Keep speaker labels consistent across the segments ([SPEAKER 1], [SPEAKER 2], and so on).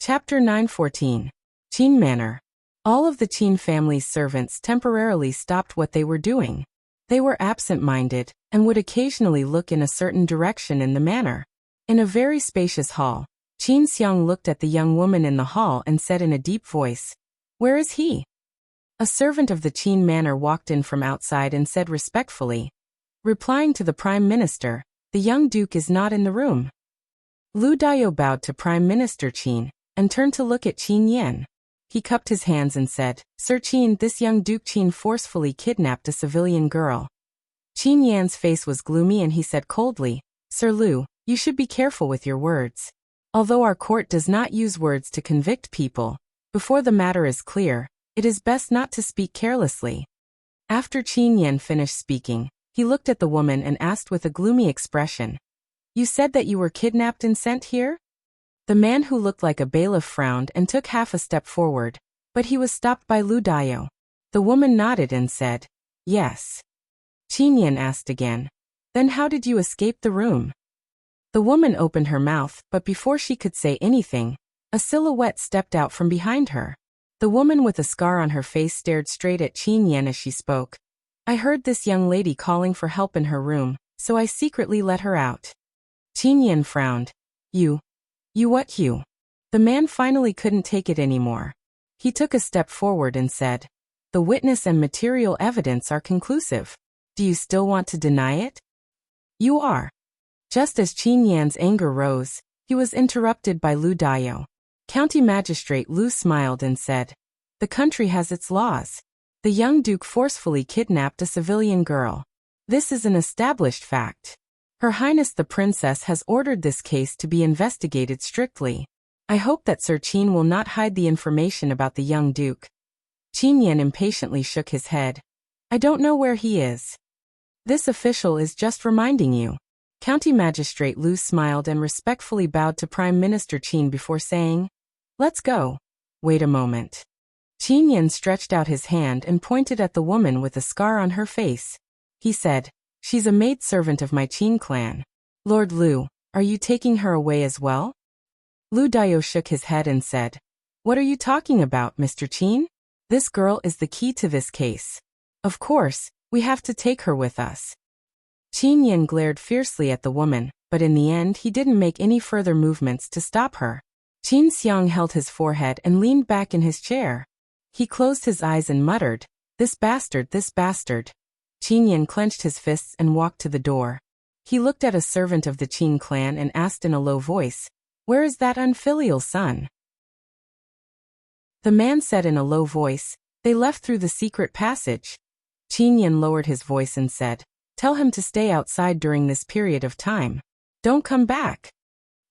[SPEAKER 1] Chapter 914. Qin Manor. All of the Qin family's servants temporarily stopped what they were doing. They were absent-minded, and would occasionally look in a certain direction in the manor. In a very spacious hall, Qin Xiang looked at the young woman in the hall and said in a deep voice, "Where is he?" A servant of the Qin manor walked in from outside and said respectfully, replying to the Prime Minister, "The young duke is not in the room." Lu Dao bowed to Prime Minister Qin, and turned to look at Qin Yan. He cupped his hands and said, "Sir Qin, this young Duke Qin forcefully kidnapped a civilian girl." Qin Yan's face was gloomy and he said coldly, "Sir Lu, you should be careful with your words. Although our court does not use words to convict people, before the matter is clear, it is best not to speak carelessly." After Qin Yan finished speaking, he looked at the woman and asked with a gloomy expression, "You said that you were kidnapped and sent here?" The man who looked like a bailiff frowned and took half a step forward, but he was stopped by Lu Dao. The woman nodded and said, "Yes." Qin Yan asked again, "Then how did you escape the room?" The woman opened her mouth, but before she could say anything, a silhouette stepped out from behind her. The woman with a scar on her face stared straight at Qin Yan as she spoke. "I heard this young lady calling for help in her room, so I secretly let her out." Qin Yan frowned. You what you? The man finally couldn't take it anymore. He took a step forward and said, "The witness and material evidence are conclusive. Do you still want to deny it?" "You are." Just as Qin Yan's anger rose, he was interrupted by Lu Dao. County Magistrate Lu smiled and said, "The country has its laws. The young duke forcefully kidnapped a civilian girl. This is an established fact. Her Highness the Princess has ordered this case to be investigated strictly. I hope that Sir Qin will not hide the information about the young duke." Qin Yan impatiently shook his head. "I don't know where he is." "This official is just reminding you." County Magistrate Lu smiled and respectfully bowed to Prime Minister Qin before saying, "Let's go." "Wait a moment." Qin Yan stretched out his hand and pointed at the woman with a scar on her face. He said, "She's a maidservant of my Qin clan. Lord Lu, are you taking her away as well?" Lu Dao shook his head and said, "What are you talking about, Mr. Qin? This girl is the key to this case. Of course, we have to take her with us." Qin Yan glared fiercely at the woman, but in the end he didn't make any further movements to stop her. Qin Xiang held his forehead and leaned back in his chair. He closed his eyes and muttered, "This bastard, this bastard." Qin Yan clenched his fists and walked to the door. He looked at a servant of the Qin clan and asked in a low voice, "Where is that unfilial son?" The man said in a low voice, "They left through the secret passage." Qin Yan lowered his voice and said, "Tell him to stay outside during this period of time. Don't come back."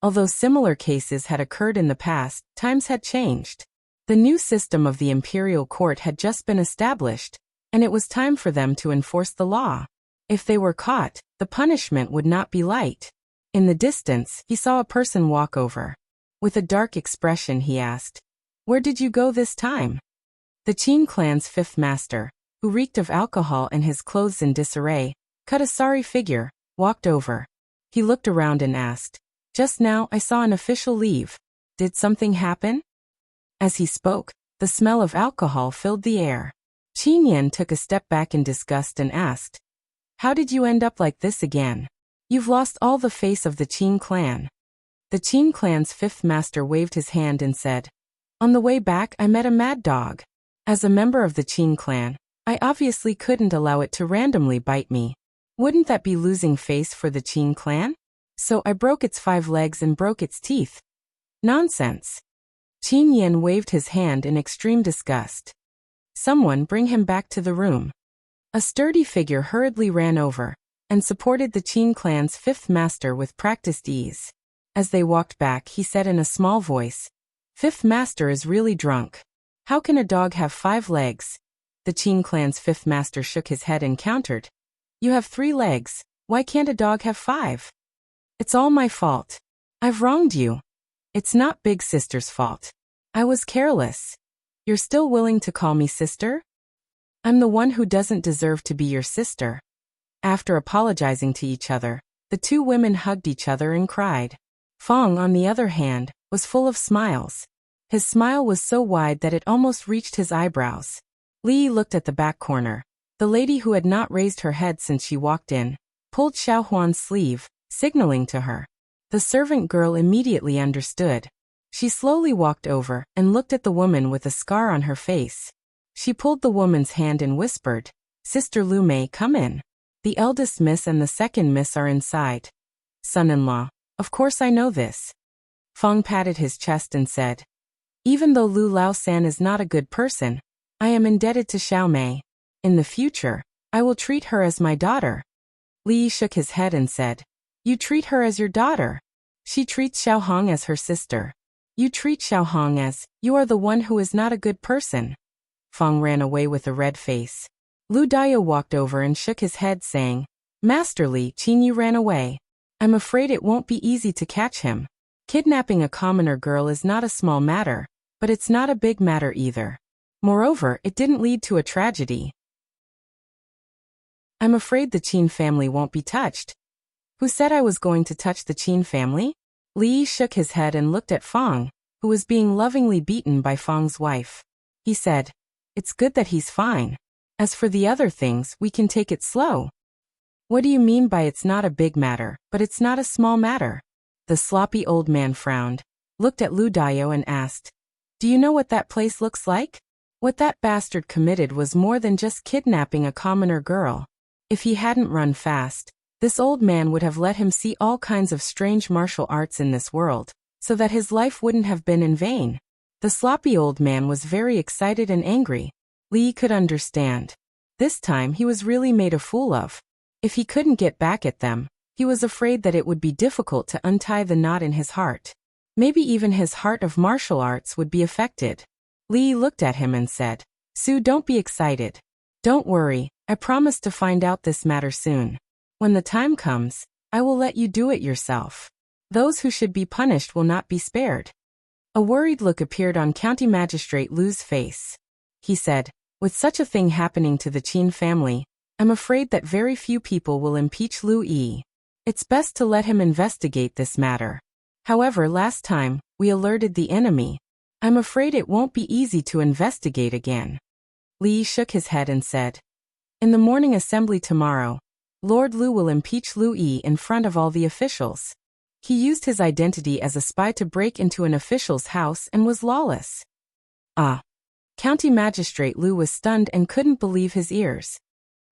[SPEAKER 1] Although similar cases had occurred in the past, times had changed. The new system of the imperial court had just been established, and it was time for them to enforce the law. If they were caught, the punishment would not be light. In the distance, he saw a person walk over. With a dark expression he asked, "Where did you go this time?" The Qin clan's fifth master, who reeked of alcohol and his clothes in disarray, cut a sorry figure, walked over. He looked around and asked, "Just now I saw an official leave. Did something happen?" As he spoke, the smell of alcohol filled the air. Qin Yan took a step back in disgust and asked, "How did you end up like this again? You've lost all the face of the Qin clan." The Qin clan's fifth master waved his hand and said, "On the way back I met a mad dog. As a member of the Qin clan, I obviously couldn't allow it to randomly bite me. Wouldn't that be losing face for the Qin clan? So I broke its 5 legs and broke its teeth." "Nonsense." Qin Yan waved his hand in extreme disgust. "Someone bring him back to the room." A sturdy figure hurriedly ran over, and supported the Qin clan's fifth master with practiced ease. As they walked back he said in a small voice, "Fifth master is really drunk. How can a dog have 5 legs? The Qin clan's fifth master shook his head and countered, "You have 3 legs, why can't a dog have 5? It's all my fault. I've wronged you." "It's not Big Sister's fault. I was careless." "You're still willing to call me sister?" "I'm the one who doesn't deserve to be your sister." After apologizing to each other, the 2 women hugged each other and cried. Fong, on the other hand, was full of smiles. His smile was so wide that it almost reached his eyebrows. Li looked at the back corner. The lady who had not raised her head since she walked in, pulled Xiao Huan's sleeve, signaling to her. The servant girl immediately understood. She slowly walked over and looked at the woman with a scar on her face. She pulled the woman's hand and whispered, "Sister Lu Mei, come in. The eldest miss and the second miss are inside." "Son-in-law, of course I know this." Feng patted his chest and said, "Even though Lu Lao-san is not a good person, I am indebted to Xiao Mei. In the future, I will treat her as my daughter." Li shook his head and said, "You treat her as your daughter. She treats Xiao Hong as her sister. You treat Xiao Hong as, you are the one who is not a good person." Feng ran away with a red face. Lu Dao walked over and shook his head saying, "Master Li, Qinyu ran away. I'm afraid it won't be easy to catch him. Kidnapping a commoner girl is not a small matter, but it's not a big matter either. Moreover, it didn't lead to a tragedy. I'm afraid the Qin family won't be touched." "Who said I was going to touch the Qin family?" Li shook his head and looked at Feng, who was being lovingly beaten by Feng's wife. He said, "It's good that he's fine. As for the other things, we can take it slow." "What do you mean by it's not a big matter, but it's not a small matter?" The sloppy old man frowned, looked at Lu Dao and asked, "Do you know what that place looks like? What that bastard committed was more than just kidnapping a commoner girl. If he hadn't run fast, this old man would have let him see all kinds of strange martial arts in this world, so that his life wouldn't have been in vain." The sloppy old man was very excited and angry. Li could understand. This time he was really made a fool of. If he couldn't get back at them, he was afraid that it would be difficult to untie the knot in his heart. Maybe even his heart of martial arts would be affected. Li looked at him and said, "Su, don't be excited. Don't worry, I promise to find out this matter soon. When the time comes, I will let you do it yourself. Those who should be punished will not be spared." A worried look appeared on County Magistrate Lu's face. He said, "With such a thing happening to the Qin family, I'm afraid that very few people will impeach Lu Yi. It's best to let him investigate this matter. However, last time, we alerted the enemy. I'm afraid it won't be easy to investigate again." Li shook his head and said, "In the morning assembly tomorrow, Lord Lu will impeach Lu Yi in front of all the officials. He used his identity as a spy to break into an official's house and was lawless." Ah! County Magistrate Lu was stunned and couldn't believe his ears.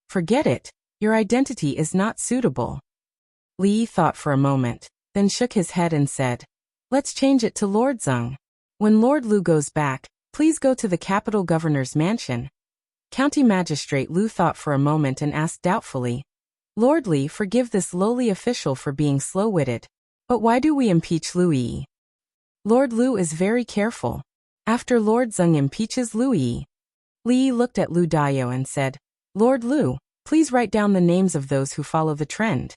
[SPEAKER 1] "Forget it, your identity is not suitable." Li thought for a moment, then shook his head and said, "Let's change it to Lord Zeng. When Lord Lu goes back, please go to the capital governor's mansion." County Magistrate Lu thought for a moment and asked doubtfully, "Lord Li, forgive this lowly official for being slow-witted, but why do we impeach Lu Yi?" "Lord Lu is very careful. After Lord Zeng impeaches Lu Yi." Li looked at Lu Dao and said, "Lord Lu, please write down the names of those who follow the trend."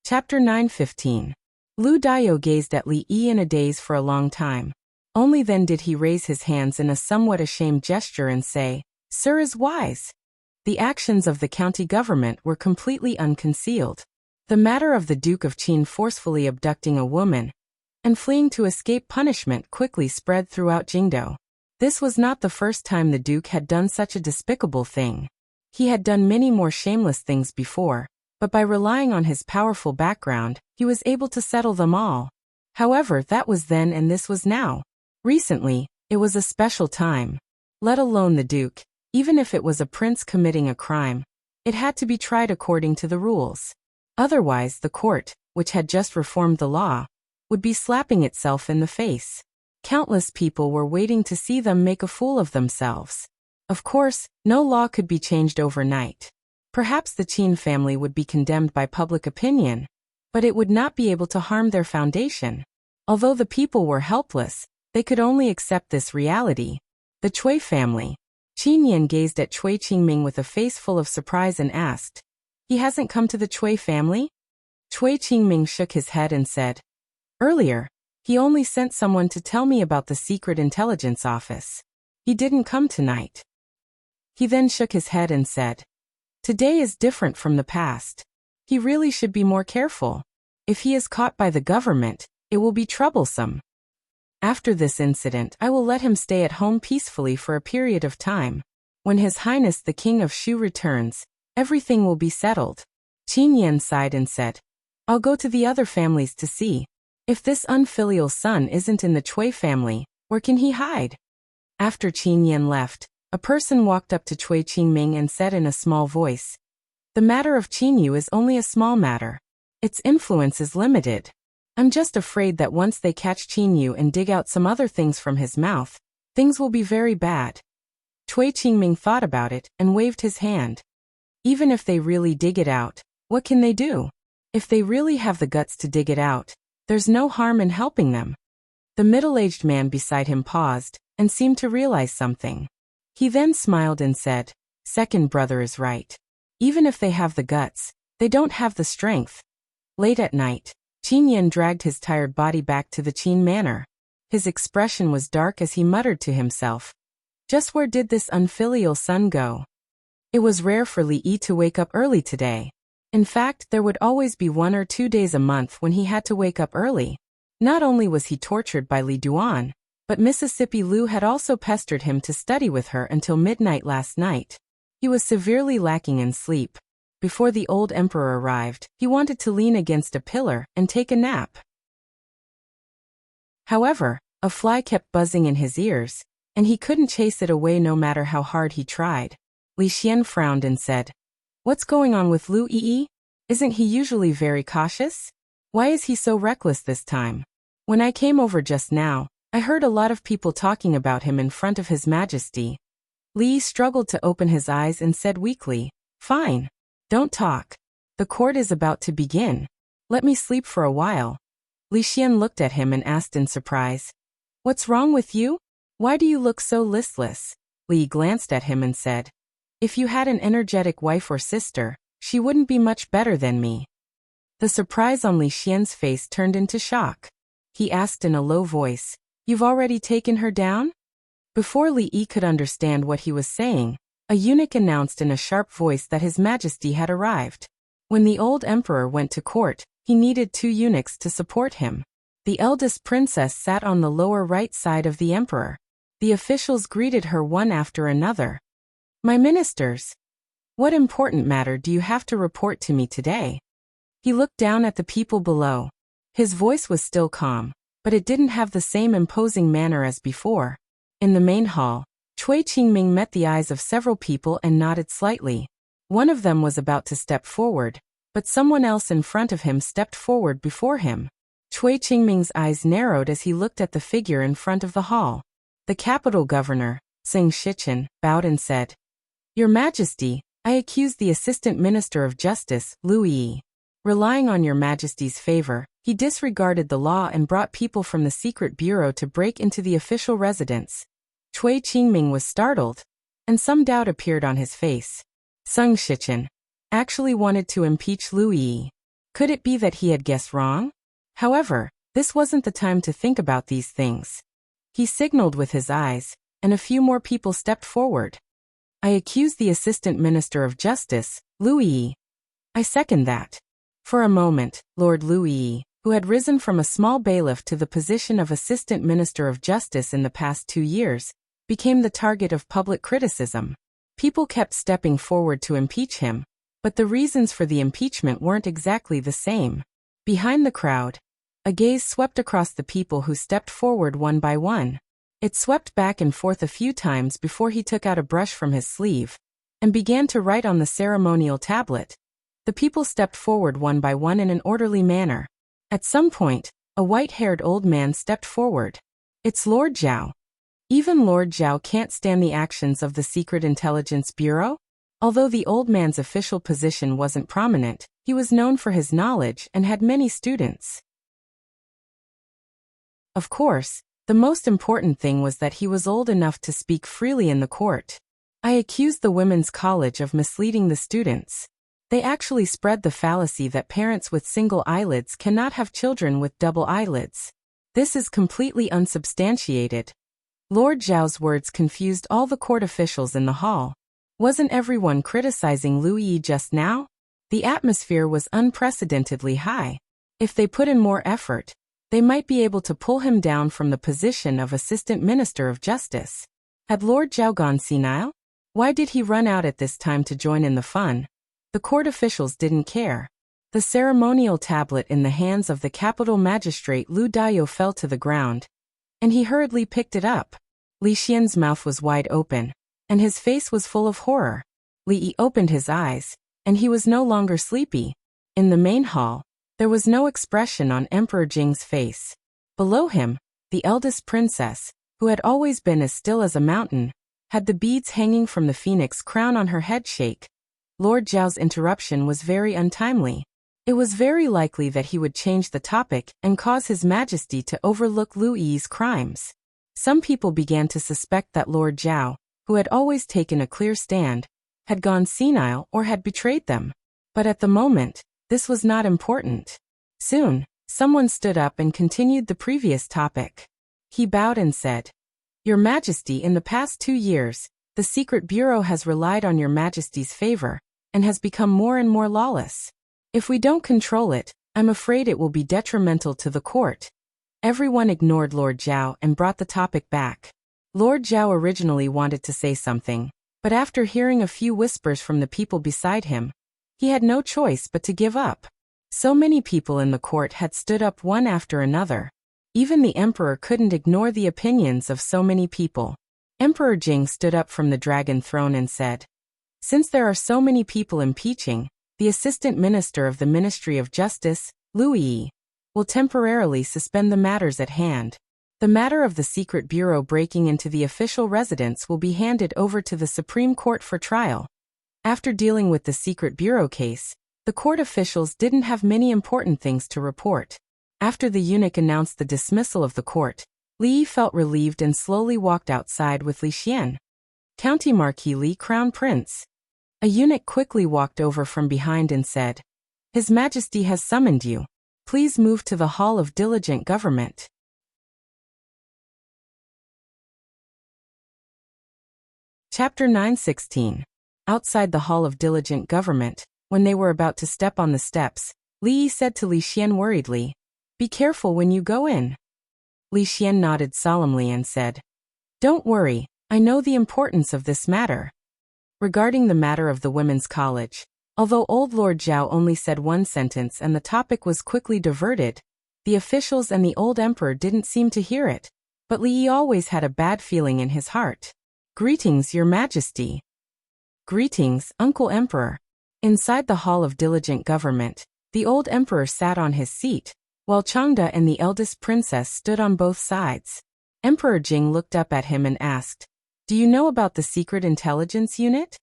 [SPEAKER 1] Chapter 9:15. Lu Dao gazed at Li Yi in a daze for a long time. Only then did he raise his hands in a somewhat ashamed gesture and say, "Sir is wise." The actions of the county government were completely unconcealed. The matter of the Duke of Qin forcefully abducting a woman and fleeing to escape punishment quickly spread throughout Jingdou. This was not the first time the Duke had done such a despicable thing. He had done many more shameless things before, but by relying on his powerful background, he was able to settle them all. However, that was then and this was now. Recently, it was a special time. Let alone the Duke, even if it was a prince committing a crime, it had to be tried according to the rules. Otherwise, the court, which had just reformed the law, would be slapping itself in the face. Countless people were waiting to see them make a fool of themselves. Of course, no law could be changed overnight. Perhaps the Qin family would be condemned by public opinion, but it would not be able to harm their foundation. Although the people were helpless, they could only accept this reality. The Cui family. Qin Yan gazed at Cui Qingming with a face full of surprise and asked, "He hasn't come to the Cui family?" Cui Qingming shook his head and said, "Earlier, he only sent someone to tell me about the secret intelligence office. He didn't come tonight." He then shook his head and said, "Today is different from the past. He really should be more careful. If he is caught by the government, It will be troublesome. After this incident, I will let him stay at home peacefully for a period of time. When His Highness the King of Shu returns, everything will be settled. Qin Yan sighed and said, I'll go to the other families to see. If this unfilial son isn't in the Cui family, where can he hide? After Qin Yan left, a person walked up to Cui Qingming and said in a small voice, The matter of Qin Yu is only a small matter. Its influence is limited. I'm just afraid that once they catch Qin Yu and dig out some other things from his mouth, things will be very bad. Cui Qingming thought about it and waved his hand. Even if they really dig it out, what can they do? If they really have the guts to dig it out, there's no harm in helping them. The middle-aged man beside him paused and seemed to realize something. He then smiled and said, Second brother is right. Even if they have the guts, they don't have the strength. Late at night, Qin Yan dragged his tired body back to the Qin manor. His expression was dark as he muttered to himself, Just where did this unfilial son go? It was rare for Li Yi to wake up early today. In fact, there would always be 1 or 2 days a month when he had to wake up early. Not only was he tortured by Li Duan, but Mississippi Lu had also pestered him to study with her until midnight last night. He was severely lacking in sleep. Before the old emperor arrived, he wanted to lean against a pillar and take a nap. However, a fly kept buzzing in his ears, and he couldn't chase it away no matter how hard he tried. Li Xian frowned and said, What's going on with Lu Yi? Isn't he usually very cautious? Why is he so reckless this time? When I came over just now, I heard a lot of people talking about him in front of His Majesty. Li struggled to open his eyes and said weakly, Fine. Don't talk. The court is about to begin. Let me sleep for a while. Li Xian looked at him and asked in surprise, What's wrong with you? Why do you look so listless? Li glanced at him and said, If you had an energetic wife or sister, she wouldn't be much better than me. The surprise on Li Xian's face turned into shock. He asked in a low voice, You've already taken her down? Before Li Yi could understand what he was saying, a eunuch announced in a sharp voice that His Majesty had arrived. When the old emperor went to court, he needed 2 eunuchs to support him. The eldest princess sat on the lower right side of the emperor. The officials greeted her one after another. My ministers, what important matter do you have to report to me today? He looked down at the people below. His voice was still calm, but it didn't have the same imposing manner as before. In the main hall, Cui Qingming met the eyes of several people and nodded slightly. One of them was about to step forward, but someone else in front of him stepped forward before him. Cui Qingming's eyes narrowed as he looked at the figure in front of the hall. The capital governor, Xing Shichen, bowed and said, Your Majesty, I accuse the Assistant Minister of Justice, Lu Yi. Relying on Your Majesty's favor, he disregarded the law and brought people from the secret bureau to break into the official residence. Cui Qingming was startled, and some doubt appeared on his face. Xing Shichen actually wanted to impeach Lu Yi. Could it be that he had guessed wrong? However, this wasn't the time to think about these things. He signaled with his eyes, and a few more people stepped forward. I accuse the Assistant Minister of Justice, Lu Yi. I second that. For a moment, Lord Lu Yi, who had risen from a small bailiff to the position of Assistant Minister of Justice in the past 2 years, became the target of public criticism. People kept stepping forward to impeach him, but the reasons for the impeachment weren't exactly the same. Behind the crowd, a gaze swept across the people who stepped forward one by one. It swept back and forth a few times before he took out a brush from his sleeve and began to write on the ceremonial tablet. The people stepped forward one by one in an orderly manner. At some point, a white-haired old man stepped forward. It's Lord Zhao. Even Lord Zhao can't stand the actions of the Secret Intelligence Bureau. Although the old man's official position wasn't prominent, he was known for his knowledge and had many students. Of course, the most important thing was that he was old enough to speak freely in the court. I accused the Women's College of misleading the students. They actually spread the fallacy that parents with single eyelids cannot have children with double eyelids. This is completely unsubstantiated. Lord Zhao's words confused all the court officials in the hall. Wasn't everyone criticizing Lu Yi just now? The atmosphere was unprecedentedly high. If they put in more effort, They might be able to pull him down from the position of Assistant Minister of Justice. Had Lord Zhao gone senile? Why did he run out at this time to join in the fun? The court officials didn't care. The ceremonial tablet in the hands of the capital magistrate Lu Dayo fell to the ground, and he hurriedly picked it up. Li Xian's mouth was wide open, and his face was full of horror. Li Yi opened his eyes, and he was no longer sleepy. In the main hall, there was no expression on Emperor Jing's face. Below him, the eldest princess, who had always been as still as a mountain, had the beads hanging from the phoenix crown on her head shake. Lord Zhao's interruption was very untimely. It was very likely that he would change the topic and cause His Majesty to overlook Lu Yi's crimes. Some people began to suspect that Lord Zhao, who had always taken a clear stand, had gone senile or had betrayed them. But at the moment, this was not important. Soon, someone stood up and continued the previous topic. He bowed and said, "Your Majesty, in the past 2 years, the Secret Bureau has relied on Your Majesty's favor and has become more and more lawless. If we don't control it, I'm afraid it will be detrimental to the court." Everyone ignored Lord Zhao and brought the topic back. Lord Zhao originally wanted to say something, but after hearing a few whispers from the people beside him, he had no choice but to give up. So many people in the court had stood up one after another. Even the emperor couldn't ignore the opinions of so many people. Emperor Jing stood up from the dragon throne and said, "Since there are so many people impeaching, the Assistant Minister of the Ministry of Justice, Lu Yi, will temporarily suspend the matters at hand. The matter of the Secret Bureau breaking into the official residence will be handed over to the Supreme Court for trial." After dealing with the Secret Bureau case, the court officials didn't have many important things to report. After the eunuch announced the dismissal of the court, Li Yi felt relieved and slowly walked outside with Li Xian. "County Marquis Li, Crown Prince." A eunuch quickly walked over from behind and said, "His Majesty has summoned you. Please move to the Hall of Diligent Government." Chapter 9:16. Outside the Hall of Diligent Government, when they were about to step on the steps, Li Yi said to Li Xian worriedly, "Be careful when you go in." Li Xian nodded solemnly and said, "Don't worry, I know the importance of this matter." Regarding the matter of the women's college, although old Lord Zhao only said one sentence and the topic was quickly diverted, the officials and the old emperor didn't seem to hear it, but Li Yi always had a bad feeling in his heart. "Greetings, Your Majesty." "Greetings, Uncle Emperor." Inside the Hall of Diligent Government, the old emperor sat on his seat, while Changde and the eldest princess stood on both sides. Emperor Jing looked up at him and asked, "Do you know about the Secret Intelligence Unit?"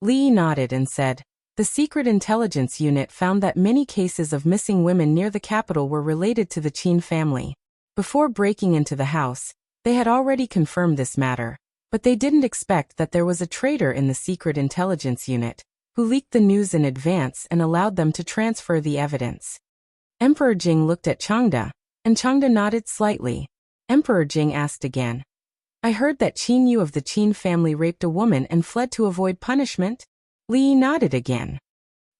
[SPEAKER 1] Li Yi nodded and said, "The Secret Intelligence Unit found that many cases of missing women near the capital were related to the Qin family. Before breaking into the house, they had already confirmed this matter, but they didn't expect that there was a traitor in the Secret Intelligence Unit, who leaked the news in advance and allowed them to transfer the evidence." Emperor Jing looked at Changde, and Changde nodded slightly. Emperor Jing asked again, "I heard that Qin Yu of the Qin family raped a woman and fled to avoid punishment?" Li Yi nodded again.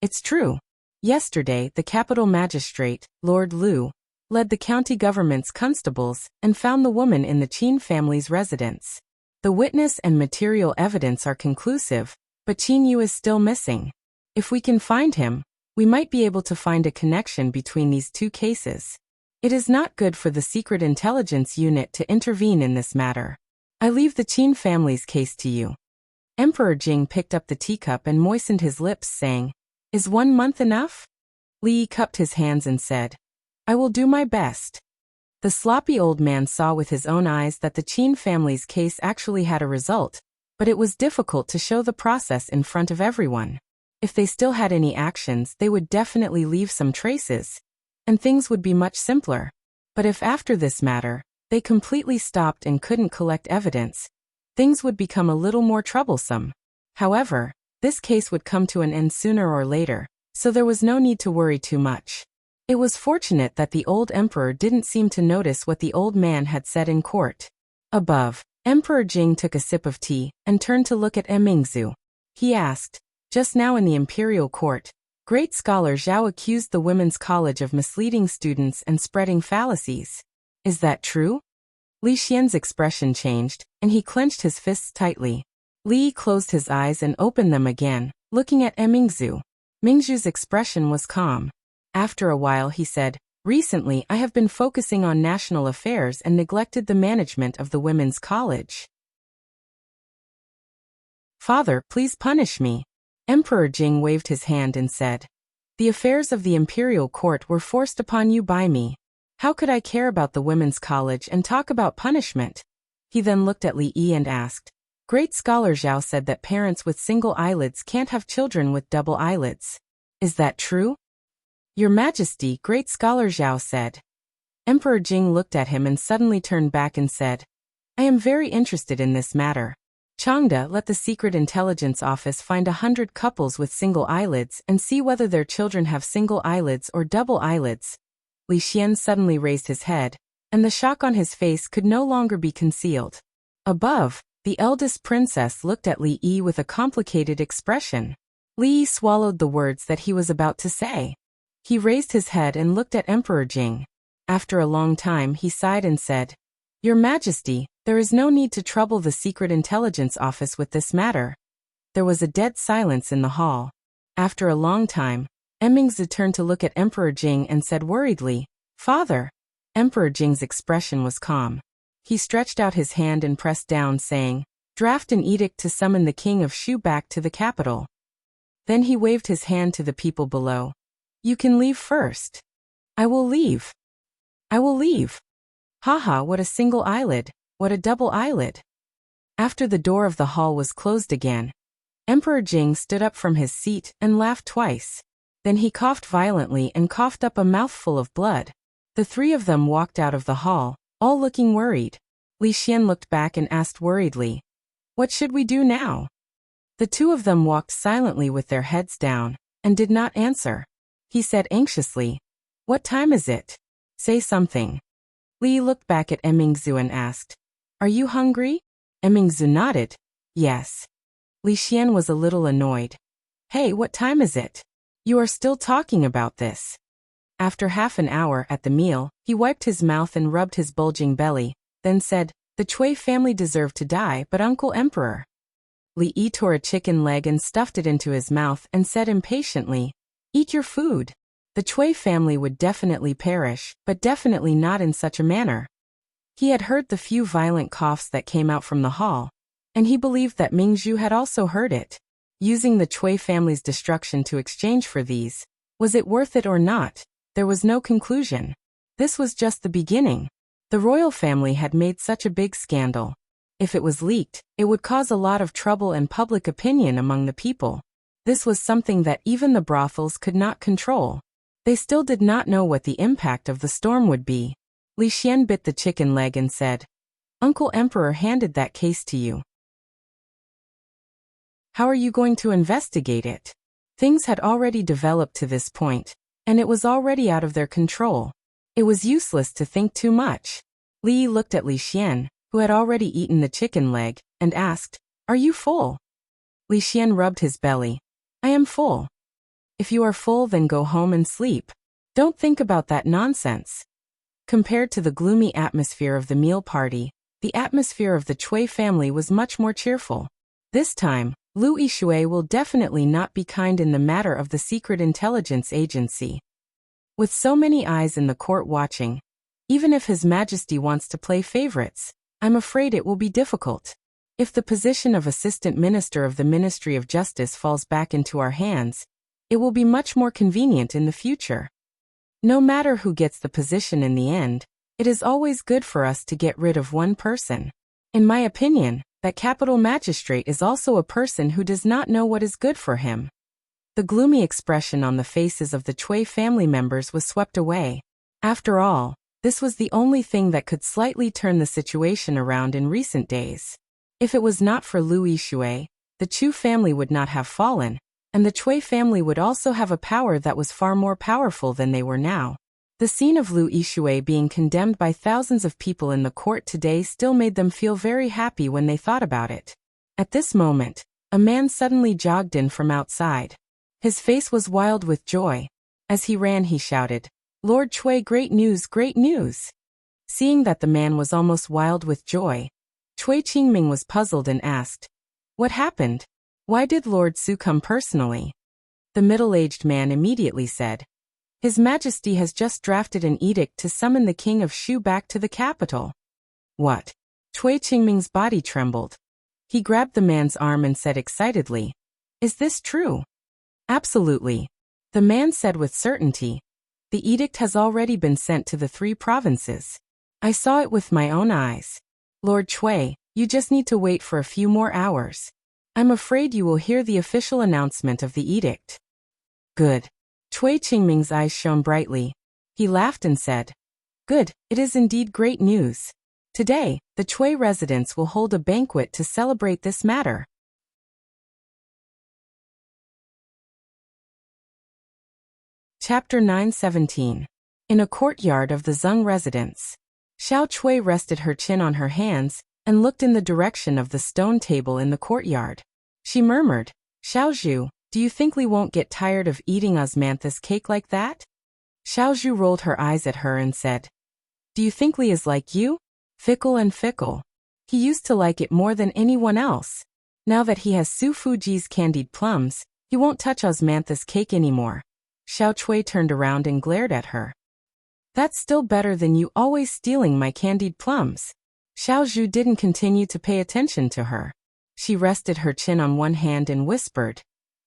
[SPEAKER 1] "It's true. Yesterday, the capital magistrate, Lord Lu, led the county government's constables and found the woman in the Qin family's residence. The witness and material evidence are conclusive, but Qin Yu is still missing. If we can find him, we might be able to find a connection between these two cases. It is not good for the Secret Intelligence Unit to intervene in this matter. I leave the Qin family's case to you." Emperor Jing picked up the teacup and moistened his lips, saying, "Is 1 month enough?" Li Yi cupped his hands and said, "I will do my best." The sloppy old man saw with his own eyes that the Qin family's case actually had a result, but it was difficult to show the process in front of everyone. If they still had any actions, they would definitely leave some traces, and things would be much simpler. But if after this matter, they completely stopped and couldn't collect evidence, things would become a little more troublesome. However, this case would come to an end sooner or later, so there was no need to worry too much. It was fortunate that the old emperor didn't seem to notice what the old man had said in court. Above, Emperor Jing took a sip of tea and turned to look at Mingzu. He asked, "Just now in the imperial court, Great scholar Zhao accused the women's college of misleading students and spreading fallacies. Is that true? Li Xian's expression changed, and he clenched his fists tightly. Li closed his eyes and opened them again, looking at Mingzhu. Mingzhu's expression was calm. After a while he said, "Recently I have been focusing on national affairs and neglected the management of the women's college. Father, please punish me." Emperor Jing waved his hand and said, "The affairs of the imperial court were forced upon you by me. How could I care about the women's college and talk about punishment?" He then looked at Li Yi and asked, "Great scholar Zhao said that parents with single eyelids can't have children with double eyelids. Is that true?" "Your Majesty," Great scholar Zhao said. Emperor Jing looked at him and suddenly turned back and said, "I am very interested in this matter. Changda, let the Secret Intelligence Office find 100 couples with single eyelids and see whether their children have single eyelids or double eyelids." Li Xian suddenly raised his head, and the shock on his face could no longer be concealed. Above, the eldest princess looked at Li Yi with a complicated expression. Li Yi swallowed the words that he was about to say. He raised his head and looked at Emperor Jing. After a long time he sighed and said, "Your Majesty, there is no need to trouble the Secret Intelligence Office with this matter." There was a dead silence in the hall. After a long time, Mingzi turned to look at Emperor Jing and said worriedly, "Father." Emperor Jing's expression was calm. He stretched out his hand and pressed down, saying, "Draft an edict to summon the king of Shu back to the capital." Then he waved his hand to the people below. "You can leave first." "I will leave. I will leave." Haha, what a single eyelid, what a double eyelid. After the door of the hall was closed again, Emperor Jing stood up from his seat and laughed twice. Then he coughed violently and coughed up a mouthful of blood. The three of them walked out of the hall, all looking worried. Li Xian looked back and asked worriedly, "What should we do now?" The two of them walked silently with their heads down, and did not answer. He said anxiously, "What time is it? Say something." Li looked back at Mingzhu and asked, "Are you hungry?" Mingzhu nodded, "Yes." Li Xian was a little annoyed. "Hey, what time is it? You are still talking about this." After half an hour at the meal, he wiped his mouth and rubbed his bulging belly, then said, "The Cui family deserved to die, but Uncle Emperor." Li Yi tore a chicken leg and stuffed it into his mouth and said impatiently, "Eat your food. The Cui family would definitely perish, but definitely not in such a manner." He had heard the few violent coughs that came out from the hall, and he believed that Mingzhu had also heard it. Using the Cui family's destruction to exchange for these, was it worth it or not? There was no conclusion. This was just the beginning. The royal family had made such a big scandal. If it was leaked, it would cause a lot of trouble and public opinion among the people. This was something that even the brothels could not control. They still did not know what the impact of the storm would be. Li Xian bit the chicken leg and said, "Uncle Emperor handed that case to you. How are you going to investigate it?" Things had already developed to this point, and it was already out of their control. It was useless to think too much. Li looked at Li Xian, who had already eaten the chicken leg, and asked, "Are you full?" Li Xian rubbed his belly. "I am full." "If you are full, then go home and sleep. Don't think about that nonsense." Compared to the gloomy atmosphere of the meal party, the atmosphere of the Cui family was much more cheerful. This time, Lu Yixue will definitely not be kind in the matter of the Secret Intelligence Agency. With so many eyes in the court watching, even if His Majesty wants to play favorites, I'm afraid it will be difficult. If the position of Assistant Minister of the Ministry of Justice falls back into our hands, it will be much more convenient in the future. No matter who gets the position in the end, it is always good for us to get rid of one person. In my opinion, that capital magistrate is also a person who does not know what is good for him. The gloomy expression on the faces of the Cui family members was swept away. After all, this was the only thing that could slightly turn the situation around in recent days. If it was not for Lu Yixue, the Chu family would not have fallen, and the Cui family would also have a power that was far more powerful than they were now. The scene of Lu Yixue being condemned by thousands of people in the court today still made them feel very happy when they thought about it. At this moment, a man suddenly jogged in from outside. His face was wild with joy. As he ran, he shouted, "Lord Chui, great news, great news!" Seeing that the man was almost wild with joy, Chui Qingming was puzzled and asked, "What happened? Why did Lord Su come personally?" The middle-aged man immediately said, "His Majesty has just drafted an edict to summon the King of Shu back to the capital." What? Chui Qingming's body trembled. He grabbed the man's arm and said excitedly, "Is this true?" "Absolutely," the man said with certainty. "The edict has already been sent to the 3 provinces. I saw it with my own eyes. Lord Chui, you just need to wait for a few more hours. I'm afraid you will hear the official announcement of the edict." "Good." Chui Qingming's eyes shone brightly. He laughed and said, "Good, it is indeed great news. Today, the Chui residents will hold a banquet to celebrate this matter." Chapter 9:17. In a courtyard of the Zeng residence. Xiao Chui rested her chin on her hands and looked in the direction of the stone table in the courtyard. She murmured, "Xiao Zhu, do you think Li won't get tired of eating osmanthus cake like that?" Xiao Zhu rolled her eyes at her and said, "Do you think Li is like you? Fickle and fickle. He used to like it more than anyone else. Now that he has Su Fuji's candied plums, he won't touch osmanthus cake anymore." Xiao Chui turned around and glared at her. "That's still better than you always stealing my candied plums." Xiao Zhu didn't continue to pay attention to her. She rested her chin on one hand and whispered,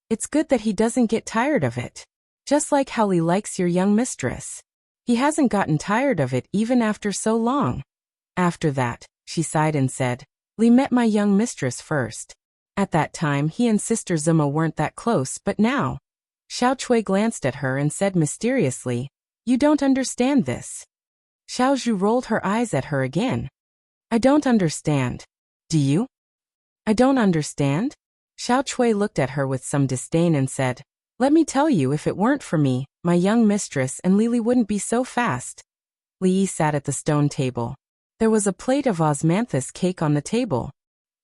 [SPEAKER 1] "It's good that he doesn't get tired of it. Just like how Li likes your young mistress. He hasn't gotten tired of it even after so long." After that, she sighed and said, "Li met my young mistress first. At that time he and Sister Zuma weren't that close, but now." Xiao Chui glanced at her and said mysteriously, "You don't understand this." Xiao Zhu rolled her eyes at her again. "I don't understand. Do you?" "I don't understand?" Xiao Chui looked at her with some disdain and said, "Let me tell you, if it weren't for me, my young mistress and Lily wouldn't be so fast." Li Yi sat at the stone table. There was a plate of osmanthus cake on the table.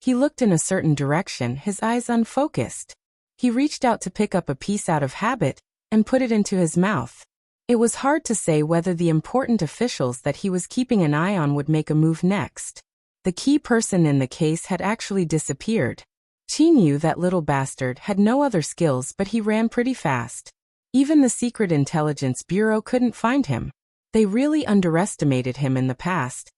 [SPEAKER 1] He looked in a certain direction, his eyes unfocused. He reached out to pick up a piece out of habit and put it into his mouth. It was hard to say whether the important officials that he was keeping an eye on would make a move next. The key person in the case had actually disappeared. Qi knew that little bastard had no other skills, but he ran pretty fast. Even the Secret Intelligence Bureau couldn't find him. They really underestimated him in the past.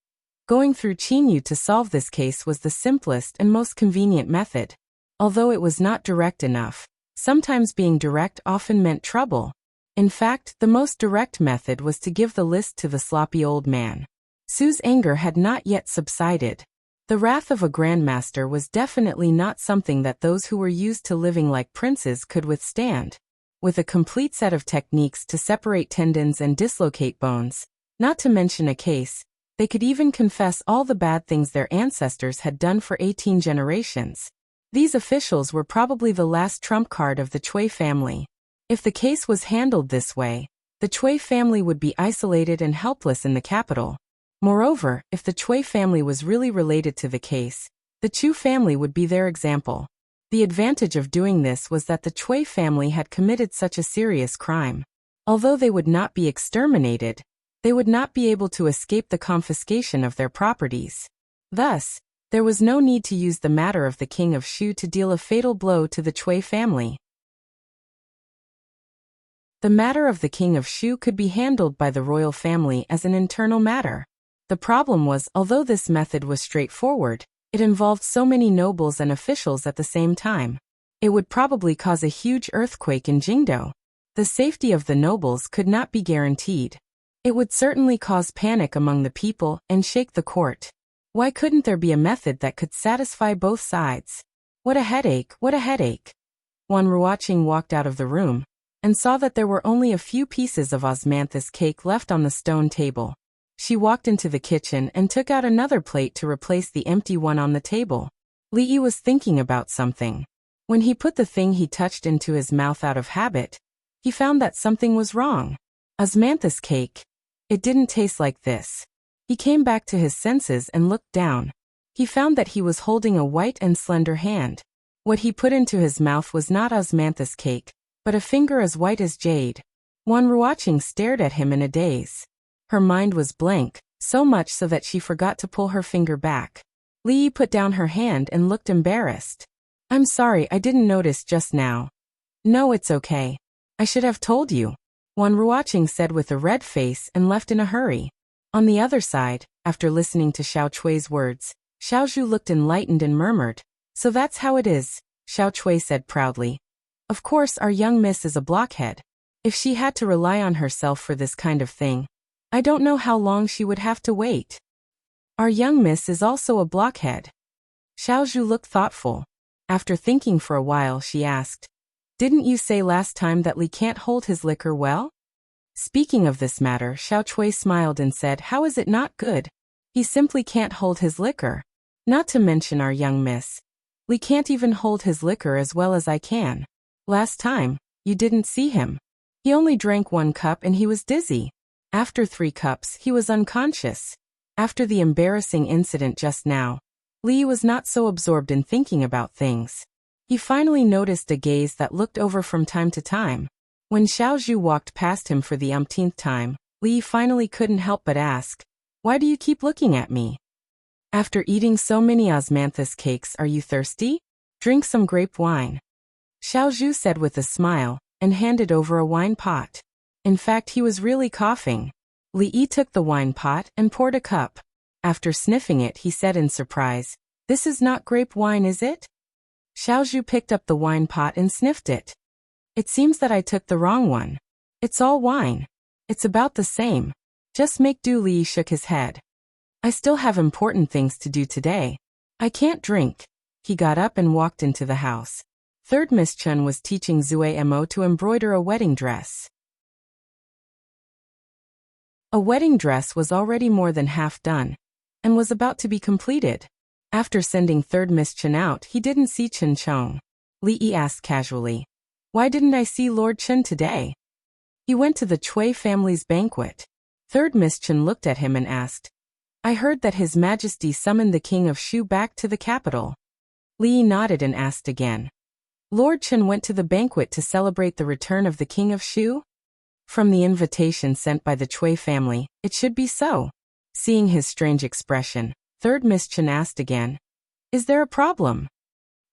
[SPEAKER 1] Going through Qinyu to solve this case was the simplest and most convenient method. Although it was not direct enough, sometimes being direct often meant trouble. In fact, the most direct method was to give the list to the sloppy old man. Su's anger had not yet subsided. The wrath of a grandmaster was definitely not something that those who were used to living like princes could withstand. With a complete set of techniques to separate tendons and dislocate bones, not to mention a case, they could even confess all the bad things their ancestors had done for 18 generations. These officials were probably the last trump card of the Chui family. If the case was handled this way, the Chui family would be isolated and helpless in the capital. Moreover, if the Chui family was really related to the case, the Chu family would be their example. The advantage of doing this was that the Chui family had committed such a serious crime. Although they would not be exterminated, they would not be able to escape the confiscation of their properties. Thus, there was no need to use the matter of the King of Shu to deal a fatal blow to the Chui family. The matter of the King of Shu could be handled by the royal family as an internal matter. The problem was, although this method was straightforward, it involved so many nobles and officials at the same time. It would probably cause a huge earthquake in Jingdo. The safety of the nobles could not be guaranteed. It would certainly cause panic among the people and shake the court. Why couldn't there be a method that could satisfy both sides? What a headache, what a headache. Wan Ruoqing walked out of the room and saw that there were only a few pieces of osmanthus cake left on the stone table. She walked into the kitchen and took out another plate to replace the empty one on the table. Li Yi was thinking about something. When he put the thing he touched into his mouth out of habit, he found that something was wrong. Osmanthus cake. It didn't taste like this. He came back to his senses and looked down. He found that he was holding a white and slender hand. What he put into his mouth was not osmanthus cake, but a finger as white as jade. Wan Ruoqing stared at him in a daze. Her mind was blank, so much so that she forgot to pull her finger back. Li Yi put down her hand and looked embarrassed. I'm sorry, I didn't notice just now. No, it's okay. I should have told you, Wan Ruoqing said with a red face and left in a hurry. On the other side, after listening to Xiao Chui's words, Xiao Zhu looked enlightened and murmured, so that's how it is, Xiao Chui said proudly. Of course our young miss is a blockhead. If she had to rely on herself for this kind of thing, I don't know how long she would have to wait. Our young miss is also a blockhead. Xiao Zhu looked thoughtful. After thinking for a while she asked, didn't you say last time that Li can't hold his liquor well? Speaking of this matter, Xiao Chui smiled and said, how is it not good? He simply can't hold his liquor. Not to mention our young miss. Li can't even hold his liquor as well as I can. Last time, you didn't see him. He only drank 1 cup and he was dizzy. After 3 cups, he was unconscious. After the embarrassing incident just now, Li was not so absorbed in thinking about things. He finally noticed a gaze that looked over from time to time. When Xiao Zhu walked past him for the umpteenth time, Li finally couldn't help but ask, why do you keep looking at me? After eating so many osmanthus cakes, are you thirsty? Drink some grape wine. Xiao Zhu said with a smile, and handed over a wine pot. In fact, he was really coughing. Li Yi took the wine pot and poured a cup. After sniffing it, he said in surprise, this is not grape wine, is it? Xiao Zhu picked up the wine pot and sniffed it. It seems that I took the wrong one. It's all wine. It's about the same. Just make do. Li Yi shook his head. I still have important things to do today. I can't drink. He got up and walked into the house. Third Miss Chen was teaching Zui Mo to embroider a wedding dress. A wedding dress was already more than half done, and was about to be completed. After sending Third Miss Chen out, he didn't see Chen Chong. Li Yi asked casually, why didn't I see Lord Chen today? He went to the Chui family's banquet. Third Miss Chen looked at him and asked, I heard that His Majesty summoned the King of Shu back to the capital. Li Yi nodded and asked again, Lord Chen went to the banquet to celebrate the return of the King of Shu? From the invitation sent by the Chui family, it should be so. Seeing his strange expression, Third Miss Chen asked again, is there a problem?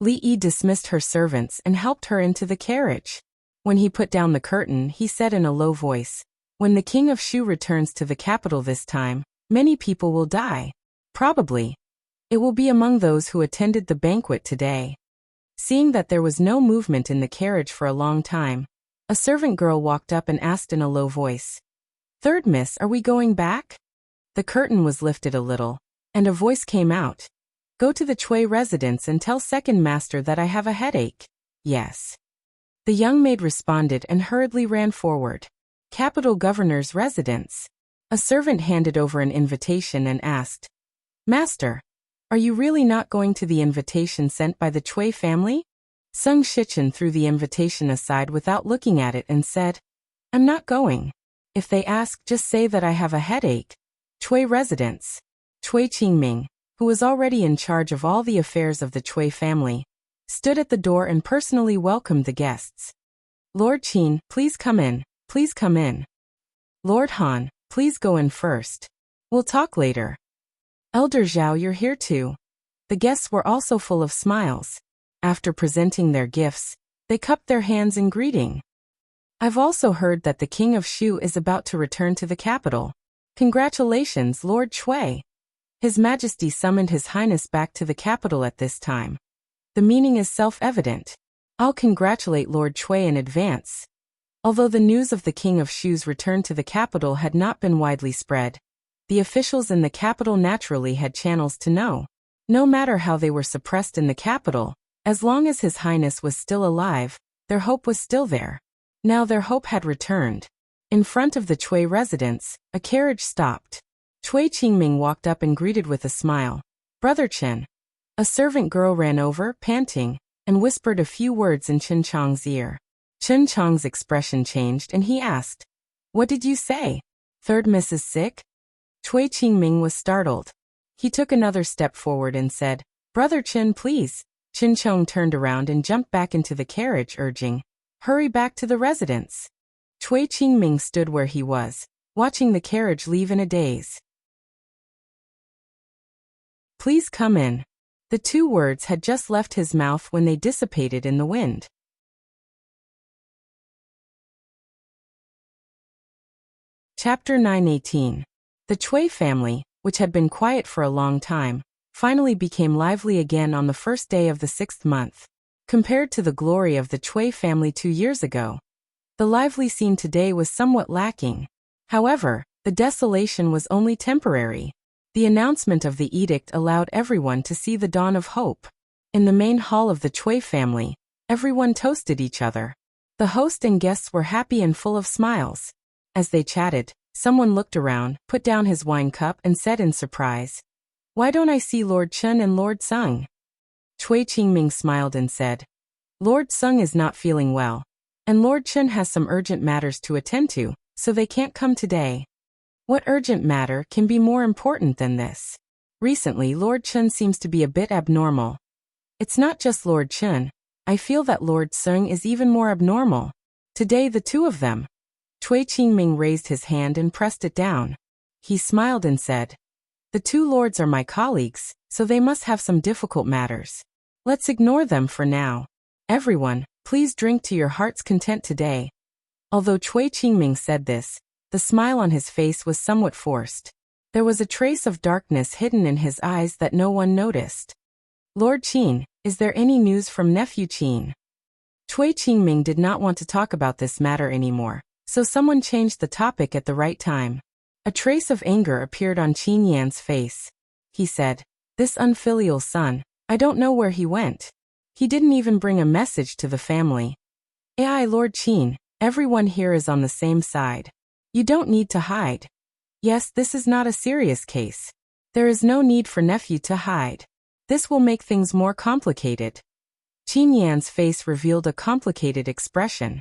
[SPEAKER 1] Li Yi dismissed her servants and helped her into the carriage. When he put down the curtain, he said in a low voice, when the King of Shu returns to the capital this time, many people will die. Probably. It will be among those who attended the banquet today. Seeing that there was no movement in the carriage for a long time, a servant girl walked up and asked in a low voice, Third Miss, are we going back? The curtain was lifted a little, and a voice came out. Go to the Chui residence and tell Second Master that I have a headache. Yes. The young maid responded and hurriedly ran forward. Capital Governor's residence. A servant handed over an invitation and asked, Master, are you really not going to the invitation sent by the Chui family? Sung Shichen threw the invitation aside without looking at it and said, I'm not going. If they ask, just say that I have a headache. Chui residence. Chui Qingming, who was already in charge of all the affairs of the Chui family, stood at the door and personally welcomed the guests. Lord Qin, please come in. Please come in. Lord Han, please go in first. We'll talk later. Elder Zhao, you're here too. The guests were also full of smiles. After presenting their gifts, they cupped their hands in greeting. I've also heard that the King of Shu is about to return to the capital. Congratulations, Lord Chui. His Majesty summoned His Highness back to the capital at this time. The meaning is self-evident. I'll congratulate Lord Chui in advance. Although the news of the King of Shu's return to the capital had not been widely spread, the officials in the capital naturally had channels to know. No matter how they were suppressed in the capital, as long as His Highness was still alive, their hope was still there. Now their hope had returned. In front of the Chui residence, a carriage stopped. Chui Qingming walked up and greeted with a smile. Brother Chen. A servant girl ran over, panting, and whispered a few words in Chen Chong's ear. Chen Chong's expression changed and he asked, What did you say? Third Miss is sick? Chui Qingming was startled. He took another step forward and said, Brother Chen, please. Chen Chong turned around and jumped back into the carriage, urging, Hurry back to the residence. Cui Qingming stood where he was, watching the carriage leave in a daze. Please come in. The two words had just left his mouth when they dissipated in the wind. Chapter 9:18. The Cui family, which had been quiet for a long time, finally became lively again on the first day of the 6th month. Compared to the glory of the Cui family 2 years ago, the lively scene today was somewhat lacking. However, the desolation was only temporary. The announcement of the edict allowed everyone to see the dawn of hope. In the main hall of the Cui family, everyone toasted each other. The host and guests were happy and full of smiles. As they chatted, someone looked around, put down his wine cup and said in surprise, "Why don't I see Lord Chen and Lord Sung?" Cui Qingming smiled and said, "Lord Sung is not feeling well, and Lord Chen has some urgent matters to attend to, so they can't come today." What urgent matter can be more important than this? Recently, Lord Chen seems to be a bit abnormal. It's not just Lord Chen. I feel that Lord Sung is even more abnormal. Today, the two of them. Cui Qingming raised his hand and pressed it down. He smiled and said, "The two lords are my colleagues, so they must have some difficult matters. Let's ignore them for now. Everyone, please drink to your heart's content today." Although Cui Qingming said this, the smile on his face was somewhat forced. There was a trace of darkness hidden in his eyes that no one noticed. "Lord Qin, is there any news from nephew Qin?" Cui Qingming did not want to talk about this matter anymore, so someone changed the topic at the right time. A trace of anger appeared on Qin Yan's face. He said, "This unfilial son, I don't know where he went. He didn't even bring a message to the family." Lord Qin, everyone here is on the same side. You don't need to hide. Yes, this is not a serious case. There is no need for nephew to hide. This will make things more complicated. Qin Yan's face revealed a complicated expression.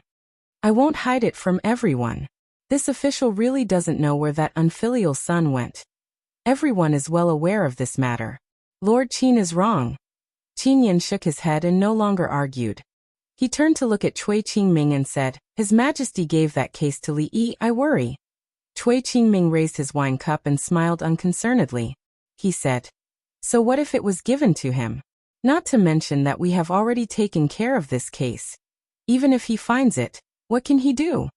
[SPEAKER 1] "I won't hide it from everyone. This official really doesn't know where that unfilial son went. Everyone is well aware of this matter. Lord Qin is wrong." Qin Yan shook his head and no longer argued. He turned to look at Cui Qingming and said, "His Majesty gave that case to Li Yi, I worry." Cui Qingming raised his wine cup and smiled unconcernedly. He said, "So what if it was given to him? Not to mention that we have already taken care of this case. Even if he finds it, what can he do?"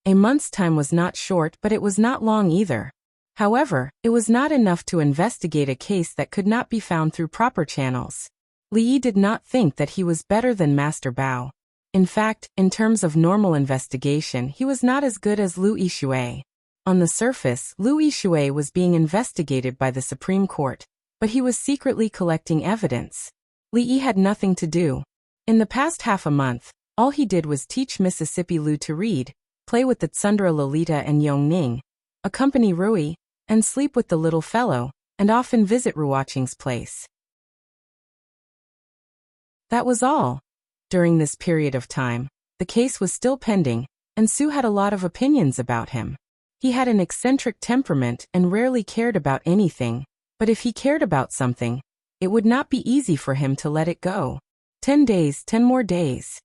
[SPEAKER 1] A month's time was not short, but it was not long either. However, it was not enough to investigate a case that could not be found through proper channels. Li Yi did not think that he was better than Master Bao. In fact, in terms of normal investigation, he was not as good as Lu Yishui. On the surface, Lu Yishui was being investigated by the Supreme Court, but he was secretly collecting evidence. Li Yi had nothing to do. In the past half a month, all he did was teach Mississippi Lu to read, play with the Tsundra Lolita and Yongning, accompany Rui, and sleep with the little fellow, and often visit Ruoqing's place. That was all. During this period of time, the case was still pending, and Su had a lot of opinions about him. He had an eccentric temperament and rarely cared about anything, but if he cared about something, it would not be easy for him to let it go. 10 days, 10 more days.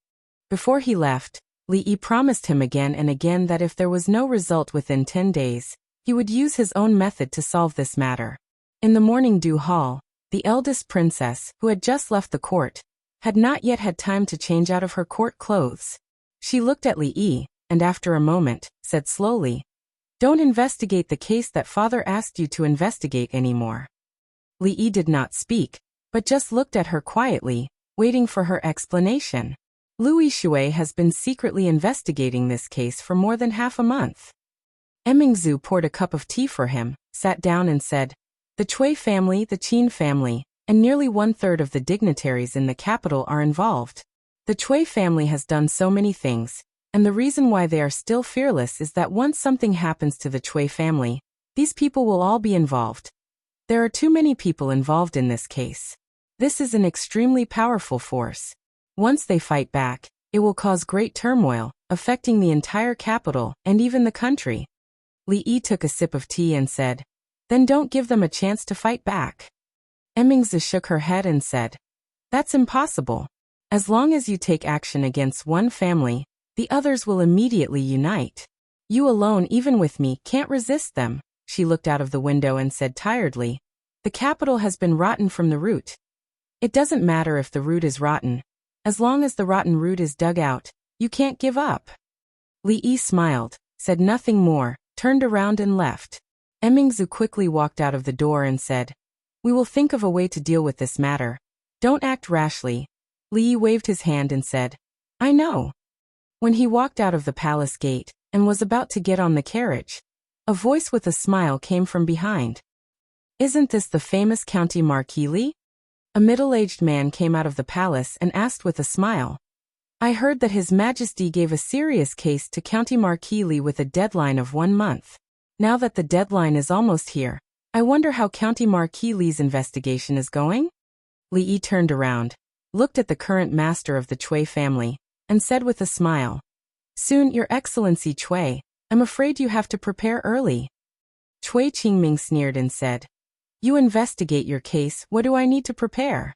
[SPEAKER 1] Before he left, Li Yi promised him again and again that if there was no result within 10 days, he would use his own method to solve this matter. In the morning dew hall, the eldest princess, who had just left the court, had not yet had time to change out of her court clothes. She looked at Li Yi, and after a moment, said slowly, "Don't investigate the case that father asked you to investigate anymore." Li Yi did not speak, but just looked at her quietly, waiting for her explanation. Lu Yishui has been secretly investigating this case for more than half a month. Emingzu poured a cup of tea for him, sat down and said, "The Cui family, the Qin family, and nearly 1/3 of the dignitaries in the capital are involved. The Cui family has done so many things, and the reason why they are still fearless is that once something happens to the Cui family, these people will all be involved. There are too many people involved in this case. This is an extremely powerful force. Once they fight back, it will cause great turmoil, affecting the entire capital and even the country." Li Yi took a sip of tea and said, "Then don't give them a chance to fight back." Emingzi shook her head and said, "That's impossible. As long as you take action against one family, The others will immediately unite. You alone, even with me, can't resist them. She looked out of the window and said tiredly, the capital has been rotten from the root. It doesn't matter if the root is rotten. As long as the rotten root is dug out, you can't give up. Li Yi smiled, said nothing more, turned around and left. Emingzu quickly walked out of the door and said, we will think of a way to deal with this matter. Don't act rashly. Li Yi waved his hand and said, I know. When he walked out of the palace gate and was about to get on the carriage, a voice with a smile came from behind. Isn't this the famous County Marquis Li? A middle-aged man came out of the palace and asked with a smile. I heard that His Majesty gave a serious case to County Marquis Li with a deadline of 1 month. Now that the deadline is almost here, I wonder how County Marquis Li's investigation is going? Li Yi turned around, looked at the current master of the Cui family, and said with a smile, soon, Your Excellency Cui, I'm afraid you have to prepare early. Cui Qingming sneered and said, you investigate your case, what do I need to prepare?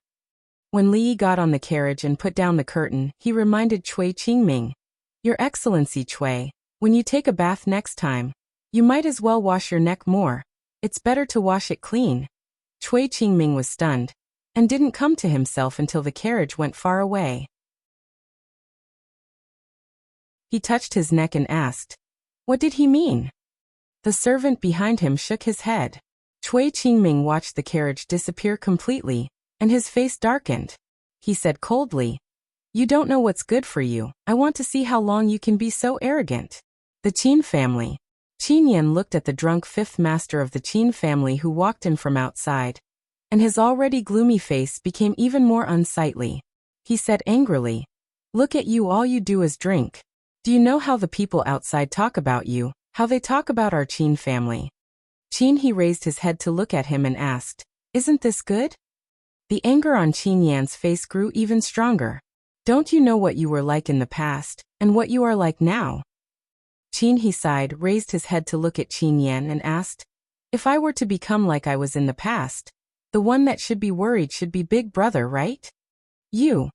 [SPEAKER 1] When Li Yi got on the carriage and put down the curtain, he reminded Cui Qingming, Your Excellency Cui, when you take a bath next time, you might as well wash your neck more. It's better to wash it clean. Cui Qingming was stunned, and didn't come to himself until the carriage went far away. He touched his neck and asked, what did he mean? The servant behind him shook his head. Cui Qingming watched the carriage disappear completely, and his face darkened. He said coldly, you don't know what's good for you. I want to see how long you can be so arrogant. The Qin family. Qin Yan looked at the drunk fifth master of the Qin family who walked in from outside, and his already gloomy face became even more unsightly. He said angrily, look at you, all you do is drink. Do you know how the people outside talk about you, how they talk about our Qin family? Qin He raised his head to look at him and asked, isn't this good? The anger on Qin Yan's face grew even stronger. Don't you know what you were like in the past, and what you are like now? Qin He sighed, raised his head to look at Qin Yan and asked, if I were to become like I was in the past, the one that should be worried should be Big Brother, right? You.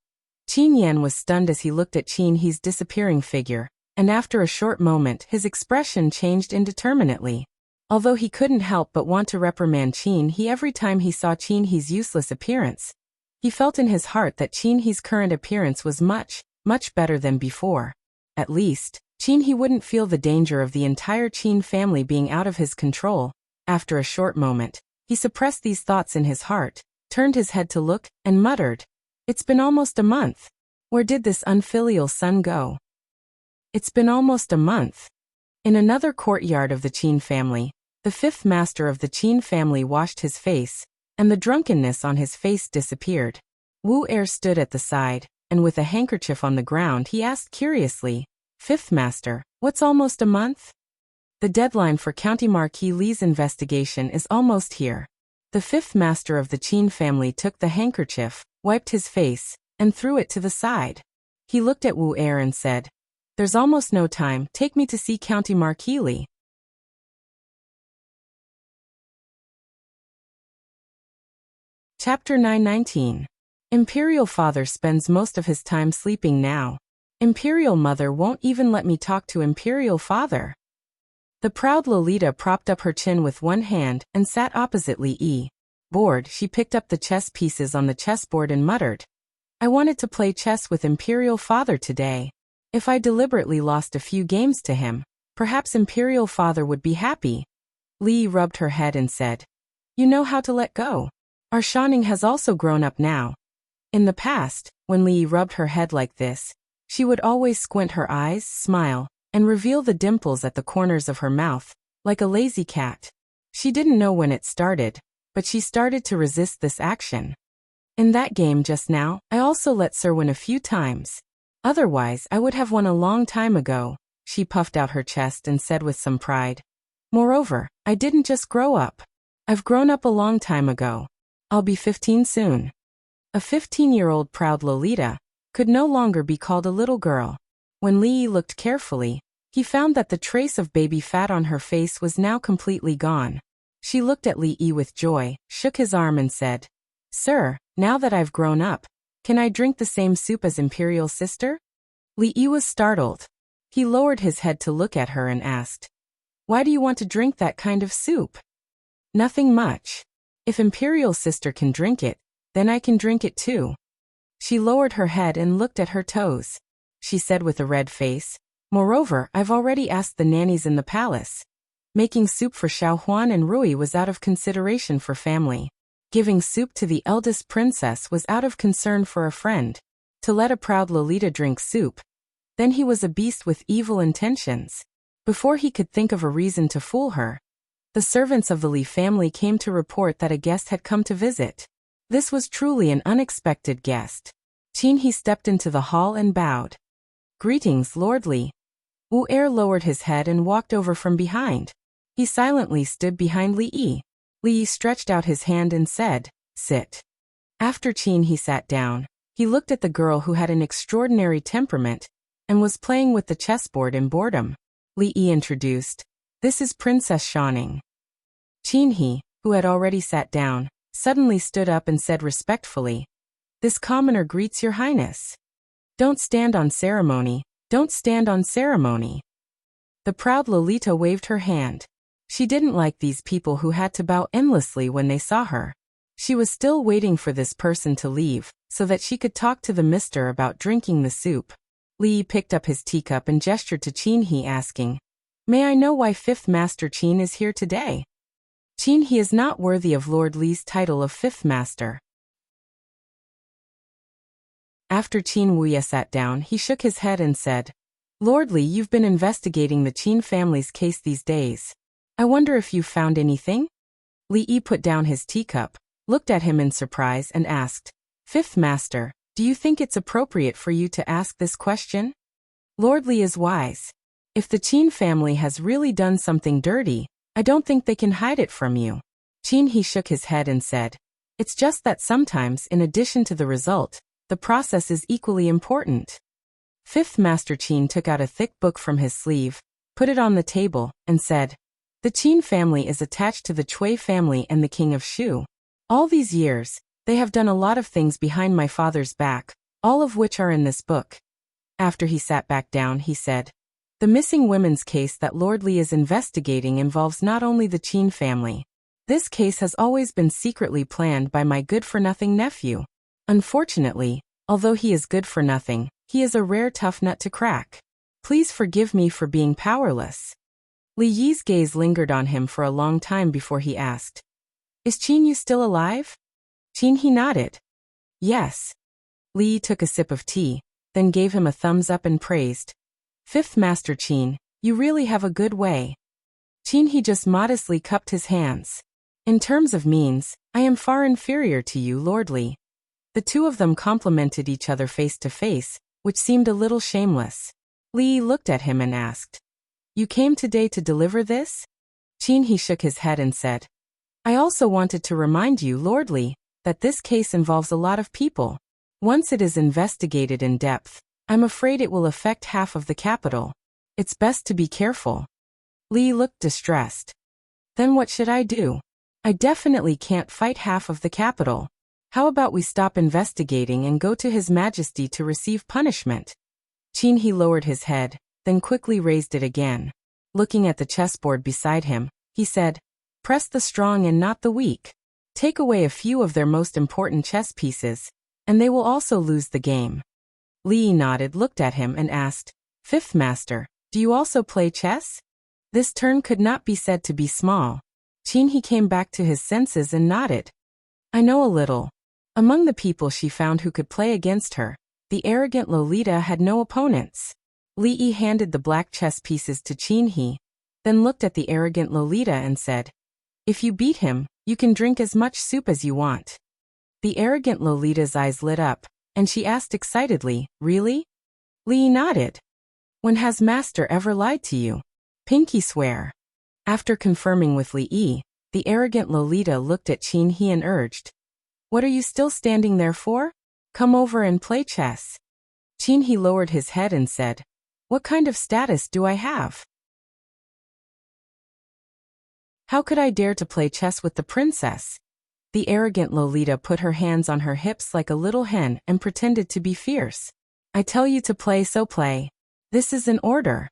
[SPEAKER 1] Qin Yan was stunned as he looked at Qin He's disappearing figure, and after a short moment his expression changed indeterminately. Although he couldn't help but want to reprimand Qin He every time he saw Qin He's useless appearance, he felt in his heart that Qin He's current appearance was much, much better than before. At least, Qin He wouldn't feel the danger of the entire Qin family being out of his control. After a short moment, he suppressed these thoughts in his heart, turned his head to look, and muttered, it's been almost a month. Where did this unfilial son go? It's been almost a month. In another courtyard of the Qin family, the fifth master of the Qin family washed his face, and the drunkenness on his face disappeared. Wu Er stood at the side, and with a handkerchief on the ground he asked curiously, Fifth master, what's almost a month? The deadline for County Marquis Li's investigation is almost here. The fifth master of the Qin family took the handkerchief, wiped his face, and threw it to the side. He looked at Wu Er and said, there's almost no time, take me to see County Marquis Li. Chapter 919. Imperial Father spends most of his time sleeping now. Imperial Mother won't even let me talk to Imperial Father. The proud Lolita propped up her chin with one hand and sat opposite Li Yi. Bored, she picked up the chess pieces on the chessboard and muttered, I wanted to play chess with Imperial Father today. If I deliberately lost a few games to him, perhaps Imperial Father would be happy. Li Yi rubbed her head and said, you know how to let go. Our Shanning has also grown up now. In the past, when Li Yi rubbed her head like this, she would always squint her eyes, smile, and reveal the dimples at the corners of her mouth, like a lazy cat. She didn't know when it started, but she started to resist this action. In that game just now, I also let Sir win a few times. Otherwise, I would have won a long time ago. She puffed out her chest and said with some pride. Moreover, I didn't just grow up. I've grown up a long time ago. I'll be 15 soon. A 15-year-old proud Lolita could no longer be called a little girl. When Li Yi looked carefully, he found that the trace of baby fat on her face was now completely gone. She looked at Li Yi with joy, shook his arm and said, Sir, now that I've grown up, can I drink the same soup as Imperial Sister? Li Yi was startled. He lowered his head to look at her and asked, "Why do you want to drink that kind of soup?" "Nothing much. If Imperial Sister can drink it, then I can drink it too." She lowered her head and looked at her toes. She said with a red face, "Moreover, I've already asked the nannies in the palace. Making soup for Xiaohuan and Rui was out of consideration for family. Giving soup to the eldest princess was out of concern for a friend. To let a proud Lolita drink soup, then he was a beast with evil intentions." Before he could think of a reason to fool her, the servants of the Li family came to report that a guest had come to visit. This was truly an unexpected guest. Qin He stepped into the hall and bowed. "Greetings, Lord Li." Wu Er lowered his head and walked over from behind. He silently stood behind Li Yi. Li Yi stretched out his hand and said, "Sit." After Qin He sat down, he looked at the girl who had an extraordinary temperament and was playing with the chessboard in boredom. Li Yi introduced, "This is Princess Shaning." Qin He, who had already sat down, suddenly stood up and said respectfully, "This commoner greets your highness." "Don't stand on ceremony, don't stand on ceremony." The proud Lolita waved her hand. She didn't like these people who had to bow endlessly when they saw her. She was still waiting for this person to leave, so that she could talk to the mister about drinking the soup. Li Yi picked up his teacup and gestured to Qin He asking, "May I know why 5th Master Qin is here today?" Qin He is not worthy of Lord Li's title of 5th Master. After Qin Wuya sat down, he shook his head and said, "Lord Li, you've been investigating the Qin family's case these days. I wonder if you've found anything?" Li Yi put down his teacup, looked at him in surprise and asked, "5th Master, do you think it's appropriate for you to ask this question?" Lord Li is wise. If the Qin family has really done something dirty, I don't think they can hide it from you. Qin He shook his head and said, "It's just that sometimes, in addition to the result, the process is equally important." 5th Master Qin took out a thick book from his sleeve, put it on the table, and said, "The Qin family is attached to the Cui family and the King of Shu. All these years, they have done a lot of things behind my father's back, all of which are in this book." After he sat back down, he said, "The missing women's case that Lord Li is investigating involves not only the Qin family. This case has always been secretly planned by my good-for-nothing nephew. Unfortunately, although he is good for nothing, he is a rare tough nut to crack. Please forgive me for being powerless." Li Yi's gaze lingered on him for a long time before he asked, "Is Qin Yu still alive?" Qin He nodded. "Yes." Li Yi took a sip of tea, then gave him a thumbs up and praised, "5th Master Qin, you really have a good way." Qin He just modestly cupped his hands. "In terms of means, I am far inferior to you, Lord Li." The two of them complimented each other face to face, which seemed a little shameless. Li Yi looked at him and asked, "You came today to deliver this?" Qin He shook his head and said, "I also wanted to remind you, Lord Li, that this case involves a lot of people. Once it is investigated in depth, I'm afraid it will affect half of the capital. It's best to be careful." Li looked distressed. "Then what should I do? I definitely can't fight half of the capital. How about we stop investigating and go to His Majesty to receive punishment?" Qin He lowered his head, then quickly raised it again. Looking at the chessboard beside him, he said, "Press the strong and not the weak. Take away a few of their most important chess pieces, and they will also lose the game." Li Yi nodded, looked at him and asked, "5th Master, do you also play chess?" This turn could not be said to be small. Qin He came back to his senses and nodded. "I know a little." Among the people she found who could play against her, the arrogant Lolita had no opponents. Li Yi handed the black chess pieces to Qin He, then looked at the arrogant Lolita and said, "If you beat him, you can drink as much soup as you want." The arrogant Lolita's eyes lit up, and she asked excitedly, "Really?" Li Yi nodded. "When has Master ever lied to you?" Pinky swear. After confirming with Li Yi, the arrogant Lolita looked at Qin He and urged, "What are you still standing there for? Come over and play chess." Qin He lowered his head and said, "What kind of status do I have? How could I dare to play chess with the princess?" The arrogant Lolita put her hands on her hips like a little hen and pretended to be fierce. "I tell you to play, so play." This is an order.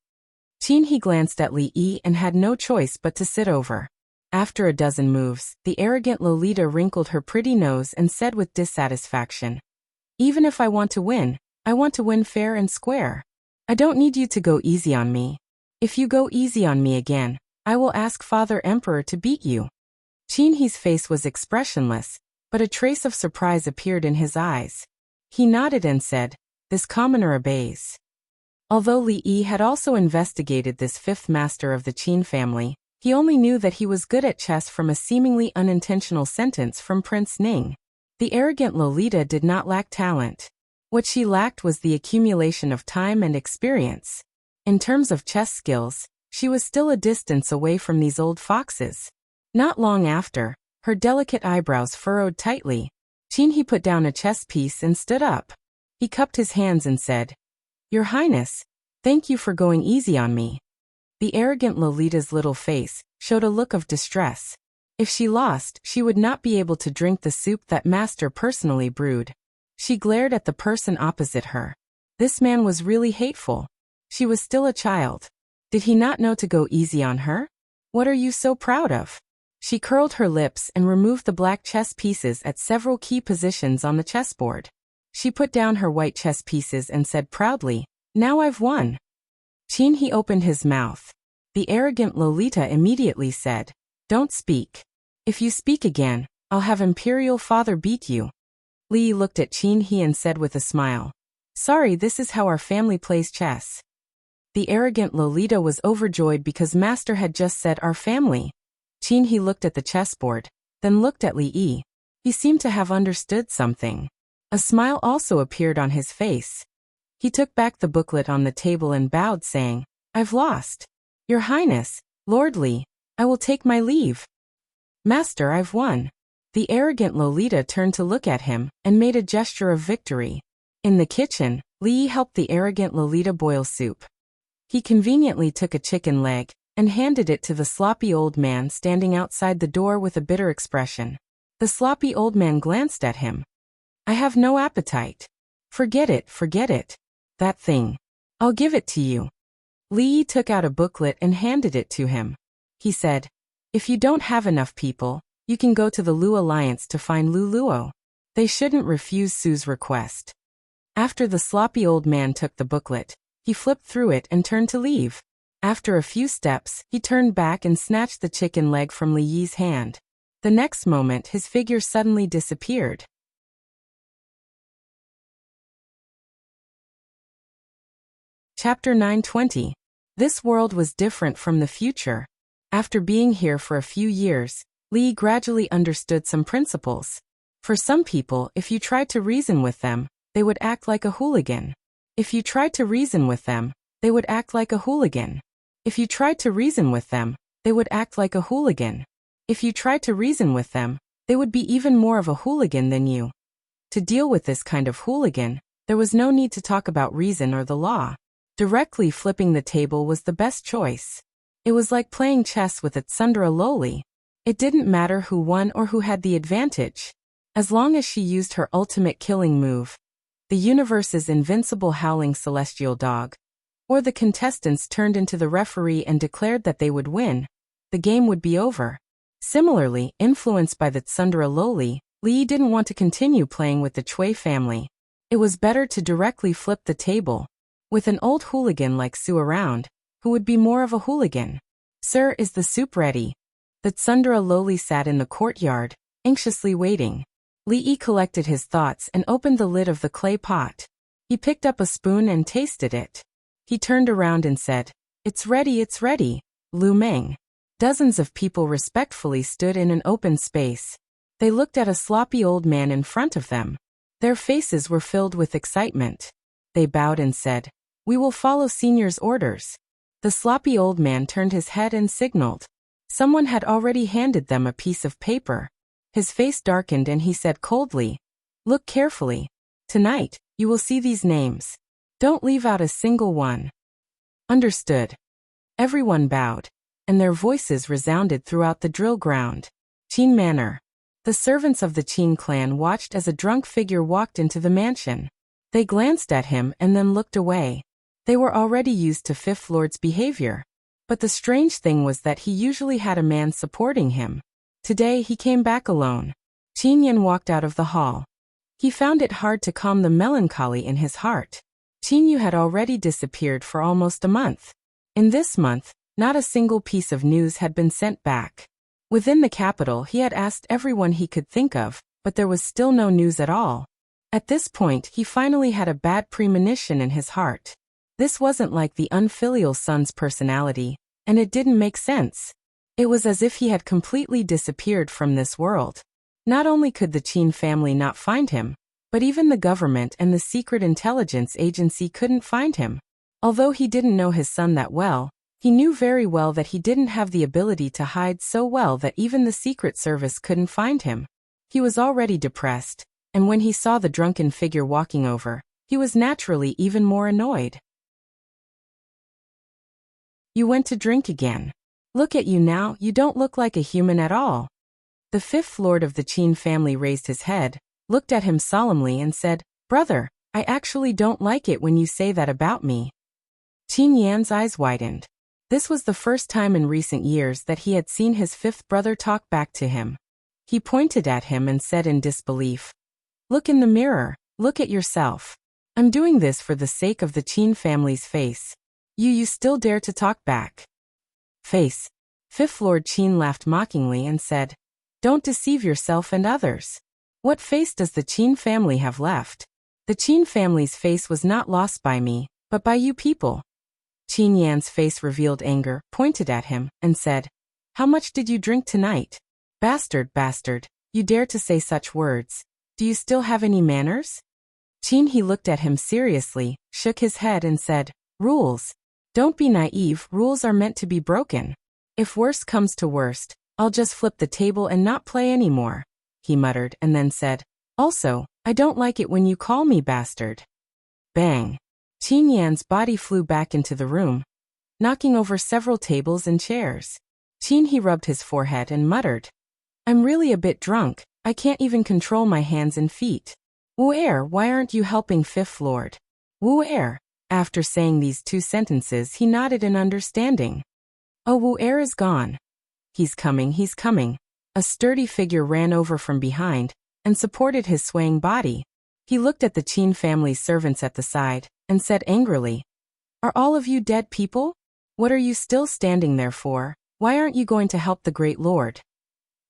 [SPEAKER 1] He glanced at Li Yi and had no choice but to sit over. After a dozen moves, the arrogant Lolita wrinkled her pretty nose and said with dissatisfaction, "Even if I want to win fair and square. I don't need you to go easy on me. If you go easy on me again, I will ask Father Emperor to beat you." He's face was expressionless, but a trace of surprise appeared in his eyes. He nodded and said, "This commoner obeys." Although Li Yi had also investigated this fifth master of the Qin family, he only knew that he was good at chess from a seemingly unintentional sentence from Prince Ning. The arrogant Lolita did not lack talent. What she lacked was the accumulation of time and experience. In terms of chess skills, she was still a distance away from these old foxes. Not long after, her delicate eyebrows furrowed tightly. He put down a chess piece and stood up. He cupped his hands and said, "Your Highness, thank you for going easy on me." The arrogant Lolita's little face showed a look of distress. If she lost, she would not be able to drink the soup that Master personally brewed. She glared at the person opposite her. This man was really hateful. She was still a child. Did he not know to go easy on her? "What are you so proud of?" She curled her lips and removed the black chess pieces at several key positions on the chessboard. She put down her white chess pieces and said proudly, "Now I've won." He opened his mouth. The arrogant Lolita immediately said, "Don't speak. If you speak again, I'll have Imperial Father beat you." Li looked at He and said with a smile, "Sorry, this is how our family plays chess." The arrogant Lolita was overjoyed because Master had just said "our family." He looked at the chessboard, then looked at Li Yi. He seemed to have understood something. A smile also appeared on his face. He took back the booklet on the table and bowed, saying, "I've lost. Your Highness, Lord Li, I will take my leave." "Master, I've won." The arrogant Lolita turned to look at him and made a gesture of victory. In the kitchen, Li Yi helped the arrogant Lolita boil soup. He conveniently took a chicken leg and handed it to the sloppy old man standing outside the door with a bitter expression. The sloppy old man glanced at him. "I have no appetite." Forget it. That thing. I'll give it to you." Li Yi took out a booklet and handed it to him. He said, "If you don't have enough people, you can go to the Lu Alliance to find Lu Luo. They shouldn't refuse Su's request." After the sloppy old man took the booklet, he flipped through it and turned to leave. After a few steps, he turned back and snatched the chicken leg from Li Yi's hand. The next moment his figure suddenly disappeared. Chapter 920. This world was different from the future. After being here for a few years, Li gradually understood some principles. For some people, if you tried to reason with them, they would act like a hooligan. If you tried to reason with them, they would act like a hooligan. If you tried to reason with them, they would act like a hooligan. If you tried to reason with them, they would be even more of a hooligan than you. To deal with this kind of hooligan, there was no need to talk about reason or the law. Directly flipping the table was the best choice. It was like playing chess with a tsundere loli. It didn't matter who won or who had the advantage. As long as she used her ultimate killing move, the universe's invincible howling celestial dog, or the contestants turned into the referee and declared that they would win, the game would be over. Similarly, influenced by the tsundere loli, Li didn't want to continue playing with the Cui family. It was better to directly flip the table. With an old hooligan like Su around, who would be more of a hooligan. "Sir, is the soup ready?" The tsundere loli sat in the courtyard, anxiously waiting. Li Yi collected his thoughts and opened the lid of the clay pot. He picked up a spoon and tasted it. He turned around and said, it's ready, Lu Meng." Dozens of people respectfully stood in an open space. They looked at a sloppy old man in front of them. Their faces were filled with excitement. They bowed and said, "We will follow Senior's orders." The sloppy old man turned his head and signaled. Someone had already handed them a piece of paper. His face darkened and he said coldly, "Look carefully. Tonight, you will see these names. Don't leave out a single one." "Understood." Everyone bowed, and their voices resounded throughout the drill ground. Qin Manor. The servants of the Qin clan watched as a drunk figure walked into the mansion. They glanced at him and then looked away. They were already used to Fifth Lord's behavior. But the strange thing was that he usually had a man supporting him. Today he came back alone. Qin Yan walked out of the hall. He found it hard to calm the melancholy in his heart. Qin Yu had already disappeared for almost a month. In this month, not a single piece of news had been sent back. Within the capital he had asked everyone he could think of, but there was still no news at all. At this point he finally had a bad premonition in his heart. This wasn't like the unfilial son's personality, and it didn't make sense. It was as if he had completely disappeared from this world. Not only could the Qin family not find him, but even the government and the secret intelligence agency couldn't find him. Although he didn't know his son that well, he knew very well that he didn't have the ability to hide so well that even the Secret Service couldn't find him. He was already depressed, and when he saw the drunken figure walking over, he was naturally even more annoyed. You went to drink again. Look at you now, you don't look like a human at all. The fifth lord of the Qin family raised his head, looked at him solemnly and said, Brother, I actually don't like it when you say that about me. Qin Yan's eyes widened. This was the first time in recent years that he had seen his fifth brother talk back to him. He pointed at him and said in disbelief, Look in the mirror, look at yourself. I'm doing this for the sake of the Qin family's face. You still dare to talk back. Face. Fifth Lord Qin laughed mockingly and said, Don't deceive yourself and others. What face does the Qin family have left? The Qin family's face was not lost by me, but by you people. Qin Yan's face revealed anger, pointed at him, and said, How much did you drink tonight? Bastard, bastard, you dare to say such words. Do you still have any manners? Qin he looked at him seriously, shook his head and said, Rules. Don't be naive, rules are meant to be broken. If worst comes to worst, I'll just flip the table and not play anymore, he muttered and then said, Also, I don't like it when you call me bastard. Bang. Qin Yan's body flew back into the room, knocking over several tables and chairs. Qin he rubbed his forehead and muttered, I'm really a bit drunk, I can't even control my hands and feet. Wu Er, why aren't you helping Fifth Lord? Wu Er. After saying these two sentences he nodded in understanding. Oh, Wu Er is gone. He's coming, he's coming. A sturdy figure ran over from behind and supported his swaying body. He looked at the Qin family's servants at the side and said angrily, Are all of you dead people? What are you still standing there for? Why aren't you going to help the great lord?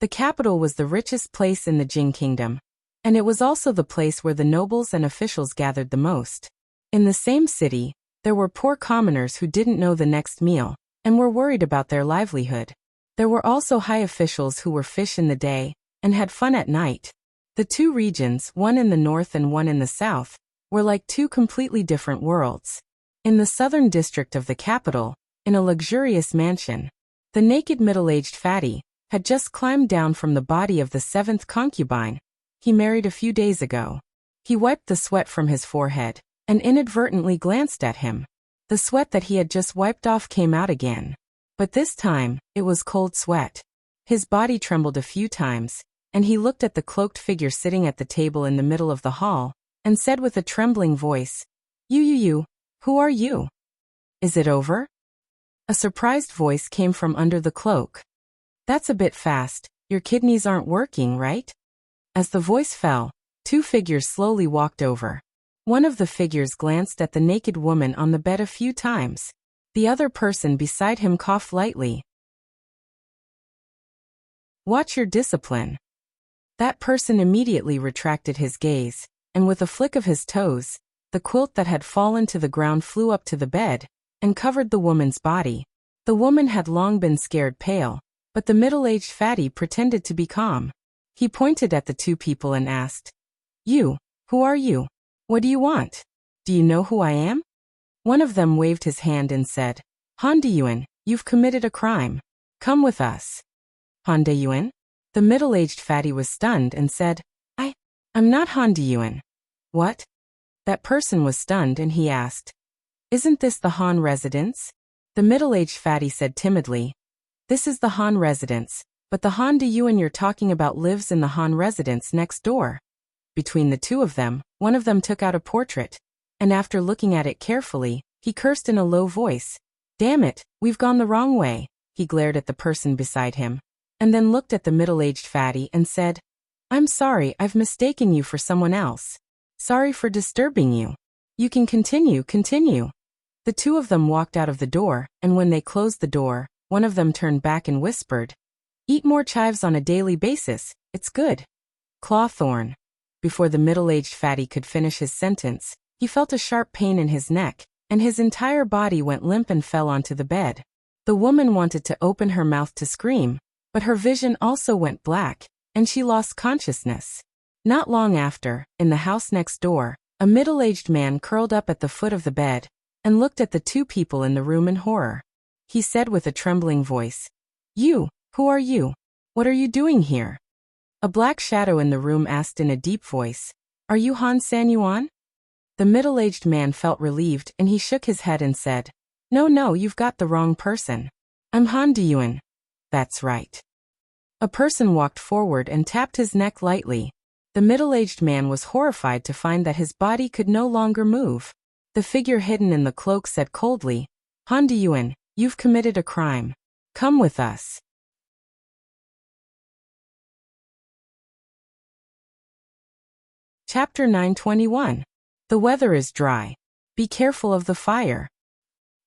[SPEAKER 1] The capital was the richest place in the Jing kingdom, and it was also the place where the nobles and officials gathered the most. In the same city, there were poor commoners who didn't know the next meal and were worried about their livelihood. There were also high officials who were fish in the day and had fun at night. The two regions, one in the north and one in the south, were like two completely different worlds. In the southern district of the capital, in a luxurious mansion, the naked middle-aged fatty had just climbed down from the body of the seventh concubine he married a few days ago. He wiped the sweat from his forehead and inadvertently glanced at him. The sweat that he had just wiped off came out again. But this time, it was cold sweat. His body trembled a few times, and he looked at the cloaked figure sitting at the table in the middle of the hall, and said with a trembling voice, You, who are you? Is it over? A surprised voice came from under the cloak. That's a bit fast, your kidneys aren't working, right? As the voice fell, two figures slowly walked over. One of the figures glanced at the naked woman on the bed a few times. The other person beside him coughed lightly. Watch your discipline. That person immediately retracted his gaze, and with a flick of his toes, the quilt that had fallen to the ground flew up to the bed and covered the woman's body. The woman had long been scared pale, but the middle-aged fatty pretended to be calm. He pointed at the two people and asked, You, who are you? What do you want? Do you know who I am? One of them waved his hand and said, Han Deyuan, you've committed a crime. Come with us. Han Deyuan? The middle-aged fatty was stunned and said, I'm not Han Deyuan. What? That person was stunned and he asked, Isn't this the Han residence? The middle-aged fatty said timidly, This is the Han residence, but the Han Deyuan you're talking about lives in the Han residence next door. Between the two of them, one of them took out a portrait, and after looking at it carefully, He cursed in a low voice. Damn it, we've gone the wrong way. He glared at the person beside him, and then looked at the middle-aged fatty and said, I'm sorry, I've mistaken you for someone else. Sorry for disturbing you. You can continue. The two of them walked out of the door, and when they closed the door, one of them turned back and whispered, Eat more chives on a daily basis, it's good. Clawthorn. Before the middle-aged fatty could finish his sentence, he felt a sharp pain in his neck, and his entire body went limp and fell onto the bed. The woman wanted to open her mouth to scream, but her vision also went black, and she lost consciousness. Not long after, in the house next door, a middle-aged man curled up at the foot of the bed and looked at the two people in the room in horror. He said with a trembling voice, You, who are you? What are you doing here? A black shadow in the room asked in a deep voice, Are you Han Sanyuan? The middle-aged man felt relieved and he shook his head and said, No, you've got the wrong person. I'm Han Diyuan. That's right. A person walked forward and tapped his neck lightly. The middle-aged man was horrified to find that his body could no longer move. The figure hidden in the cloak said coldly, Han Diyuan, you've committed a crime. Come with us. Chapter 921. The weather is dry. Be careful of the fire.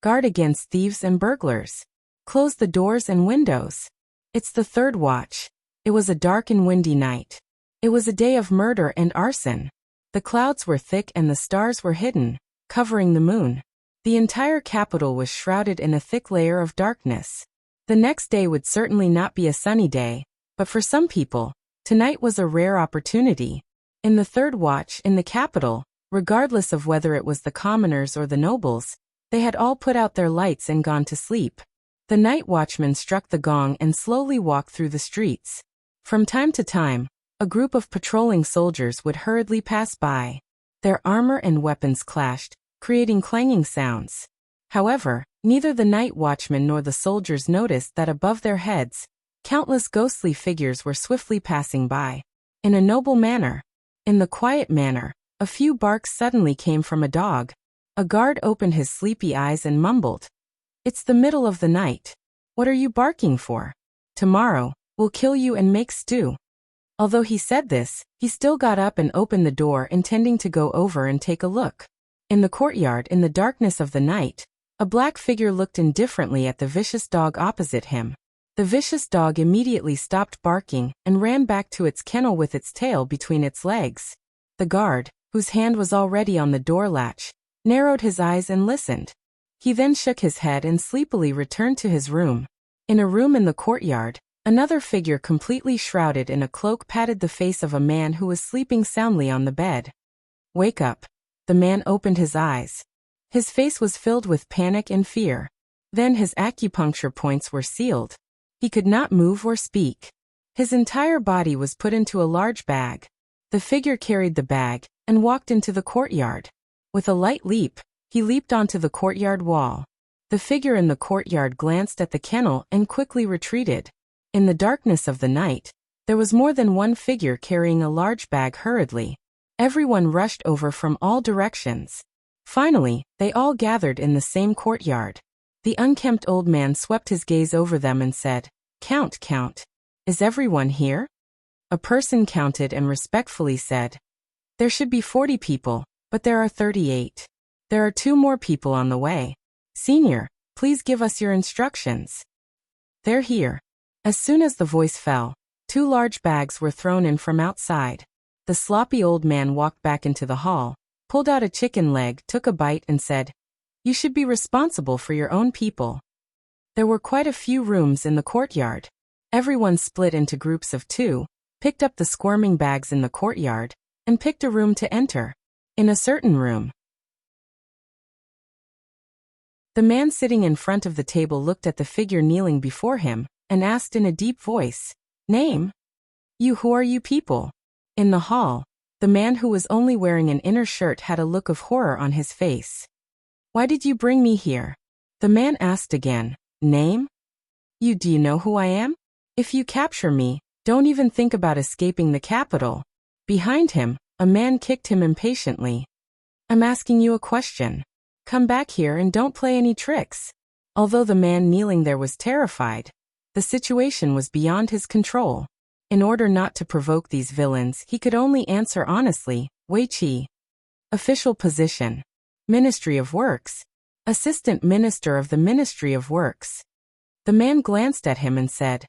[SPEAKER 1] Guard against thieves and burglars. Close the doors and windows. It's the third watch. It was a dark and windy night. It was a day of murder and arson. The clouds were thick and the stars were hidden, covering the moon. The entire capital was shrouded in a thick layer of darkness. The next day would certainly not be a sunny day, but for some people, tonight was a rare opportunity. In the third watch in the capital, regardless of whether it was the commoners or the nobles, they had all put out their lights and gone to sleep. The night watchman struck the gong and slowly walked through the streets. From time to time, a group of patrolling soldiers would hurriedly pass by. Their armor and weapons clashed, creating clanging sounds. However, neither the night watchman nor the soldiers noticed that above their heads, countless ghostly figures were swiftly passing by. In a noble manner. In the quiet manner, a few barks suddenly came from a dog. A guard opened his sleepy eyes and mumbled, It's the middle of the night. What are you barking for? Tomorrow, we'll kill you and make stew. Although he said this, he still got up and opened the door intending to go over and take a look. In the courtyard in the darkness of the night, a black figure looked indifferently at the vicious dog opposite him. The vicious dog immediately stopped barking and ran back to its kennel with its tail between its legs. The guard, whose hand was already on the door latch, narrowed his eyes and listened. He then shook his head and sleepily returned to his room. In a room in the courtyard, another figure completely shrouded in a cloak patted the face of a man who was sleeping soundly on the bed. Wake up. The man opened his eyes. His face was filled with panic and fear. Then his acupuncture points were sealed. He could not move or speak. His entire body was put into a large bag. The figure carried the bag and walked into the courtyard. With a light leap, he leaped onto the courtyard wall. The figure in the courtyard glanced at the kennel and quickly retreated. In the darkness of the night, there was more than one figure carrying a large bag hurriedly. Everyone rushed over from all directions. Finally, they all gathered in the same courtyard. The unkempt old man swept his gaze over them and said, Count. Is everyone here? A person counted and respectfully said, There should be 40 people, but there are 38. There are 2 more people on the way. Senior, please give us your instructions. They're here. As soon as the voice fell, 2 large bags were thrown in from outside. The sloppy old man walked back into the hall, pulled out a chicken leg, took a bite and said, You should be responsible for your own people. There were quite a few rooms in the courtyard. Everyone split into groups of 2, picked up the squirming bags in the courtyard, and picked a room to enter. In a certain room, the man sitting in front of the table looked at the figure kneeling before him and asked in a deep voice, Name? You, who are you people? In the hall, the man who was only wearing an inner shirt had a look of horror on his face. Why did you bring me here? The man asked again, Name? You, do you know who I am? If you capture me, don't even think about escaping the capital. Behind him, a man kicked him impatiently. I'm asking you a question. Come back here and don't play any tricks. Although the man kneeling there was terrified, the situation was beyond his control. In order not to provoke these villains, he could only answer honestly, Wei Qi. Official position. Ministry of Works. Assistant Minister of the Ministry of Works. The man glanced at him and said,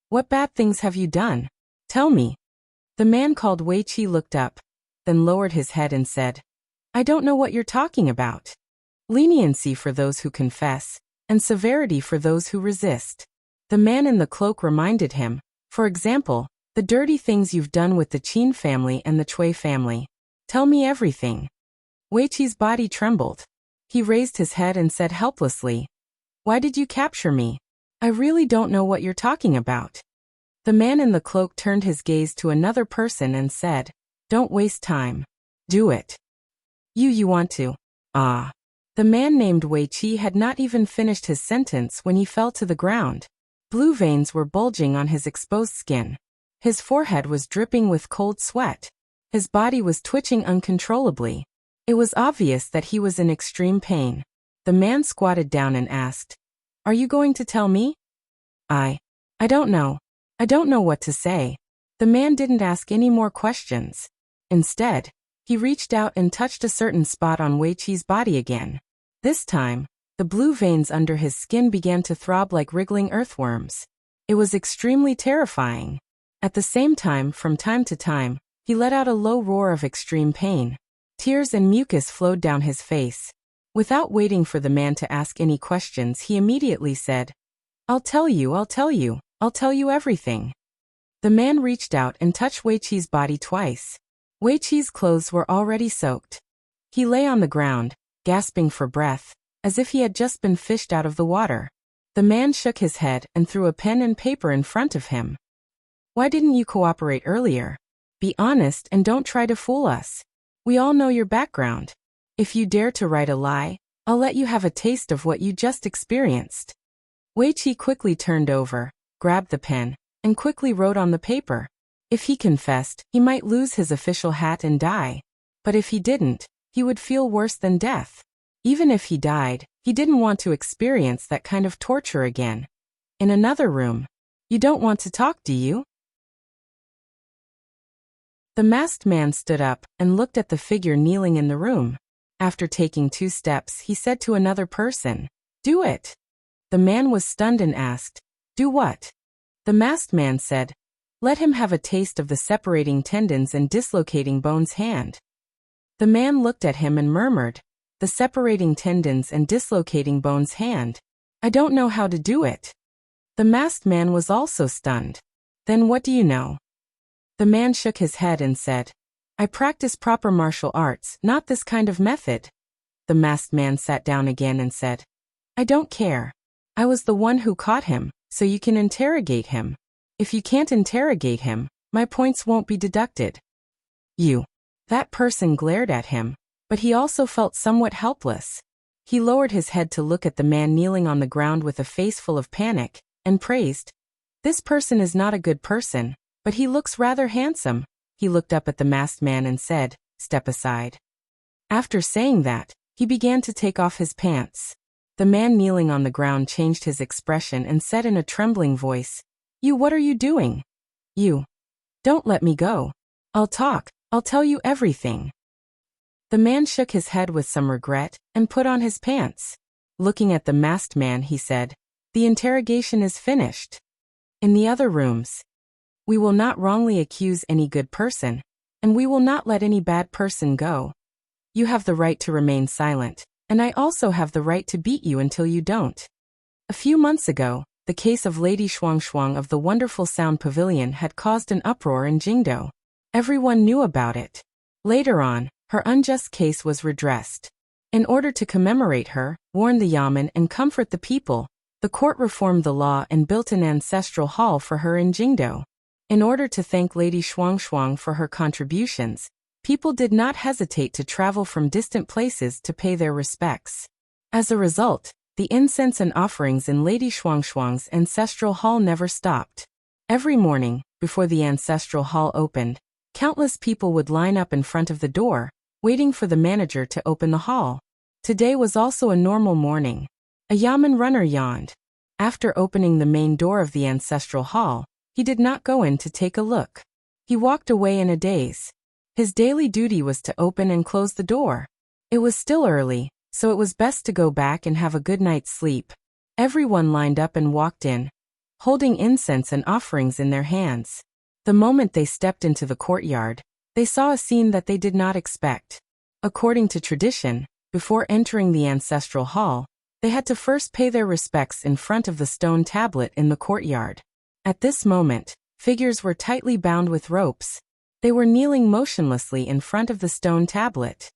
[SPEAKER 1] What bad things have you done? Tell me. The man called Wei Qi looked up, then lowered his head and said, I don't know what you're talking about. Leniency for those who confess, and severity for those who resist. The man in the cloak reminded him, for example, the dirty things you've done with the Qin family and the Cui family. Tell me everything. Wei Qi's body trembled. He raised his head and said helplessly, Why did you capture me? I really don't know what you're talking about. The man in the cloak turned his gaze to another person and said, Don't waste time. Do it. You want to. Ah. The man named Wei Qi had not even finished his sentence when he fell to the ground. Blue veins were bulging on his exposed skin. His forehead was dripping with cold sweat. His body was twitching uncontrollably. It was obvious that he was in extreme pain. The man squatted down and asked, Are you going to tell me? I don't know. I don't know what to say. The man didn't ask any more questions. Instead, he reached out and touched a certain spot on Wei Qi's body again. This time, the blue veins under his skin began to throb like wriggling earthworms. It was extremely terrifying. At the same time, from time to time, he let out a low roar of extreme pain. Tears and mucus flowed down his face. Without waiting for the man to ask any questions, he immediately said, I'll tell you everything. The man reached out and touched Wei Qi's body twice. Wei Qi's clothes were already soaked. He lay on the ground, gasping for breath, as if he had just been fished out of the water. The man shook his head and threw a pen and paper in front of him. Why didn't you cooperate earlier? Be honest and don't try to fool us. We all know your background. If you dare to write a lie, I'll let you have a taste of what you just experienced. Wei Qi quickly turned over, grabbed the pen, and quickly wrote on the paper. If he confessed, he might lose his official hat and die. But if he didn't, he would feel worse than death. Even if he died, he didn't want to experience that kind of torture again. In another room. You don't want to talk, do you? The masked man stood up and looked at the figure kneeling in the room. After taking 2 steps, he said to another person, Do it. The man was stunned and asked, Do what? The masked man said, Let him have a taste of the separating tendons and dislocating bones hand. The man looked at him and murmured, The separating tendons and dislocating bones hand. I don't know how to do it. The masked man was also stunned. Then what do you know? The man shook his head and said, I practice proper martial arts, not this kind of method. The masked man sat down again and said, I don't care. I was the one who caught him, so you can interrogate him. If you can't interrogate him, my points won't be deducted. You. That person glared at him, but he also felt somewhat helpless. He lowered his head to look at the man kneeling on the ground with a face full of panic, and praised. This person is not a good person, but he looks rather handsome. He looked up at the masked man and said, Step aside. After saying that, he began to take off his pants. The man kneeling on the ground changed his expression and said in a trembling voice, You, what are you doing? You. Don't let me go. I'll talk. I'll tell you everything. The man shook his head with some regret and put on his pants. Looking at the masked man, he said, The interrogation is finished. In the other rooms, we will not wrongly accuse any good person, and we will not let any bad person go. You have the right to remain silent, and I also have the right to beat you until you don't. A few months ago, the case of Lady Shuang of the Wonderful Sound Pavilion had caused an uproar in Jingdo. Everyone knew about it. Later on, her unjust case was redressed. In order to commemorate her, warn the Yamen and comfort the people, the court reformed the law and built an ancestral hall for her in Jingdo. In order to thank Lady Shuang for her contributions, people did not hesitate to travel from distant places to pay their respects. As a result, the incense and offerings in Lady Shuang's ancestral hall never stopped. Every morning, before the ancestral hall opened, countless people would line up in front of the door, waiting for the manager to open the hall. Today was also a normal morning. A yamen runner yawned. After opening the main door of the ancestral hall, he did not go in to take a look. He walked away in a daze. His daily duty was to open and close the door. It was still early, so it was best to go back and have a good night's sleep. Everyone lined up and walked in, holding incense and offerings in their hands. The moment they stepped into the courtyard, they saw a scene that they did not expect. According to tradition, before entering the ancestral hall, they had to first pay their respects in front of the stone tablet in the courtyard. At this moment, figures were tightly bound with ropes. They were kneeling motionlessly in front of the stone tablet.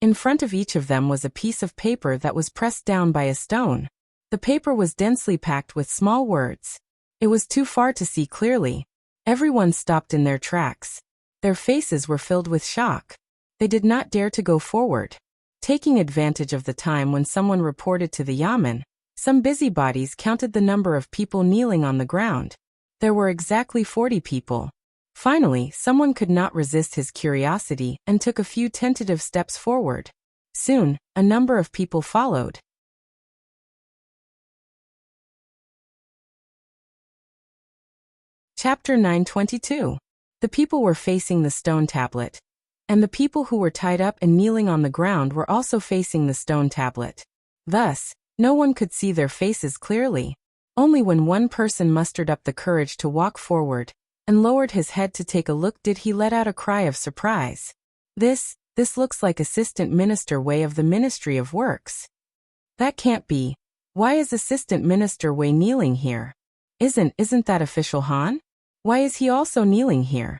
[SPEAKER 1] In front of each of them was a piece of paper that was pressed down by a stone. The paper was densely packed with small words. It was too far to see clearly. Everyone stopped in their tracks. Their faces were filled with shock. They did not dare to go forward. Taking advantage of the time when someone reported to the yamen, some busybodies counted the number of people kneeling on the ground. There were exactly 40 people. Finally, someone could not resist his curiosity and took a few tentative steps forward. Soon, a number of people followed. Chapter 922. The people were facing the stone tablet, and the people who were tied up and kneeling on the ground were also facing the stone tablet. Thus, no one could see their faces clearly. Only when one person mustered up the courage to walk forward and lowered his head to take a look did he let out a cry of surprise. This looks like Assistant Minister Wei of the Ministry of Works. That can't be. Why is Assistant Minister Wei kneeling here? Isn't that Official Han? Why is he also kneeling here?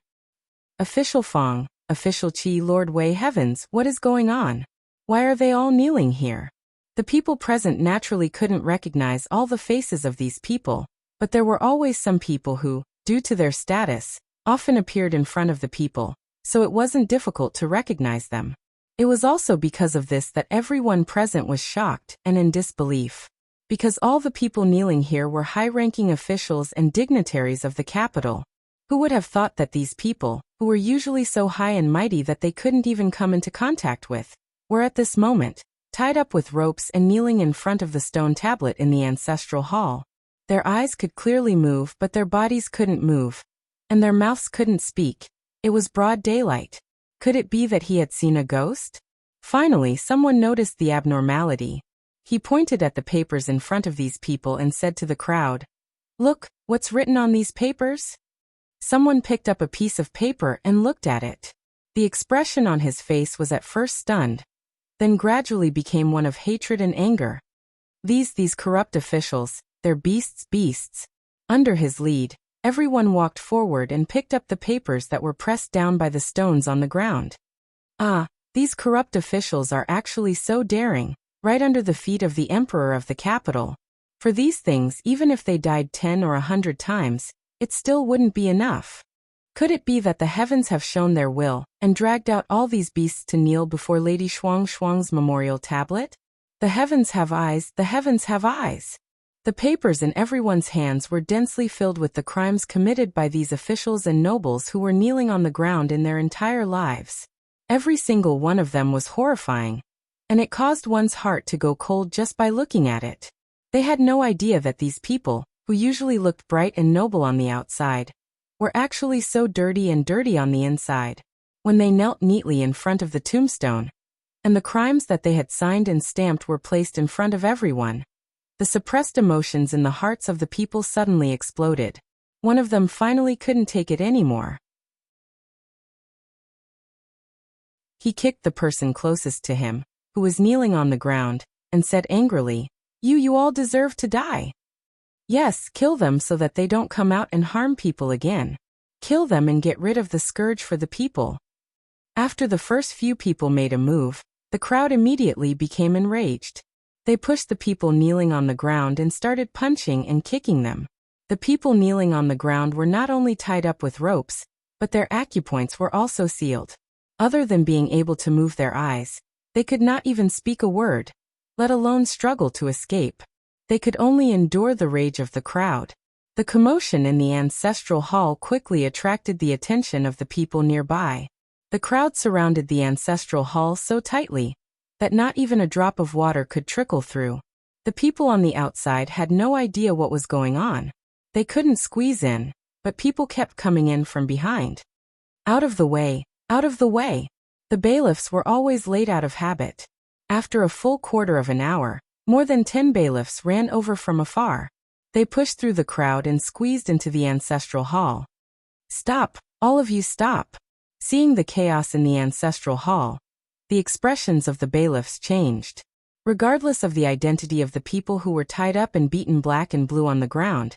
[SPEAKER 1] Official Fong, Official Qi, Lord Wei, heavens, what is going on? Why are they all kneeling here? The people present naturally couldn't recognize all the faces of these people, but there were always some people who, due to their status, often appeared in front of the people, so it wasn't difficult to recognize them. It was also because of this that everyone present was shocked and in disbelief. Because all the people kneeling here were high-ranking officials and dignitaries of the capital. Who would have thought that these people, who were usually so high and mighty that they couldn't even come into contact with, were at this moment tied up with ropes and kneeling in front of the stone tablet in the ancestral hall. Their eyes could clearly move, but their bodies couldn't move, and their mouths couldn't speak. It was broad daylight. Could it be that he had seen a ghost? Finally, someone noticed the abnormality. He pointed at the papers in front of these people and said to the crowd, "Look, what's written on these papers?" Someone picked up a piece of paper and looked at it. The expression on his face was at first stunned, then gradually became one of hatred and anger. These corrupt officials, they're beasts. Under his lead, everyone walked forward and picked up the papers that were pressed down by the stones on the ground. Ah, these corrupt officials are actually so daring, right under the feet of the emperor of the capital. For these things, even if they died 10 or 100 times, it still wouldn't be enough. Could it be that the heavens have shown their will and dragged out all these beasts to kneel before Lady Shuang's memorial tablet? The heavens have eyes, the heavens have eyes. The papers in everyone's hands were densely filled with the crimes committed by these officials and nobles who were kneeling on the ground in their entire lives. Every single one of them was horrifying, and it caused one's heart to go cold just by looking at it. They had no idea that these people, who usually looked bright and noble on the outside, were actually so dirty on the inside. When they knelt neatly in front of the tombstone, and the crimes that they had signed and stamped were placed in front of everyone, the suppressed emotions in the hearts of the people suddenly exploded. One of them finally couldn't take it anymore. He kicked the person closest to him, who was kneeling on the ground, and said angrily, You all deserve to die. Yes, kill them so that they don't come out and harm people again. Kill them and get rid of the scourge for the people. After the first few people made a move, the crowd immediately became enraged. They pushed the people kneeling on the ground and started punching and kicking them. The people kneeling on the ground were not only tied up with ropes, but their acupoints were also sealed. Other than being able to move their eyes, they could not even speak a word, let alone struggle to escape. They could only endure the rage of the crowd. The commotion in the ancestral hall quickly attracted the attention of the people nearby. The crowd surrounded the ancestral hall so tightly that not even a drop of water could trickle through. The people on the outside had no idea what was going on. They couldn't squeeze in, but people kept coming in from behind. Out of the way, out of the way. The bailiffs were always late out of habit. After a full quarter of an hour, more than 10 bailiffs ran over from afar. They pushed through the crowd and squeezed into the ancestral hall. Stop, all of you stop. Seeing the chaos in the ancestral hall, the expressions of the bailiffs changed. Regardless of the identity of the people who were tied up and beaten black and blue on the ground,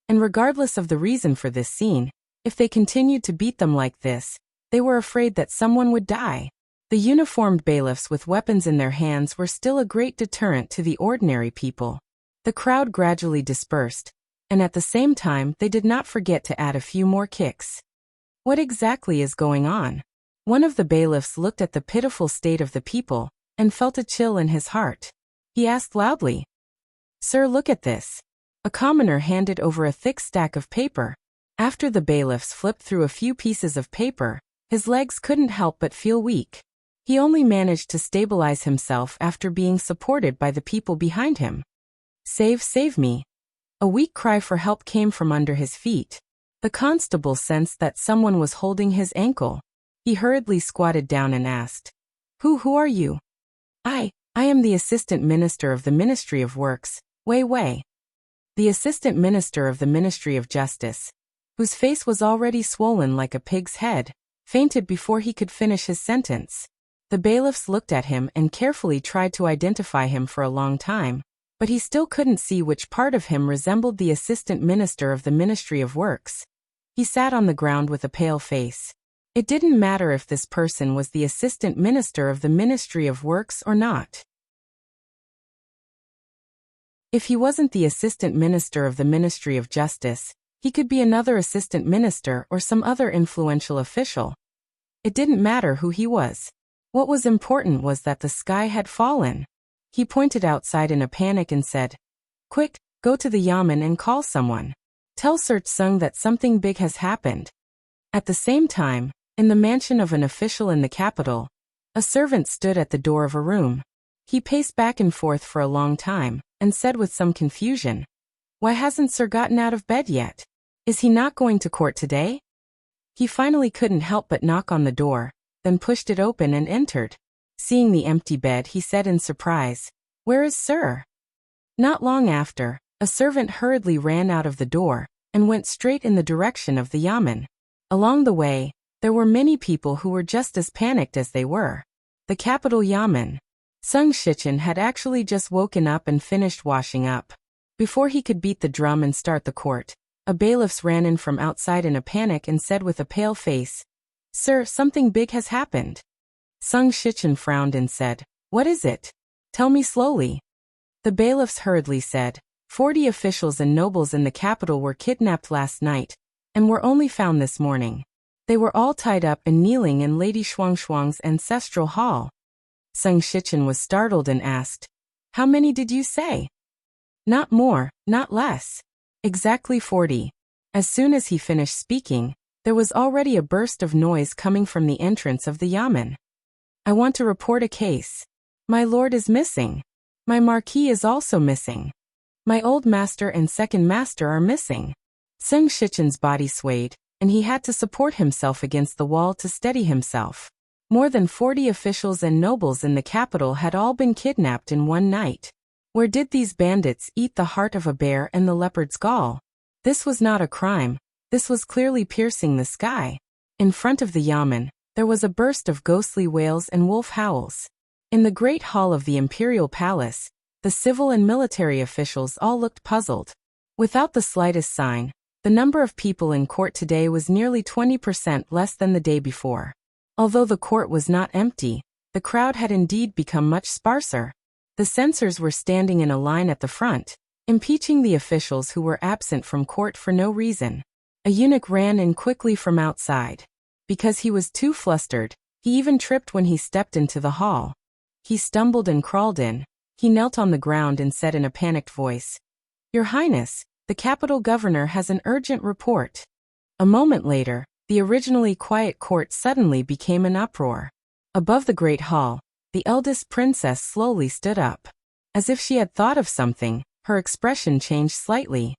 [SPEAKER 1] and regardless of the reason for this scene, if they continued to beat them like this, they were afraid that someone would die. The uniformed bailiffs with weapons in their hands were still a great deterrent to the ordinary people. The crowd gradually dispersed, and at the same time they did not forget to add a few more kicks. What exactly is going on? One of the bailiffs looked at the pitiful state of the people and felt a chill in his heart. He asked loudly, "Sir, look at this." A commoner handed over a thick stack of paper. After the bailiffs flipped through a few pieces of paper, his legs couldn't help but feel weak. He only managed to stabilize himself after being supported by the people behind him. Save me." A weak cry for help came from under his feet. The constable sensed that someone was holding his ankle. He hurriedly squatted down and asked, Who are you?" I am the Assistant Minister of the Ministry of Works, Wei. The Assistant Minister of the Ministry of Justice, whose face was already swollen like a pig's head, fainted before he could finish his sentence. The bailiffs looked at him and carefully tried to identify him for a long time, but he still couldn't see which part of him resembled the Assistant Minister of the Ministry of Works. He sat on the ground with a pale face. It didn't matter if this person was the Assistant Minister of the Ministry of Works or not. If he wasn't the Assistant Minister of the Ministry of Justice, he could be another Assistant Minister or some other influential official. It didn't matter who he was. What was important was that the sky had fallen. He pointed outside in a panic and said, "Quick, go to the yamen and call someone. Tell Sir Tsung that something big has happened." At the same time, in the mansion of an official in the capital, a servant stood at the door of a room. He paced back and forth for a long time, and said with some confusion, "Why hasn't Sir gotten out of bed yet? Is he not going to court today?" He finally couldn't help but knock on the door, then pushed it open and entered. Seeing the empty bed, he said in surprise, "Where is Sir?" Not long after, a servant hurriedly ran out of the door and went straight in the direction of the yamen. Along the way, there were many people who were just as panicked as they were. The capital yamen. Sung Shichen had actually just woken up and finished washing up. Before he could beat the drum and start the court, a bailiff ran in from outside in a panic and said with a pale face, "Sir, something big has happened." Sung Shichen frowned and said, "What is it? Tell me slowly." The bailiffs hurriedly said, 40 officials and nobles in the capital were kidnapped last night, and were only found this morning. They were all tied up and kneeling in Lady Shuangshuang's ancestral hall. Sung Shichen was startled and asked, "How many did you say?" "Not more, not less. Exactly 40. As soon as he finished speaking, there was already a burst of noise coming from the entrance of the yamen. "I want to report a case. My lord is missing. My marquis is also missing. My old master and second master are missing." Sung Shichen's body swayed, and he had to support himself against the wall to steady himself. More than 40 officials and nobles in the capital had all been kidnapped in one night. Where did these bandits eat the heart of a bear and the leopard's gall? This was not a crime. This was clearly piercing the sky. In front of the yamen, there was a burst of ghostly wails and wolf howls. In the great hall of the imperial palace, the civil and military officials all looked puzzled. Without the slightest sign, the number of people in court today was nearly 20% less than the day before. Although the court was not empty, the crowd had indeed become much sparser. The censors were standing in a line at the front, impeaching the officials who were absent from court for no reason. A eunuch ran in quickly from outside. Because he was too flustered, he even tripped when he stepped into the hall. He stumbled and crawled in. He knelt on the ground and said in a panicked voice, "Your Highness, the capital governor has an urgent report." A moment later, The originally quiet court suddenly became an uproar. Above the great hall, the eldest princess slowly stood up. As if she had thought of something, her expression changed slightly.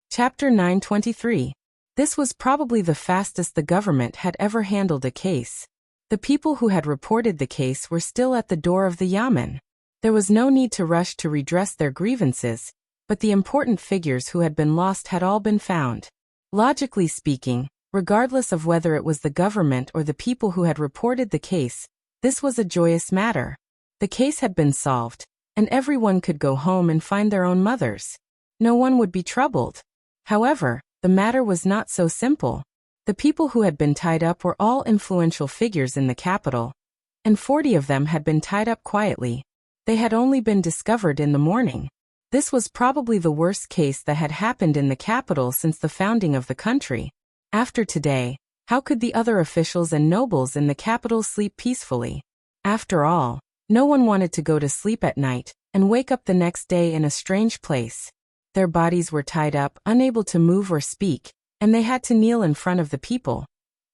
[SPEAKER 1] Chapter 923. This was probably the fastest the government had ever handled a case. The people who had reported the case were still at the door of the yamen. There was no need to rush to redress their grievances, but the important figures who had been lost had all been found. Logically speaking, regardless of whether it was the government or the people who had reported the case, this was a joyous matter. The case had been solved, and everyone could go home and find their own mothers. No one would be troubled. However, the matter was not so simple. The people who had been tied up were all influential figures in the capital, and 40 of them had been tied up quietly. They had only been discovered in the morning. This was probably the worst case that had happened in the capital since the founding of the country. After today, how could the other officials and nobles in the capital sleep peacefully? After all, no one wanted to go to sleep at night and wake up the next day in a strange place. Their bodies were tied up, unable to move or speak, and they had to kneel in front of the people.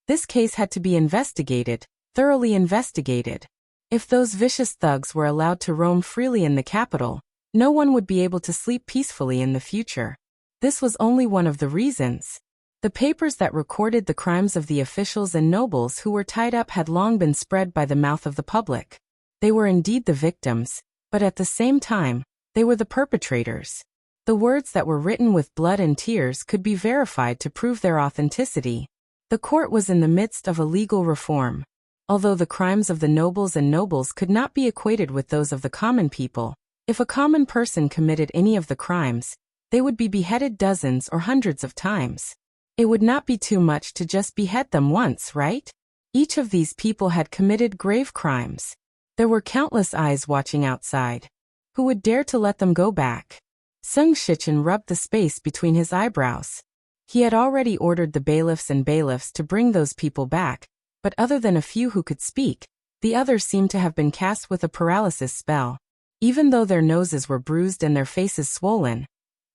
[SPEAKER 1] This case had to be investigated, thoroughly investigated. If those vicious thugs were allowed to roam freely in the capital, no one would be able to sleep peacefully in the future. This was only one of the reasons. The papers that recorded the crimes of the officials and nobles who were tied up had long been spread by the mouth of the public. They were indeed the victims, but at the same time, they were the perpetrators. The words that were written with blood and tears could be verified to prove their authenticity. The court was in the midst of a legal reform. Although the crimes of the nobles could not be equated with those of the common people, if a common person committed any of the crimes, they would be beheaded dozens or hundreds of times. It would not be too much to just behead them once, right? Each of these people had committed grave crimes. There were countless eyes watching outside. Who would dare to let them go back? Sung Shichen rubbed the space between his eyebrows. He had already ordered the bailiffs and bailiffs to bring those people back, but other than a few who could speak, the others seemed to have been cast with a paralysis spell. Even though their noses were bruised and their faces swollen,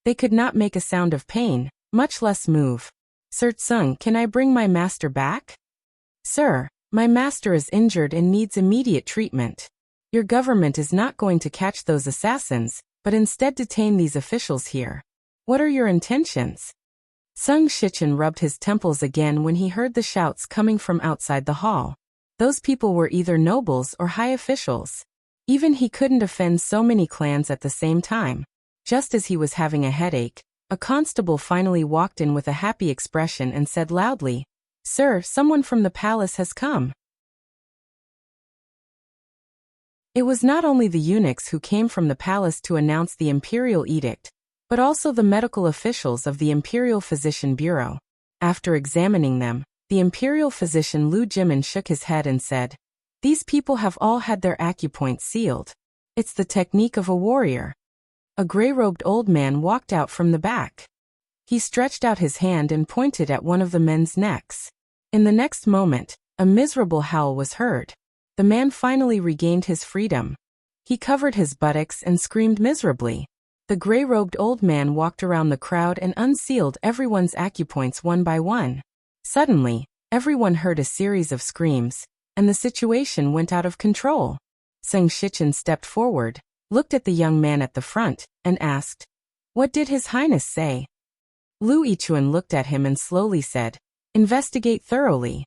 [SPEAKER 1] they could not make a sound of pain, much less move. Sir Tsung, can I bring my master back? Sir, my master is injured and needs immediate treatment. Your government is not going to catch those assassins, but instead detain these officials here. What are your intentions? Sung Shichen rubbed his temples again when he heard the shouts coming from outside the hall. Those people were either nobles or high officials. Even he couldn't offend so many clans at the same time. Just as he was having a headache, a constable finally walked in with a happy expression and said loudly, "Sir, someone from the palace has come." It was not only the eunuchs who came from the palace to announce the imperial edict, but also the medical officials of the Imperial Physician Bureau. After examining them, the imperial physician Lu Jimin shook his head and said, "These people have all had their acupoints sealed. It's the technique of a warrior." A gray-robed old man walked out from the back. He stretched out his hand and pointed at one of the men's necks. In the next moment, a miserable howl was heard. The man finally regained his freedom. He covered his buttocks and screamed miserably. The gray-robed old man walked around the crowd and unsealed everyone's acupoints one by one. Suddenly, everyone heard a series of screams, and the situation went out of control. Sung Shichen stepped forward, looked at the young man at the front, and asked, "What did His Highness say?" Lu Yichuan looked at him and slowly said, "Investigate thoroughly."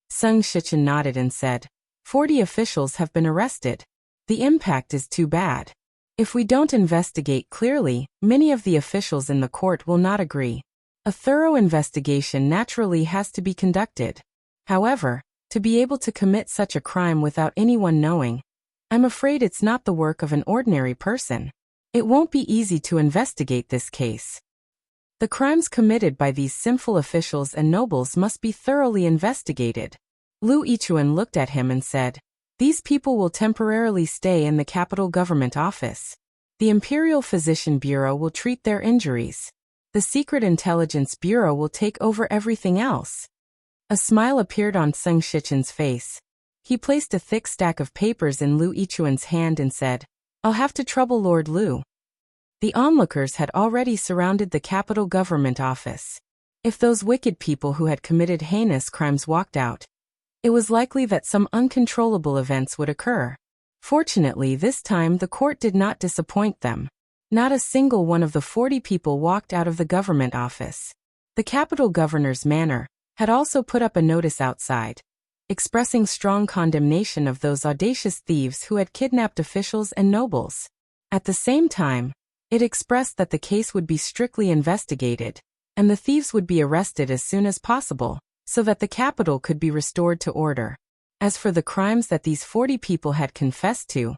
[SPEAKER 1] Sung Shichen nodded and said, 40 officials have been arrested. The impact is too bad. If we don't investigate clearly, many of the officials in the court will not agree. A thorough investigation naturally has to be conducted. However, to be able to commit such a crime without anyone knowing, I'm afraid it's not the work of an ordinary person. It won't be easy to investigate this case. The crimes committed by these sinful officials and nobles must be thoroughly investigated. Lu Yichuan looked at him and said, "These people will temporarily stay in the capital government office. The Imperial Physician Bureau will treat their injuries. The Secret Intelligence Bureau will take over everything else." A smile appeared on Sung Shichen's face. He placed a thick stack of papers in Lu Yichuan's hand and said, I'll have to trouble Lord Liu. The onlookers had already surrounded the capital government office. If those wicked people who had committed heinous crimes walked out, it was likely that some uncontrollable events would occur. Fortunately, this time the court did not disappoint them. Not a single one of the 40 people walked out of the government office. The capital governor's manor had also put up a notice outside, expressing strong condemnation of those audacious thieves who had kidnapped officials and nobles. At the same time, it expressed that the case would be strictly investigated, and the thieves would be arrested as soon as possible, so that the capital could be restored to order. As for the crimes that these 40 people had confessed to,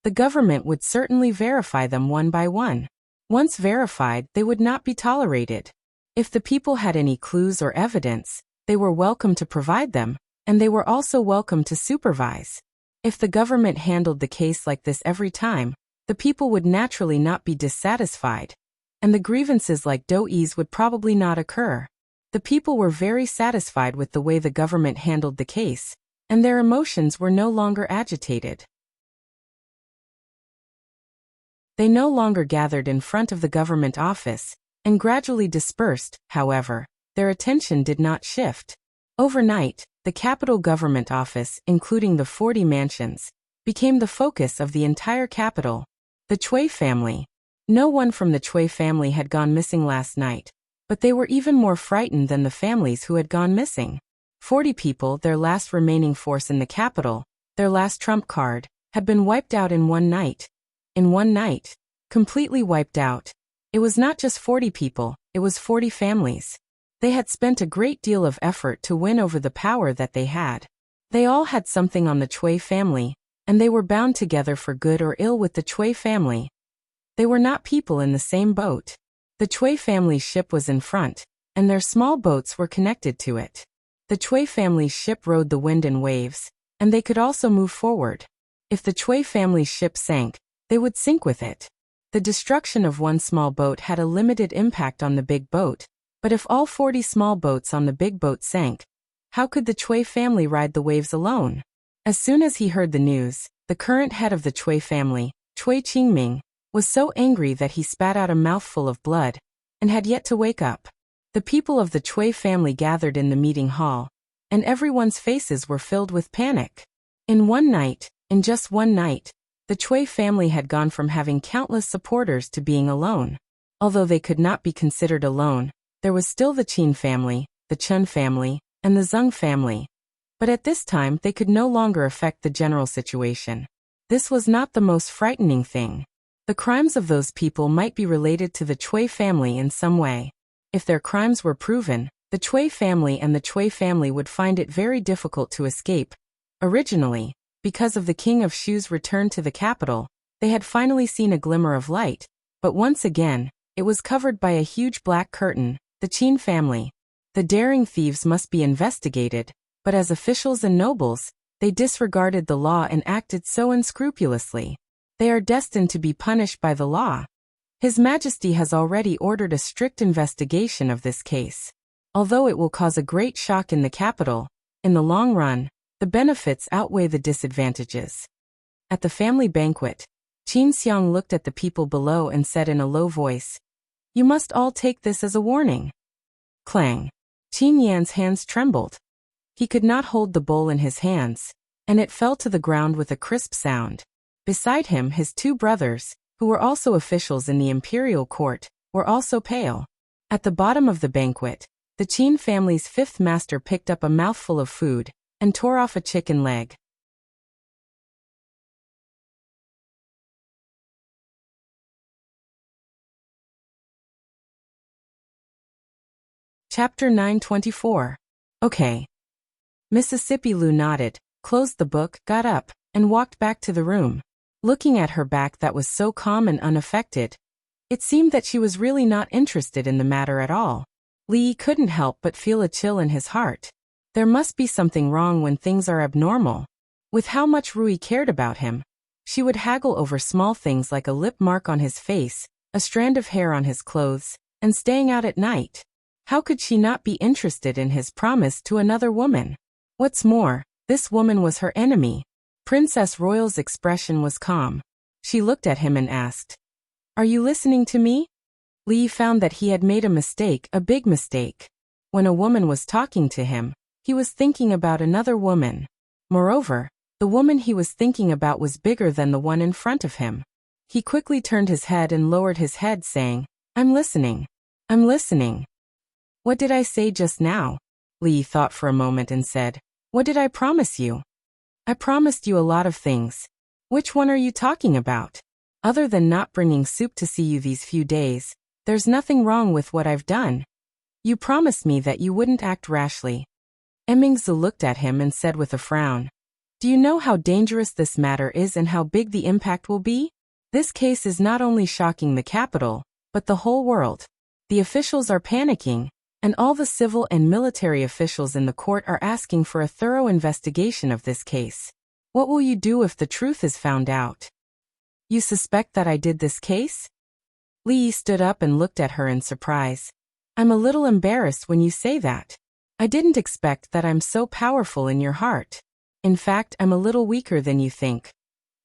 [SPEAKER 1] the government would certainly verify them one by one. Once verified, they would not be tolerated. If the people had any clues or evidence, they were welcome to provide them, and they were also welcome to supervise. If the government handled the case like this every time, the people would naturally not be dissatisfied, and the grievances like doe's would probably not occur. The people were very satisfied with the way the government handled the case, and their emotions were no longer agitated. They no longer gathered in front of the government office, and gradually dispersed. However, their attention did not shift. Overnight, the capital government office, including the 40 mansions, became the focus of the entire capital. The Chui family. No one from the Chui family had gone missing last night, but they were even more frightened than the families who had gone missing. 40 people, their last remaining force in the capital, their last trump card, had been wiped out in one night. In one night. Completely wiped out. It was not just 40 people, it was 40 families. They had spent a great deal of effort to win over the power that they had. They all had something on the Chui family, and they were bound together for good or ill with the Chui family. They were not people in the same boat. The Chui family's ship was in front, and their small boats were connected to it. The Chui family's ship rode the wind and waves, and they could also move forward. If the Chui family's ship sank, they would sink with it. The destruction of one small boat had a limited impact on the big boat, but if all 40 small boats on the big boat sank, how could the Chui family ride the waves alone? As soon as he heard the news, the current head of the Chui family, Chui Qingming, was so angry that he spat out a mouthful of blood, and had yet to wake up. The people of the Chui family gathered in the meeting hall, and everyone's faces were filled with panic. In just one night, the Chui family had gone from having countless supporters to being alone. Although they could not be considered alone, there was still the Qin family, the Chen family, and the Zheng family. But at this time they could no longer affect the general situation. This was not the most frightening thing. The crimes of those people might be related to the Chui family in some way. If their crimes were proven, the Chui family and the Chui family would find it very difficult to escape. Originally, because of the King of Shu's return to the capital, they had finally seen a glimmer of light, but once again, it was covered by a huge black curtain. The Qin family. The daring thieves must be investigated, but as officials and nobles, they disregarded the law and acted so unscrupulously. They are destined to be punished by the law. His Majesty has already ordered a strict investigation of this case. Although it will cause a great shock in the capital, in the long run, the benefits outweigh the disadvantages. At the family banquet, Qin Xiang looked at the people below and said in a low voice, "You must all take this as a warning." Clang. Qin Yan's hands trembled. He could not hold the bowl in his hands, and it fell to the ground with a crisp sound. Beside him, his 2 brothers, who were also officials in the imperial court, were also pale. At the bottom of the banquet, the Qin family's 5th master picked up a mouthful of food and tore off a chicken leg. Chapter 924. Okay. Mississippi Lou nodded, closed the book, got up, and walked back to the room. Looking at her back that was so calm and unaffected, it seemed that she was really not interested in the matter at all. Li couldn't help but feel a chill in his heart. There must be something wrong when things are abnormal. With how much Rui cared about him, she would haggle over small things like a lip mark on his face, a strand of hair on his clothes, and staying out at night. How could she not be interested in his promise to another woman? What's more, this woman was her enemy. Princess Royal's expression was calm. She looked at him and asked, "Are you listening to me?" Li found that he had made a mistake, a big mistake. When a woman was talking to him, he was thinking about another woman. Moreover, the woman he was thinking about was bigger than the one in front of him. He quickly turned his head and lowered his head, saying, "I'm listening. I'm listening." "What did I say just now?" Li thought for a moment and said, "What did I promise you?" "I promised you a lot of things. Which one are you talking about? Other than not bringing soup to see you these few days, there's nothing wrong with what I've done. You promised me that you wouldn't act rashly." Emingzi looked at him and said with a frown, "Do you know how dangerous this matter is and how big the impact will be? This case is not only shocking the capital, but the whole world. The officials are panicking, and all the civil and military officials in the court are asking for a thorough investigation of this case. What will you do if the truth is found out? You suspect that I did this case?" Li stood up and looked at her in surprise. "I'm a little embarrassed when you say that. I didn't expect that I'm so powerful in your heart. In fact, I'm a little weaker than you think.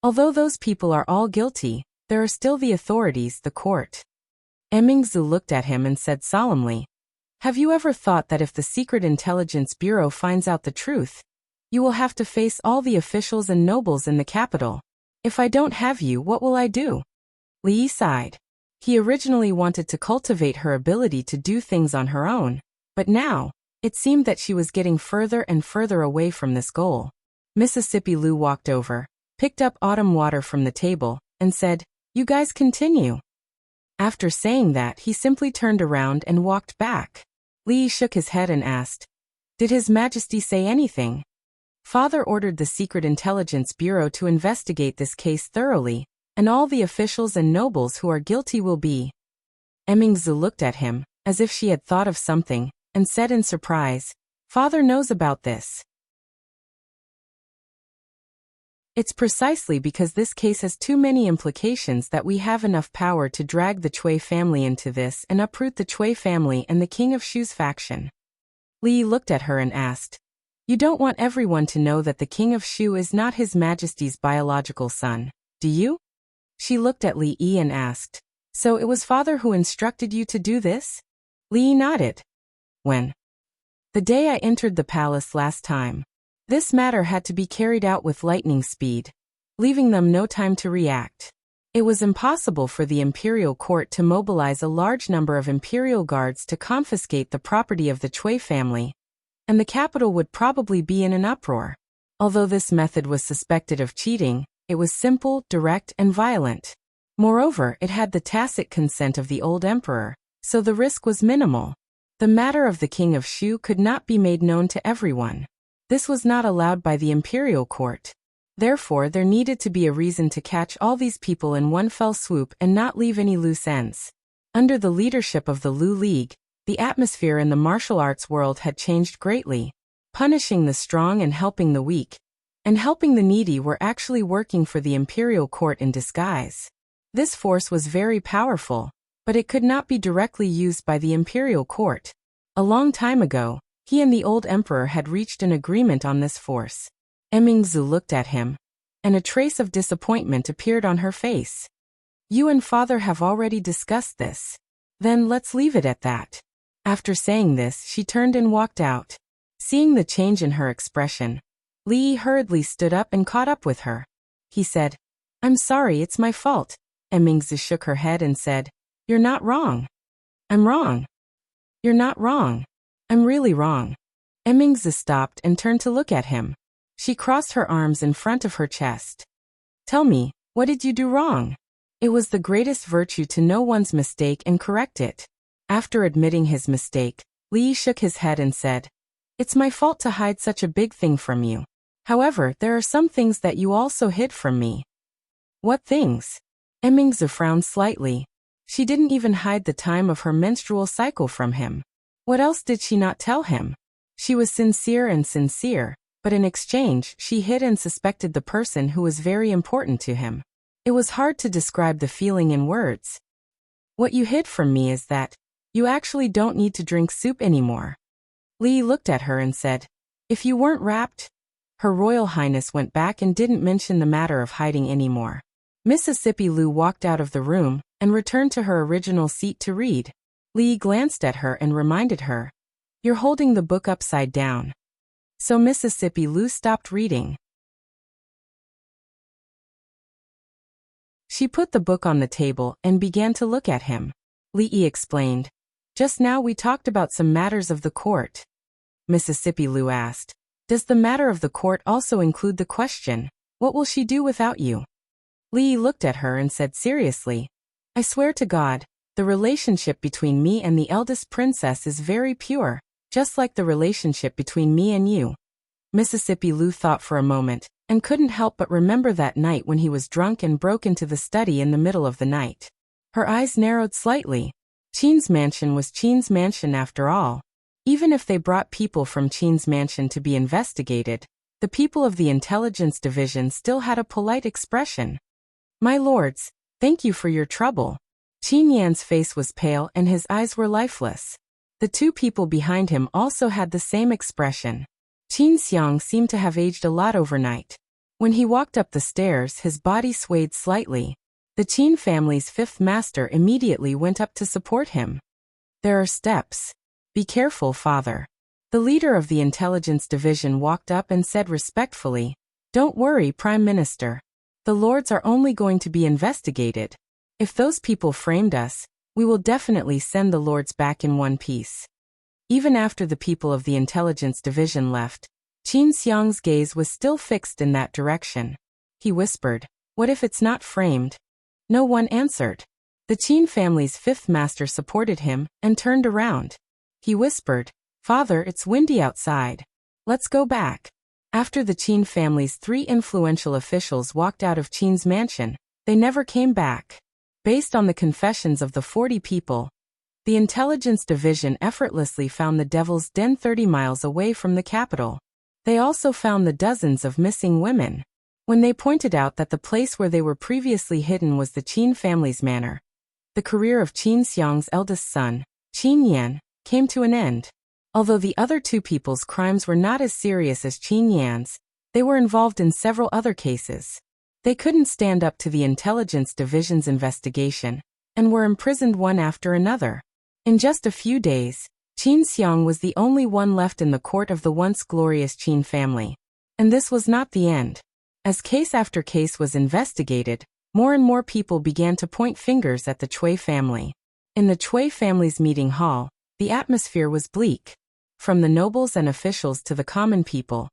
[SPEAKER 1] Although those people are all guilty, there are still the authorities, the court." Emingzi looked at him and said solemnly, "Have you ever thought that if the Secret Intelligence Bureau finds out the truth, you will have to face all the officials and nobles in the capital? If I don't have you, what will I do?" Li sighed. He originally wanted to cultivate her ability to do things on her own, but now, it seemed that she was getting further and further away from this goal. Mississippi Lu walked over, picked up autumn water from the table, and said, "You guys continue." After saying that, he simply turned around and walked back. Li shook his head and asked, "Did His Majesty say anything?" "Father ordered the Secret Intelligence Bureau to investigate this case thoroughly, and all the officials and nobles who are guilty will be." Emingzi looked at him, as if she had thought of something, and said in surprise, "Father knows about this." "It's precisely because this case has too many implications that we have enough power to drag the Cui family into this and uproot the Cui family and the King of Shu's faction." Li looked at her and asked, "You don't want everyone to know that the King of Shu is not His Majesty's biological son, do you?" She looked at Li Yi and asked, "So it was Father who instructed you to do this?" Li nodded. "When?" "The day I entered the palace last time. This matter had to be carried out with lightning speed, leaving them no time to react. It was impossible for the imperial court to mobilize a large number of imperial guards to confiscate the property of the Cui family, and the capital would probably be in an uproar. Although this method was suspected of cheating, it was simple, direct, and violent. Moreover, it had the tacit consent of the old emperor, so the risk was minimal. The matter of the King of Shu could not be made known to everyone. This was not allowed by the imperial court. Therefore, there needed to be a reason to catch all these people in one fell swoop and not leave any loose ends. Under the leadership of the Lu League, the atmosphere in the martial arts world had changed greatly. Punishing the strong and helping the weak, and helping the needy were actually working for the imperial court in disguise. This force was very powerful, but it could not be directly used by the imperial court. A long time ago, he and the old emperor had reached an agreement on this force. Emingzi looked at him, and a trace of disappointment appeared on her face. "You and Father have already discussed this. Then let's leave it at that." After saying this, she turned and walked out. Seeing the change in her expression, Li hurriedly stood up and caught up with her. He said, "I'm sorry, it's my fault." Emingzi shook her head and said, "You're not wrong." "I'm wrong." "You're not wrong." "I'm really wrong." Emingzi stopped and turned to look at him. She crossed her arms in front of her chest. "Tell me, what did you do wrong?" It was the greatest virtue to know one's mistake and correct it. After admitting his mistake, Li shook his head and said, "It's my fault to hide such a big thing from you. However, there are some things that you also hid from me." "What things?" Emingzi frowned slightly. She didn't even hide the time of her menstrual cycle from him. What else did she not tell him? She was sincere, but in exchange, she hid and suspected the person who was very important to him. It was hard to describe the feeling in words. "What you hid from me is that you actually don't need to drink soup anymore." Li looked at her and said, "If you weren't wrapped..." Her Royal Highness went back and didn't mention the matter of hiding anymore. Mississippi Lou walked out of the room and returned to her original seat to read. Lee glanced at her and reminded her, "You're holding the book upside down." So Mississippi Lou stopped reading. She put the book on the table and began to look at him. Lee explained, "Just now we talked about some matters of the court." Mississippi Lou asked, "Does the matter of the court also include the question, what will she do without you?" Lee looked at her and said seriously, "I swear to God, the relationship between me and the eldest princess is very pure, just like the relationship between me and you." Mississippi Lou thought for a moment, and couldn't help but remember that night when he was drunk and broke into the study in the middle of the night. Her eyes narrowed slightly. Chen's mansion was Chen's mansion after all. Even if they brought people from Chen's mansion to be investigated, the people of the intelligence division still had a polite expression. "My lords, thank you for your trouble." Chen Yan's face was pale and his eyes were lifeless. The two people behind him also had the same expression. Chen Xiang seemed to have aged a lot overnight. When he walked up the stairs, his body swayed slightly. The Chen family's fifth master immediately went up to support him. "There are steps. Be careful, father." The leader of the intelligence division walked up and said respectfully, "Don't worry, Prime Minister. The lords are only going to be investigated. If those people framed us, we will definitely send the lords back in one piece." Even after the people of the intelligence division left, Chen Xiang's gaze was still fixed in that direction. He whispered, "What if it's not framed?" No one answered. The Chen family's fifth master supported him and turned around. He whispered, "Father, it's windy outside. Let's go back." After the Chen family's three influential officials walked out of Chen's mansion, they never came back. Based on the confessions of the 40 people, the intelligence division effortlessly found the Devil's Den 30 miles away from the capital. They also found the dozens of missing women. When they pointed out that the place where they were previously hidden was the Chen family's manor, the career of Chen Xiang's eldest son, Chen Yan, came to an end. Although the other two people's crimes were not as serious as Chen Yan's, they were involved in several other cases. They couldn't stand up to the intelligence division's investigation, and were imprisoned one after another. In just a few days, Chen Xiang was the only one left in the court of the once glorious Chen family. And this was not the end. As case after case was investigated, more and more people began to point fingers at the Cui family. In the Cui family's meeting hall, the atmosphere was bleak. From the nobles and officials to the common people,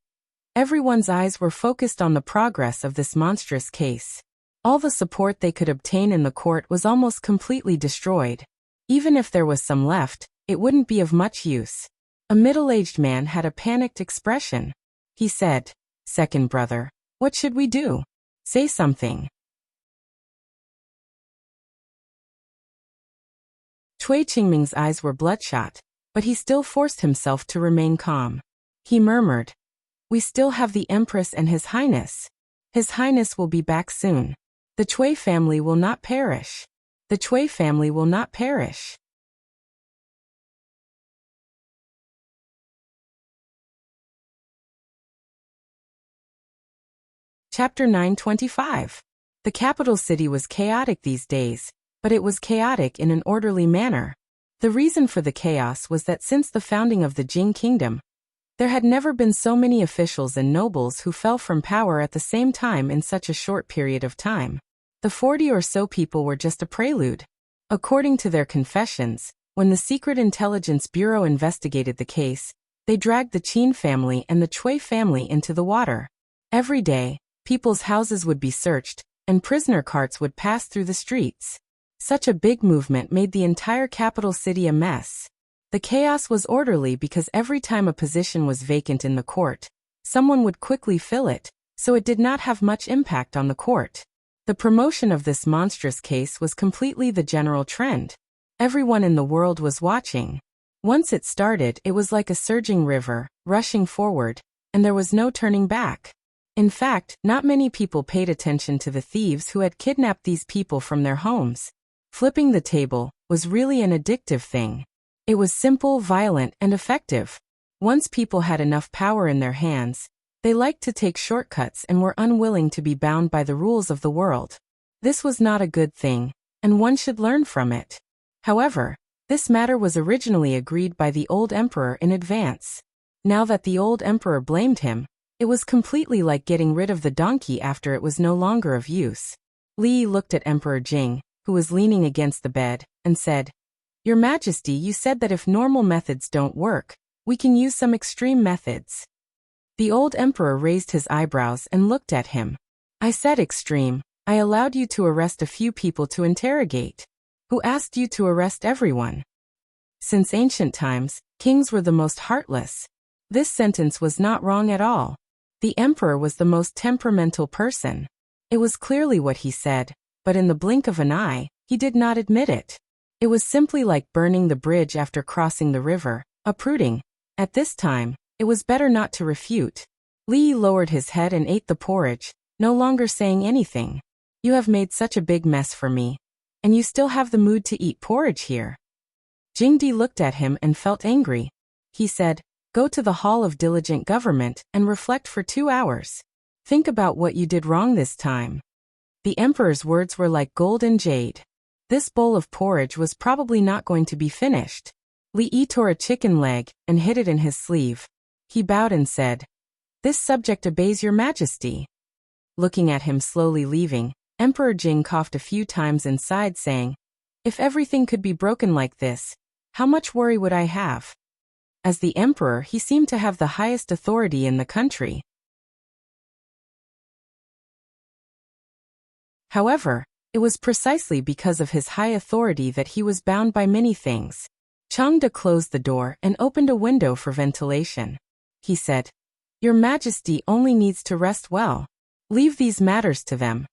[SPEAKER 1] everyone's eyes were focused on the progress of this monstrous case. All the support they could obtain in the court was almost completely destroyed. Even if there was some left, it wouldn't be of much use. A middle-aged man had a panicked expression. He said, "Second brother, what should we do? Say something." Cui Qingming's eyes were bloodshot, but he still forced himself to remain calm. He murmured, "We still have the Empress and His Highness. His Highness will be back soon. The Cui family will not perish. The Cui family will not perish." Chapter 925. The capital city was chaotic these days, but it was chaotic in an orderly manner. The reason for the chaos was that since the founding of the Jing Kingdom, there had never been so many officials and nobles who fell from power at the same time in such a short period of time. The 40 or so people were just a prelude. According to their confessions, when the Secret Intelligence Bureau investigated the case, they dragged the Qin family and the Cui family into the water. Every day, people's houses would be searched, and prisoner carts would pass through the streets. Such a big movement made the entire capital city a mess. The chaos was orderly because every time a position was vacant in the court, someone would quickly fill it, so it did not have much impact on the court. The promotion of this monstrous case was completely the general trend. Everyone in the world was watching. Once it started, it was like a surging river, rushing forward, and there was no turning back. In fact, not many people paid attention to the thieves who had kidnapped these people from their homes. Flipping the table was really an addictive thing. It was simple, violent, and effective. Once people had enough power in their hands, they liked to take shortcuts and were unwilling to be bound by the rules of the world. This was not a good thing, and one should learn from it. However, this matter was originally agreed by the old emperor in advance. Now that the old emperor blamed him, it was completely like getting rid of the donkey after it was no longer of use. Li looked at Emperor Jing, who was leaning against the bed, and said, "Your Majesty, you said that if normal methods don't work, we can use some extreme methods." The old emperor raised his eyebrows and looked at him. "I said extreme. I allowed you to arrest a few people to interrogate. Who asked you to arrest everyone? Since ancient times, kings were the most heartless." This sentence was not wrong at all. The emperor was the most temperamental person. It was clearly what he said, but in the blink of an eye, he did not admit it. It was simply like burning the bridge after crossing the river, uprooting. At this time, it was better not to refute. Li lowered his head and ate the porridge, no longer saying anything. "You have made such a big mess for me. And you still have the mood to eat porridge here." Jingdi looked at him and felt angry. He said, "Go to the Hall of Diligent Government and reflect for 2 hours. Think about what you did wrong this time." The emperor's words were like gold and jade. This bowl of porridge was probably not going to be finished. Li tore a chicken leg and hid it in his sleeve. He bowed and said, "This subject obeys your Majesty." Looking at him slowly leaving, Emperor Jing coughed a few times and sighed, saying, "If everything could be broken like this, how much worry would I have?" As the emperor, he seemed to have the highest authority in the country. However, it was precisely because of his high authority that he was bound by many things. Changde closed the door and opened a window for ventilation. He said, "Your Majesty only needs to rest well. Leave these matters to them."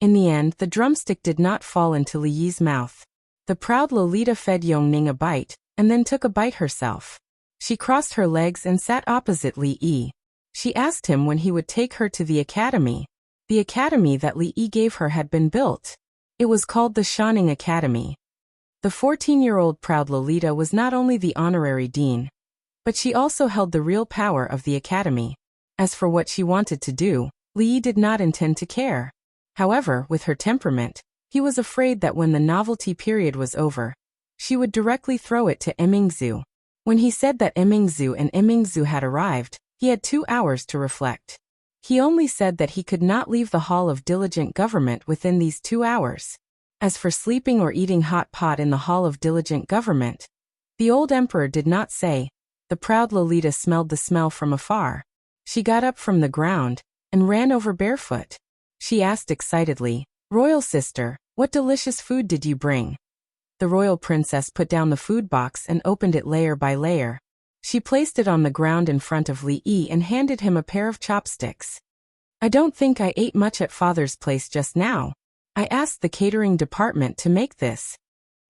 [SPEAKER 1] In the end, the drumstick did not fall into Li Yi's mouth. The proud Lolita fed Yongning a bite, and then took a bite herself. She crossed her legs and sat opposite Li Yi. She asked him when he would take her to the academy. The academy that Li Yi gave her had been built. It was called the Shining Academy. The 14-year-old proud Lolita was not only the honorary dean, but she also held the real power of the academy. As for what she wanted to do, Li Yi did not intend to care. However, with her temperament, he was afraid that when the novelty period was over, she would directly throw it to Emingzu. When he said that Emingzu and Emingzu had arrived, he had 2 hours to reflect. He only said that he could not leave the Hall of Diligent Government within these 2 hours. As for sleeping or eating hot pot in the Hall of Diligent Government, the old emperor did not say. The proud Lolita smelled the smell from afar. She got up from the ground and ran over barefoot. She asked excitedly, "Royal sister, what delicious food did you bring?" The royal princess put down the food box and opened it layer by layer. She placed it on the ground in front of Li Yi and handed him a pair of chopsticks. "I don't think I ate much at father's place just now. I asked the catering department to make this."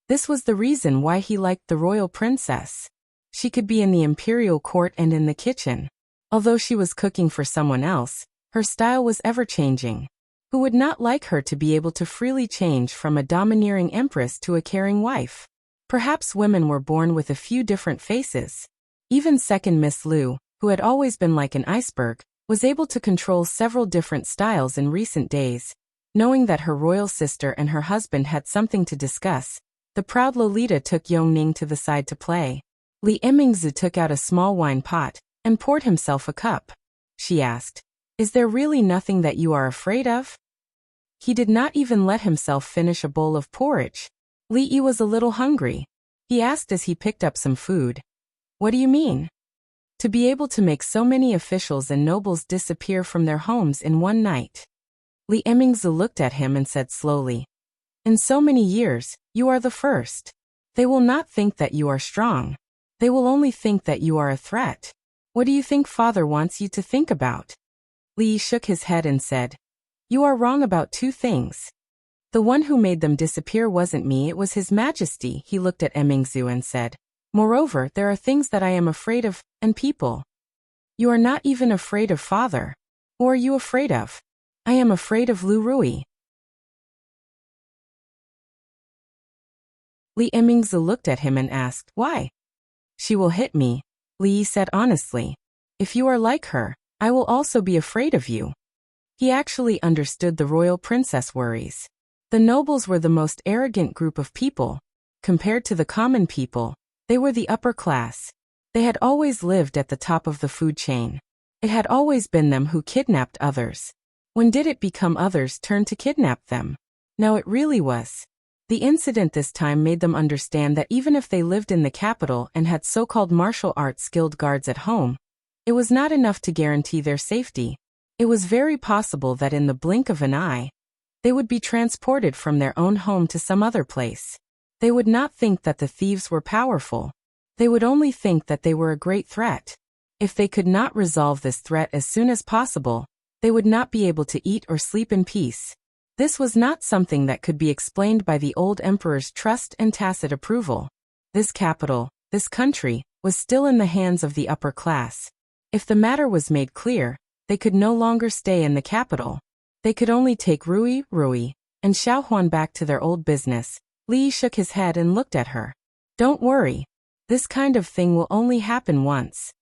[SPEAKER 1] This was the reason why he liked the royal princess. She could be in the imperial court and in the kitchen. Although she was cooking for someone else, her style was ever-changing. Who would not like her to be able to freely change from a domineering empress to a caring wife? Perhaps women were born with a few different faces. Even second Miss Liu, who had always been like an iceberg, was able to control several different styles in recent days. Knowing that her royal sister and her husband had something to discuss, the proud Lolita took Yongning to the side to play. Li Emingzi took out a small wine pot and poured himself a cup. She asked, "Is there really nothing that you are afraid of?" He did not even let himself finish a bowl of porridge. Li Yi was a little hungry. He asked as he picked up some food, "What do you mean?" To be able to make so many officials and nobles disappear from their homes in one night. Li Emingzi looked at him and said slowly, "In so many years, you are the first. They will not think that you are strong. They will only think that you are a threat. What do you think father wants you to think about?" Li shook his head and said, "You are wrong about 2 things. The one who made them disappear wasn't me, it was His Majesty." He looked at Emingzu and said, "Moreover, there are things that I am afraid of, and people. You are not even afraid of father. Who are you afraid of?" "I am afraid of Lu Rui." Li Emingzu looked at him and asked, "Why?" "She will hit me," Li said honestly. "If you are like her, I will also be afraid of you." He actually understood the royal princess worries. The nobles were the most arrogant group of people. Compared to the common people, they were the upper class. They had always lived at the top of the food chain. It had always been them who kidnapped others. When did it become others' turn to kidnap them? No, it really was. The incident this time made them understand that even if they lived in the capital and had so-called martial arts skilled guards at home, it was not enough to guarantee their safety. It was very possible that in the blink of an eye, they would be transported from their own home to some other place. They would not think that the thieves were powerful. They would only think that they were a great threat. If they could not resolve this threat as soon as possible, they would not be able to eat or sleep in peace. This was not something that could be explained by the old emperor's trust and tacit approval. This capital, this country, was still in the hands of the upper class. If the matter was made clear, they could no longer stay in the capital. They could only take Rui, and Xiaohuan back to their old business. Li shook his head and looked at her. Don't worry. This kind of thing will only happen once.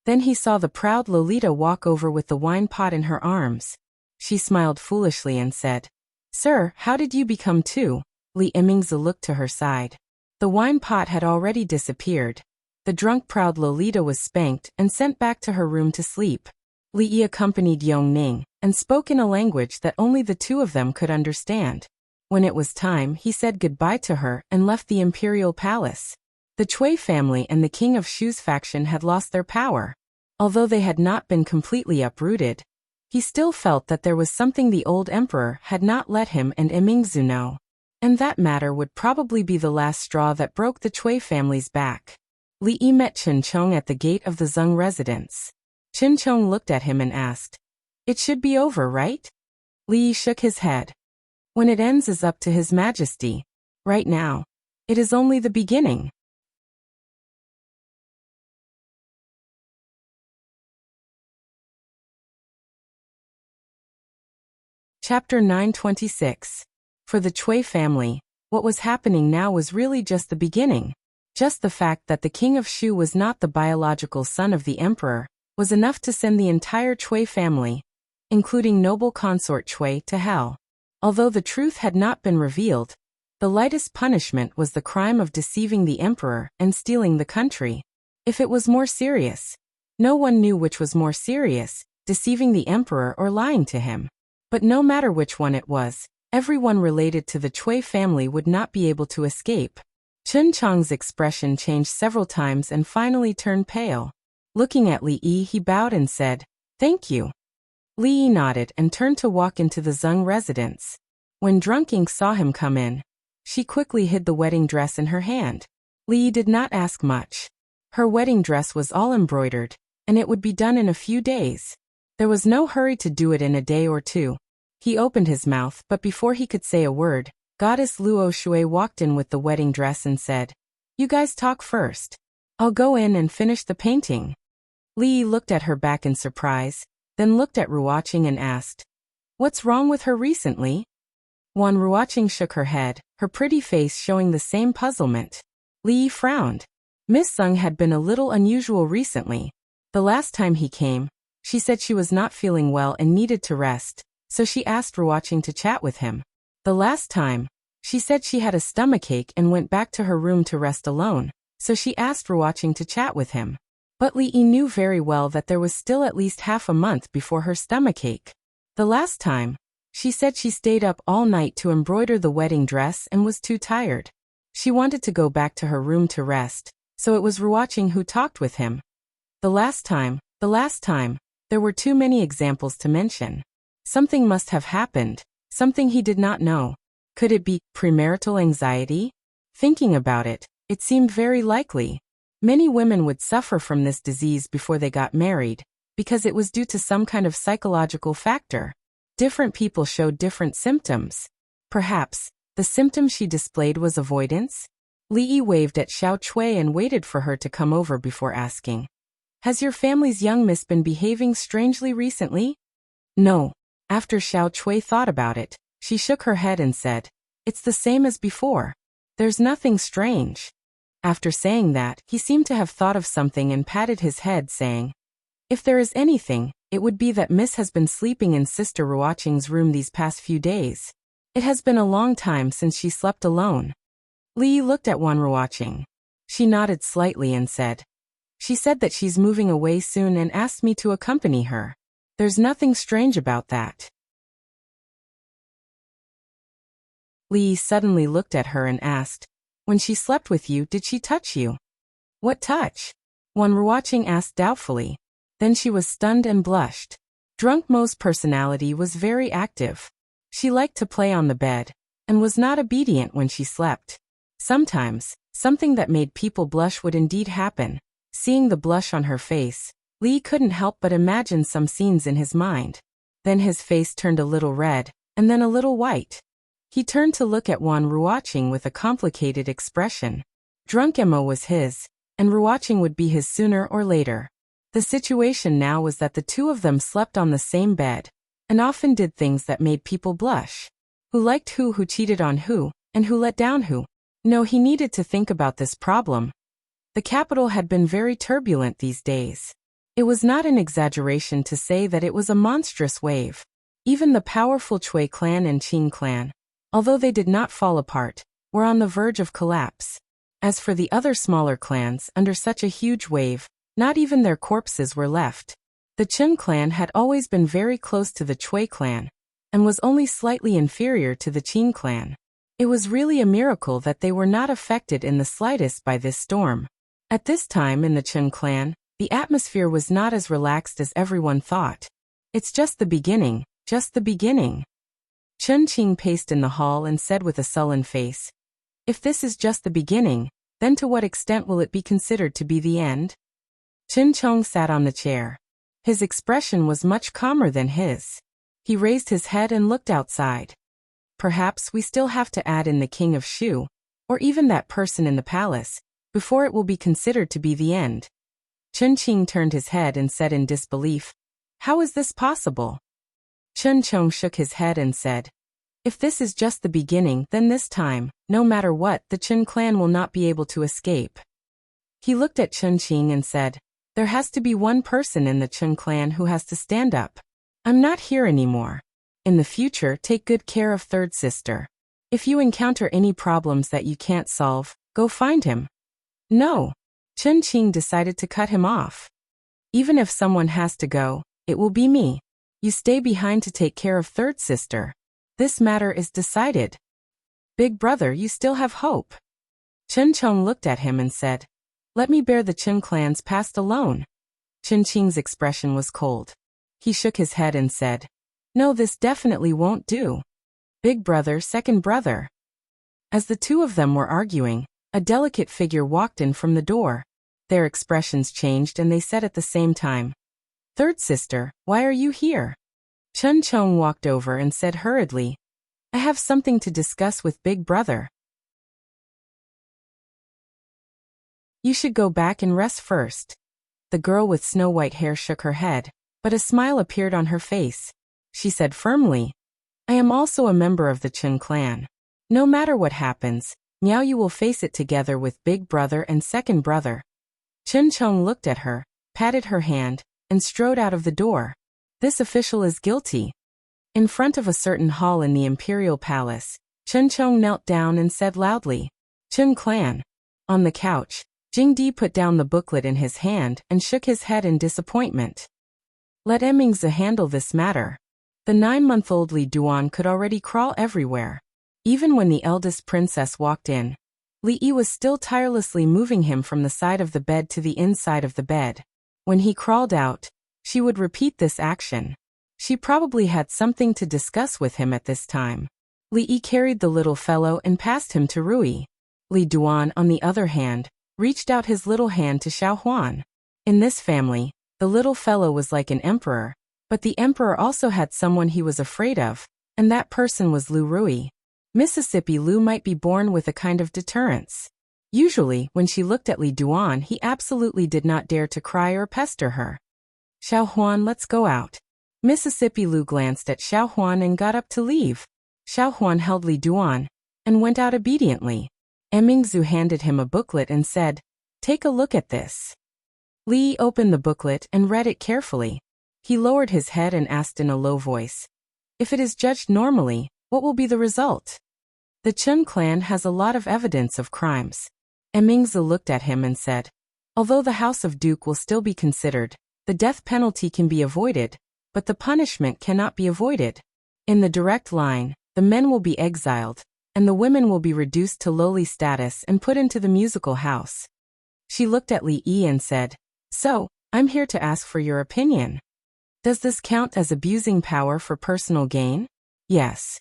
[SPEAKER 1] Then he saw the proud Lolita walk over with the wine pot in her arms. She smiled foolishly and said, Sir, how did you become two? Li Imingzi looked to her side. The wine pot had already disappeared. The drunk proud Lolita was spanked and sent back to her room to sleep. Li Yi accompanied Yong Ning and spoke in a language that only the two of them could understand. When it was time, he said goodbye to her and left the imperial palace. The Cui family and the King of Shu's faction had lost their power. Although they had not been completely uprooted, he still felt that there was something the old emperor had not let him and Imingzi know. And that matter would probably be the last straw that broke the Cui family's back. Li Yi met Chen Chong at the gate of the Zeng residence. Chen Chong looked at him and asked, It should be over, right? Li Yi shook his head. When it ends is up to His Majesty. Right now, it is only the beginning. Chapter 926. For the Cui family, what was happening now was really just the beginning. Just the fact that the King of Shu was not the biological son of the emperor was enough to send the entire Cui family, including noble consort Cui, to hell. Although the truth had not been revealed, the lightest punishment was the crime of deceiving the emperor and stealing the country. If it was more serious, no one knew which was more serious, deceiving the emperor or lying to him. But no matter which one it was, everyone related to the Cui family would not be able to escape. Chen Chong's expression changed several times and finally turned pale. Looking at Li Yi, he bowed and said, Thank you. Li Yi nodded and turned to walk into the Zeng residence. When Drunk Ink saw him come in, she quickly hid the wedding dress in her hand. Li Yi did not ask much. Her wedding dress was all embroidered, and it would be done in a few days. There was no hurry to do it in a day or two. He opened his mouth, but before he could say a word, Goddess Luo Shui walked in with the wedding dress and said, You guys talk first. I'll go in and finish the painting. Li Yi looked at her back in surprise, then looked at Ruoqing and asked, What's wrong with her recently? Wan Ruoqing shook her head, her pretty face showing the same puzzlement. Li Yi frowned. Miss Zeng had been a little unusual recently. The last time he came, she said she was not feeling well and needed to rest, so she asked Ruoqing to chat with him. The last time, she said she had a stomachache and went back to her room to rest alone, so she asked Ruoqing to chat with him. But Li Yi knew very well that there was still at least half a month before her stomachache. The last time, she said she stayed up all night to embroider the wedding dress and was too tired. She wanted to go back to her room to rest, so it was Ruoqing who talked with him. The last time, there were too many examples to mention. Something must have happened, something he did not know. Could it be premarital anxiety? Thinking about it, it seemed very likely. Many women would suffer from this disease before they got married, because it was due to some kind of psychological factor. Different people showed different symptoms. Perhaps, the symptom she displayed was avoidance? Li Yi waved at Xiao Cui and waited for her to come over before asking, Has your family's young miss been behaving strangely recently? No. After Xiao Cui thought about it, she shook her head and said, It's the same as before. There's nothing strange. After saying that, he seemed to have thought of something and patted his head, saying, If there is anything, it would be that Miss has been sleeping in Sister Ruoqing's room these past few days. It has been a long time since she slept alone. Li looked at Wanruaching. She nodded slightly and said, "She said that she's moving away soon and asked me to accompany her. There's nothing strange about that." Li suddenly looked at her and asked, "When she slept with you, did she touch you?" "What touch?" Wanruaching asked doubtfully. Then she was stunned and blushed. Drunk Mo's personality was very active. She liked to play on the bed, and was not obedient when she slept. Sometimes, something that made people blush would indeed happen. Seeing the blush on her face, Li couldn't help but imagine some scenes in his mind. Then his face turned a little red, and then a little white. He turned to look at Wanruaching with a complicated expression. Drunk Mo was his, and Ruaching would be his sooner or later. The situation now was that the two of them slept on the same bed, and often did things that made people blush. Who liked who cheated on who, and who let down who? No, he needed to think about this problem. The capital had been very turbulent these days. It was not an exaggeration to say that it was a monstrous wave. Even the powerful Chui clan and Qing clan, although they did not fall apart, were on the verge of collapse. As for the other smaller clans, under such a huge wave, not even their corpses were left. The Chen clan had always been very close to the Chui clan, and was only slightly inferior to the Qing clan. It was really a miracle that they were not affected in the slightest by this storm. At this time in the Chen clan, the atmosphere was not as relaxed as everyone thought. "It's just the beginning, just the beginning." Chen Qing paced in the hall and said with a sullen face, "If this is just the beginning, then to what extent will it be considered to be the end?" Chen Chong sat on the chair. His expression was much calmer than his. He raised his head and looked outside. "Perhaps we still have to add in the king of Shu, or even that person in the palace, before it will be considered to be the end." Chen Qing turned his head and said in disbelief, "How is this possible?" Chen Chong shook his head and said, "If this is just the beginning, then this time, no matter what, the Chen clan will not be able to escape." He looked at Chen Qing and said, "There has to be one person in the Chen clan who has to stand up. I'm not here anymore. In the future, take good care of third sister. If you encounter any problems that you can't solve, go find him." "No." Chen Qing decided to cut him off. "Even if someone has to go, it will be me. You stay behind to take care of third sister. This matter is decided. Big brother, you still have hope." Chen Chong looked at him and said, "Let me bear the Chen clan's past alone." Chen Qing's expression was cold. He shook his head and said, "No, this definitely won't do. Big brother, second brother." As the two of them were arguing, a delicate figure walked in from the door. Their expressions changed and they said at the same time, "Third sister, why are you here?" Chen Chong walked over and said hurriedly, "I have something to discuss with Big Brother." "You should go back and rest first." The girl with snow-white hair shook her head, but a smile appeared on her face. She said firmly, "I am also a member of the Chen clan. No matter what happens, now you will face it together with Big Brother and second brother." Chen Chong looked at her, patted her hand, and strode out of the door. This official is guilty. In front of a certain hall in the imperial palace, Chen Chong knelt down and said loudly, "Chen clan." On the couch, Jing Di put down the booklet in his hand and shook his head in disappointment. "Let Emmingze handle this matter." The 9-month-old Li Duan could already crawl everywhere. Even when the eldest princess walked in, Li Yi was still tirelessly moving him from the side of the bed to the inside of the bed. When he crawled out, she would repeat this action. She probably had something to discuss with him at this time. Li Yi carried the little fellow and passed him to Rui. Li Duan, on the other hand, reached out his little hand to Xiao Huan. In this family, the little fellow was like an emperor, but the emperor also had someone he was afraid of, and that person was Lu Rui. Mississippi Lu might be born with a kind of deterrence. Usually, when she looked at Li Duan, he absolutely did not dare to cry or pester her. "Xiao Huan, let's go out." Mississippi Lu glanced at Xiao Huan and got up to leave. Xiao Huan held Li Duan and went out obediently. Emmingze handed him a booklet and said, "Take a look at this." Li opened the booklet and read it carefully. He lowered his head and asked in a low voice, "If it is judged normally, What will be the result? The Chun clan has a lot of evidence of crimes. Emingzu looked at him and said, although the House of Duke will still be considered, the death penalty can be avoided, but the punishment cannot be avoided. In the direct line, the men will be exiled, and the women will be reduced to lowly status and put into the musical house. She looked at Li Yi and said, so, I'm here to ask for your opinion. Does this count as abusing power for personal gain? Yes.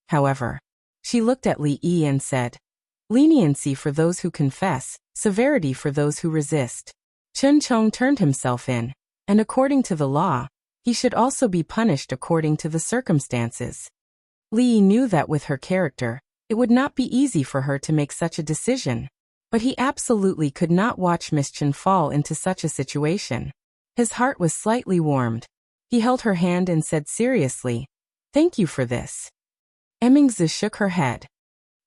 [SPEAKER 1] However, she looked at Li Yi and said, leniency for those who confess, severity for those who resist. Chun Chong turned himself in, and according to the law, he should also be punished according to the circumstances. Li Yi knew that with her character, it would not be easy for her to make such a decision. But he absolutely could not watch Miss Chen fall into such a situation. His heart was slightly warmed. He held her hand and said seriously, thank you for this. Emingzu shook her head.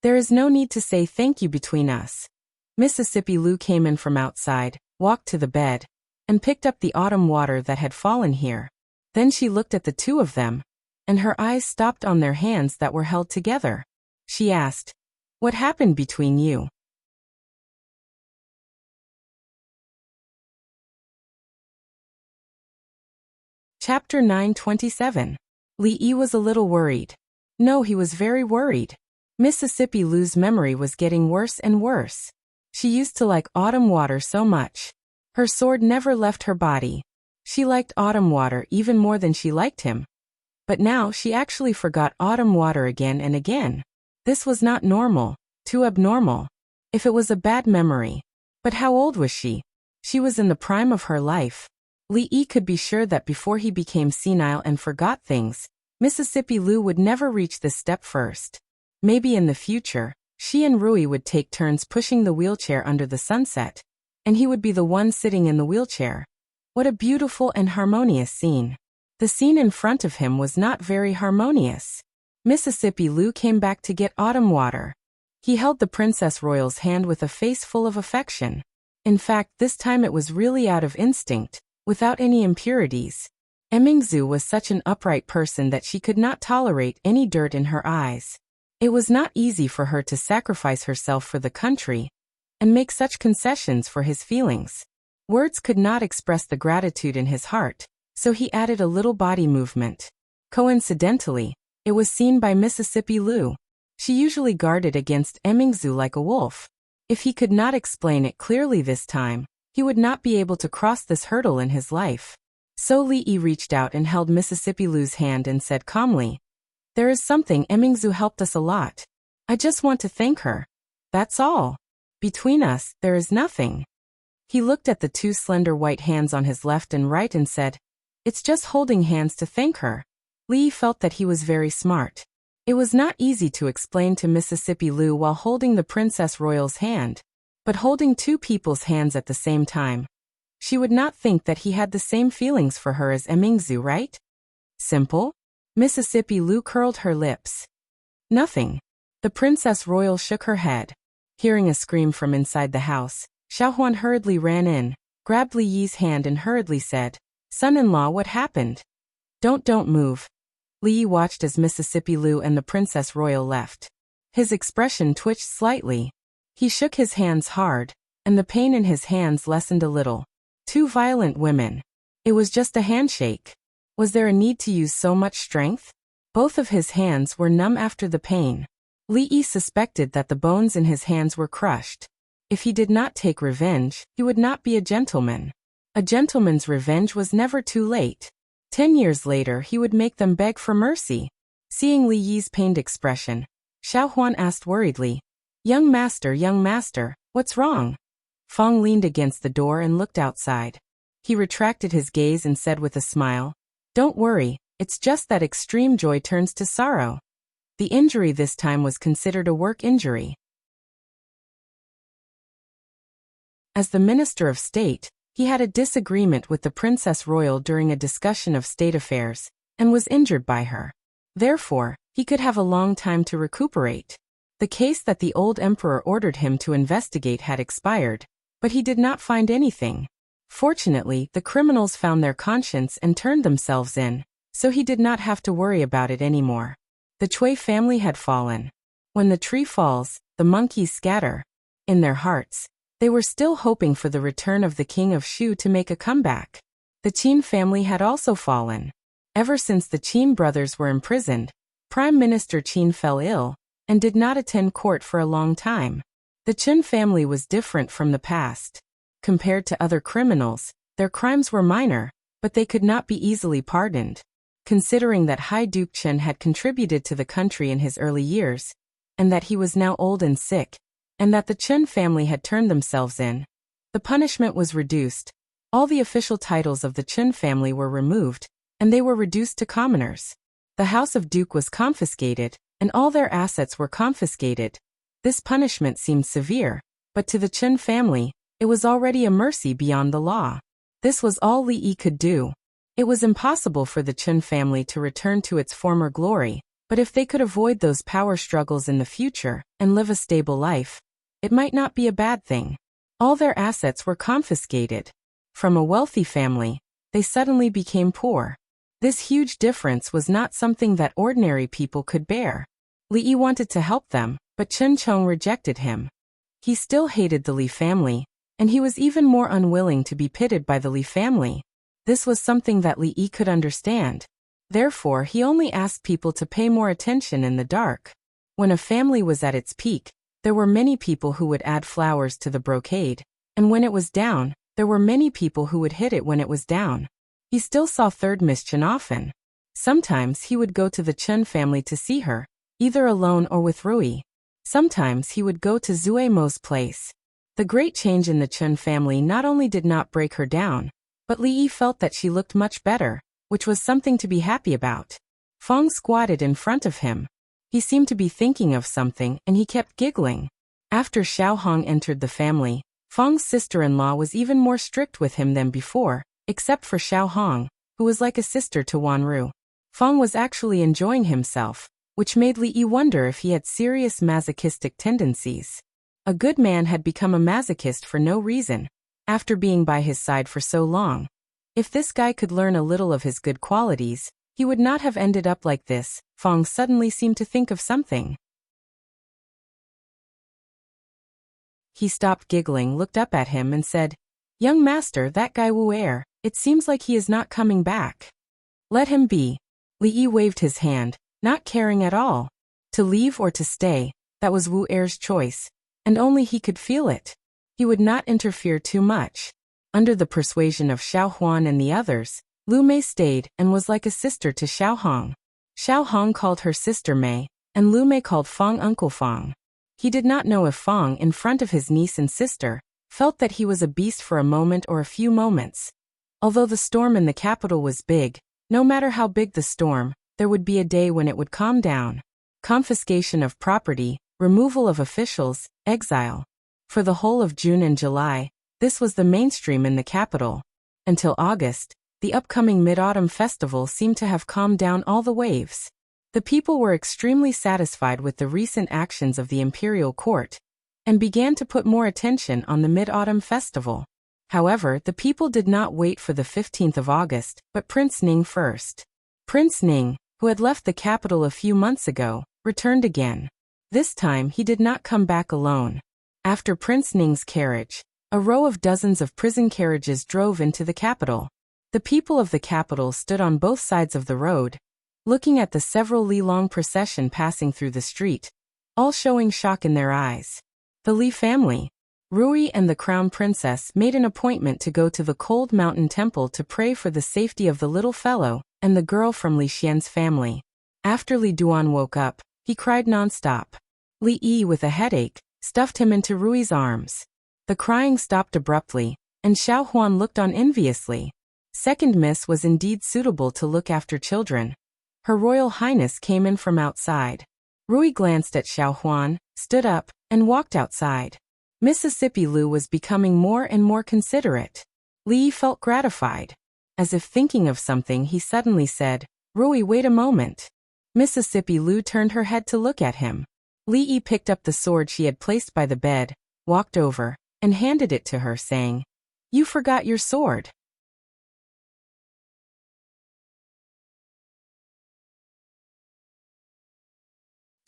[SPEAKER 1] There is no need to say thank you between us. Mississippi Lu came in from outside, walked to the bed, and picked up the autumn water that had fallen here. Then she looked at the two of them, and her eyes stopped on their hands that were held together. She asked, what happened between you? Chapter 927. Li Yi was a little worried. No, he was very worried. Mississippi Lu's memory was getting worse and worse. She used to like autumn water so much. Her sword never left her body. She liked autumn water even more than she liked him. But now she actually forgot autumn water again and again. This was not normal, too abnormal. If it was a bad memory. But how old was she? She was in the prime of her life. Li Yi could be sure that before he became senile and forgot things, Mississippi Lu would never reach this step first. Maybe in the future, she and Rui would take turns pushing the wheelchair under the sunset, and he would be the one sitting in the wheelchair. What a beautiful and harmonious scene. The scene in front of him was not very harmonious. Mississippi Lu came back to get autumn water. He held the Princess Royal's hand with a face full of affection. In fact, this time it was really out of instinct, without any impurities. Emingzu was such an upright person that she could not tolerate any dirt in her eyes. It was not easy for her to sacrifice herself for the country and make such concessions for his feelings. Words could not express the gratitude in his heart, so he added a little body movement. Coincidentally, it was seen by Mississippi Lu. She usually guarded against Emingzu like a wolf. If he could not explain it clearly this time, he would not be able to cross this hurdle in his life. So Li Yi reached out and held Mississippi Lu's hand and said calmly, there is something. Emingzu helped us a lot. I just want to thank her. That's all. Between us, there is nothing. He looked at the two slender white hands on his left and right and said, it's just holding hands to thank her. Li Yi felt that he was very smart. It was not easy to explain to Mississippi Lu while holding the Princess Royal's hand, but holding two people's hands at the same time. She would not think that he had the same feelings for her as Emingzu, right? Simple? Mississippi Lu curled her lips. Nothing. The Princess Royal shook her head. Hearing a scream from inside the house, Xiaohuan hurriedly ran in, grabbed Li Yi's hand and hurriedly said, son-in-law, what happened? Don't move. Li Yi watched as Mississippi Lu and the Princess Royal left. His expression twitched slightly. He shook his hands hard, and the pain in his hands lessened a little. Two violent women. It was just a handshake. Was there a need to use so much strength? Both of his hands were numb after the pain. Li Yi suspected that the bones in his hands were crushed. If he did not take revenge, he would not be a gentleman. A gentleman's revenge was never too late. 10 years later he would make them beg for mercy. Seeing Li Yi's pained expression, Xiaohuan asked worriedly, young master, what's wrong? Fong leaned against the door and looked outside. He retracted his gaze and said with a smile, don't worry, it's just that extreme joy turns to sorrow. The injury this time was considered a work injury. As the Minister of State, he had a disagreement with the Princess Royal during a discussion of state affairs, and was injured by her. Therefore, he could have a long time to recuperate. The case that the old emperor ordered him to investigate had expired, but he did not find anything. Fortunately, the criminals found their conscience and turned themselves in, so he did not have to worry about it anymore. The Chui family had fallen. When the tree falls, the monkeys scatter. In their hearts, they were still hoping for the return of the king of Shu to make a comeback. The Qin family had also fallen. Ever since the Qin brothers were imprisoned, Prime Minister Qin fell ill and did not attend court for a long time. The Qin family was different from the past. Compared to other criminals, their crimes were minor, but they could not be easily pardoned. Considering that High Duke Qin had contributed to the country in his early years, and that he was now old and sick, and that the Qin family had turned themselves in, the punishment was reduced. All the official titles of the Qin family were removed, and they were reduced to commoners. The House of Duke was confiscated, and all their assets were confiscated. This punishment seemed severe, but to the Qin family, it was already a mercy beyond the law. This was all Li Yi could do. It was impossible for the Qin family to return to its former glory, but if they could avoid those power struggles in the future and live a stable life, it might not be a bad thing. All their assets were confiscated. From a wealthy family, they suddenly became poor. This huge difference was not something that ordinary people could bear. Li Yi wanted to help them, but Chen Chong rejected him. He still hated the Li family, and he was even more unwilling to be pitied by the Li family. This was something that Li Yi could understand. Therefore, he only asked people to pay more attention in the dark. When a family was at its peak, there were many people who would add flowers to the brocade, and when it was down, there were many people who would hit it when it was down. He still saw third Miss Chen often. Sometimes he would go to the Chen family to see her, either alone or with Rui. Sometimes he would go to Zue Mo's place. The great change in the Chen family not only did not break her down, but Li Yi felt that she looked much better, which was something to be happy about. Fong squatted in front of him. He seemed to be thinking of something, and he kept giggling. After Xiao Hong entered the family, Fong's sister-in-law was even more strict with him than before, except for Xiao Hong, who was like a sister to Wanru. Fong was actually enjoying himself, which made Li Yi wonder if he had serious masochistic tendencies. A good man had become a masochist for no reason, after being by his side for so long. If this guy could learn a little of his good qualities, he would not have ended up like this. Fong suddenly seemed to think of something. He stopped giggling, looked up at him and said, "Young master, that guy Wu Er, it seems like he is not coming back." "Let him be." Li Yi waved his hand, not caring at all. To leave or to stay, that was Wu Er's choice, and only he could feel it. He would not interfere too much. Under the persuasion of Xiao Huan and the others, Lu Mei stayed and was like a sister to Xiao Hong. Xiao Hong called her sister Mei, and Lu Mei called Fong Uncle Fong. He did not know if Fong, in front of his niece and sister, felt that he was a beast for a moment or a few moments. Although the storm in the capital was big, no matter how big the storm, there would be a day when it would calm down. Confiscation of property, removal of officials, exile. For the whole of June and July, this was the mainstream in the capital. Until August, the upcoming Mid-Autumn Festival seemed to have calmed down all the waves. The people were extremely satisfied with the recent actions of the imperial court, and began to put more attention on the Mid-Autumn Festival. However, the people did not wait for the 15th of August, but Prince Ning first. Prince Ning, who had left the capital a few months ago, returned again. This time he did not come back alone. After Prince Ning's carriage, a row of dozens of prison carriages drove into the capital. The people of the capital stood on both sides of the road, looking at the several li-long procession passing through the street, all showing shock in their eyes. The Li family, Rui and the Crown Princess made an appointment to go to the Cold Mountain Temple to pray for the safety of the little fellow and the girl from Li Xian's family. After Li Duan woke up, he cried nonstop. Li Yi, with a headache, stuffed him into Rui's arms. The crying stopped abruptly, and Xiao Huan looked on enviously. Second Miss was indeed suitable to look after children. Her Royal Highness came in from outside. Rui glanced at Xiao Huan, stood up, and walked outside. Mississippi Lu was becoming more and more considerate. Li felt gratified. As if thinking of something, he suddenly said, "Rui, wait a moment." Mississippi Lu turned her head to look at him. Li Yi picked up the sword she had placed by the bed, walked over, and handed it to her, saying, "You forgot your sword."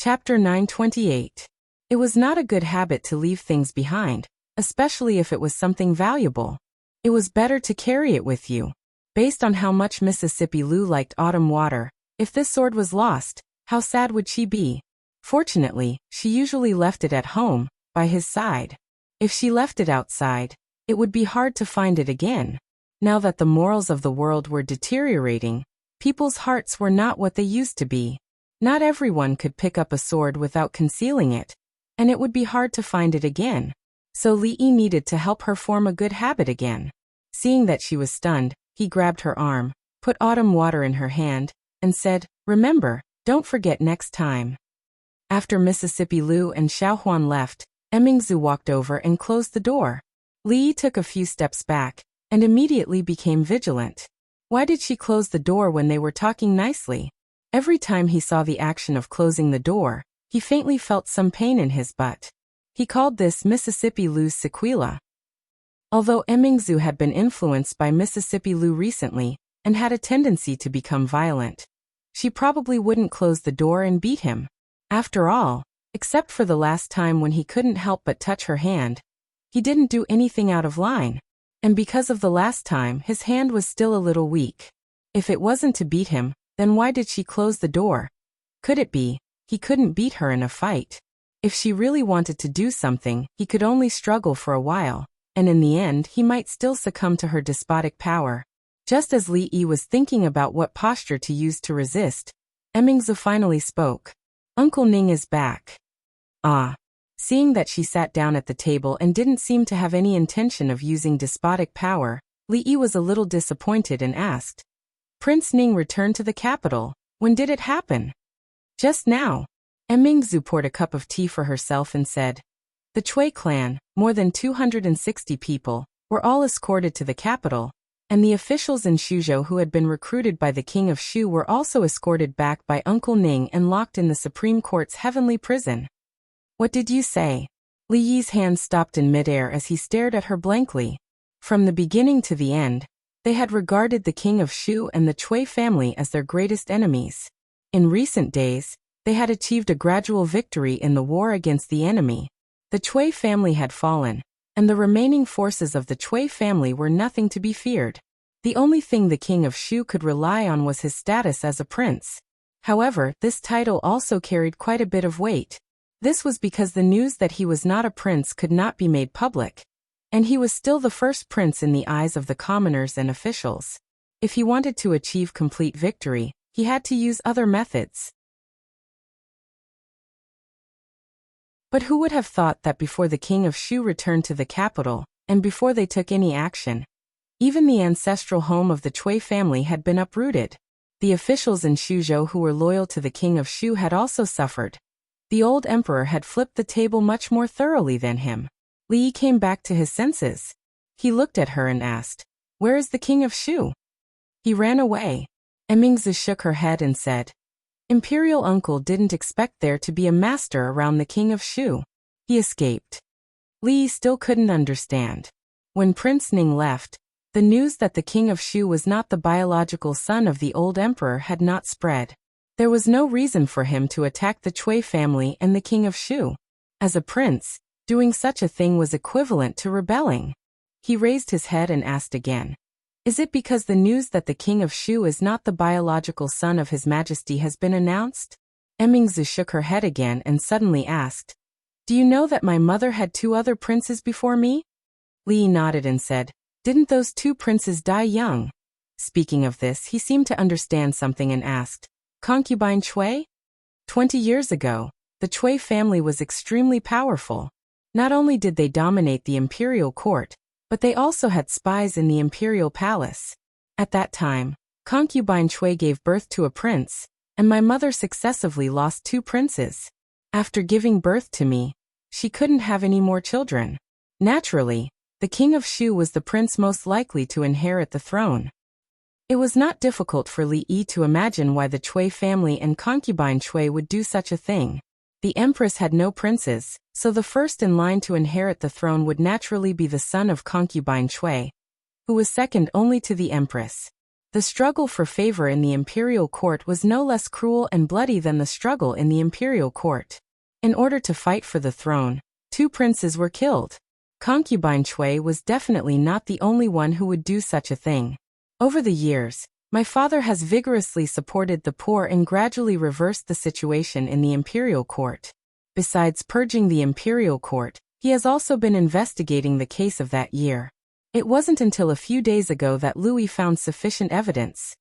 [SPEAKER 1] Chapter 928. It was not a good habit to leave things behind, especially if it was something valuable. It was better to carry it with you. Based on how much Mississippi Lou liked autumn water, if this sword was lost, how sad would she be? Fortunately, she usually left it at home, by his side. If she left it outside, it would be hard to find it again. Now that the morals of the world were deteriorating, people's hearts were not what they used to be. Not everyone could pick up a sword without concealing it, and it would be hard to find it again. So Lee needed to help her form a good habit again. Seeing that she was stunned, he grabbed her arm, put autumn water in her hand, and said, "Remember, don't forget next time." After Mississippi Lou and Xiaohuan left, Emmingzu walked over and closed the door. Lee took a few steps back, and immediately became vigilant. Why did she close the door when they were talking nicely? Every time he saw the action of closing the door, he faintly felt some pain in his butt. He called this Mississippi Lou's sequela. Although Emmingzu had been influenced by Mississippi Lou recently, and had a tendency to become violent, she probably wouldn't close the door and beat him. After all, except for the last time when he couldn't help but touch her hand, he didn't do anything out of line. And because of the last time, his hand was still a little weak. If it wasn't to beat him, then why did she close the door? Could it be, he couldn't beat her in a fight? If she really wanted to do something, he could only struggle for a while, and in the end he might still succumb to her despotic power. Just as Li Yi was thinking about what posture to use to resist, Emmingzu finally spoke. "Uncle Ning is back." Ah. Seeing that she sat down at the table and didn't seem to have any intention of using despotic power, Li Yi was a little disappointed and asked, "Prince Ning returned to the capital. When did it happen?" "Just now." Emmingzu poured a cup of tea for herself and said, "The Chui clan, more than 260 people, were all escorted to the capital, and the officials in Shuzhou who had been recruited by the king of Shu were also escorted back by Uncle Ning and locked in the Supreme Court's heavenly prison." "What did you say?" Li Yi's hand stopped in midair as he stared at her blankly. From the beginning to the end, they had regarded the king of Shu and the Chui family as their greatest enemies. In recent days, they had achieved a gradual victory in the war against the enemy. The Chui family had fallen, and the remaining forces of the Chui family were nothing to be feared. The only thing the king of Shu could rely on was his status as a prince. However, this title also carried quite a bit of weight. This was because the news that he was not a prince could not be made public, and he was still the first prince in the eyes of the commoners and officials. If he wanted to achieve complete victory, he had to use other methods. But who would have thought that before the king of Shu returned to the capital, and before they took any action, even the ancestral home of the Chui family had been uprooted? The officials in Shuzhou who were loyal to the king of Shu had also suffered. The old emperor had flipped the table much more thoroughly than him. Li Yi came back to his senses. He looked at her and asked, "Where is the king of Shu?" "He ran away." Emmingzu shook her head and said, "Imperial uncle didn't expect there to be a master around the king of Shu. He escaped." Li Yi still couldn't understand. When Prince Ning left, the news that the king of Shu was not the biological son of the old emperor had not spread. There was no reason for him to attack the Chui family and the king of Shu. As a prince, doing such a thing was equivalent to rebelling. He raised his head and asked again, "Is it because the news that the king of Shu is not the biological son of his majesty has been announced?" Emmingzu shook her head again and suddenly asked, "Do you know that my mother had 2 other princes before me?" Li Yi nodded and said, "Didn't those 2 princes die young?" Speaking of this, he seemed to understand something and asked, "Concubine Chui?" 20 years ago, the Chui family was extremely powerful. Not only did they dominate the imperial court, but they also had spies in the imperial palace. At that time, concubine Chui gave birth to a prince, and my mother successively lost 2 princes. After giving birth to me, she couldn't have any more children. Naturally, the king of Shu was the prince most likely to inherit the throne. It was not difficult for Li Yi to imagine why the Chui family and concubine Chui would do such a thing. The empress had no princes, so the first in line to inherit the throne would naturally be the son of concubine Chui, who was second only to the empress. The struggle for favor in the imperial court was no less cruel and bloody than the struggle in the imperial court. In order to fight for the throne, 2 princes were killed. Concubine Chui was definitely not the only one who would do such a thing. Over the years, my father has vigorously supported the poor and gradually reversed the situation in the imperial court. Besides purging the imperial court, he has also been investigating the case of that year. It wasn't until a few days ago that Louis found sufficient evidence.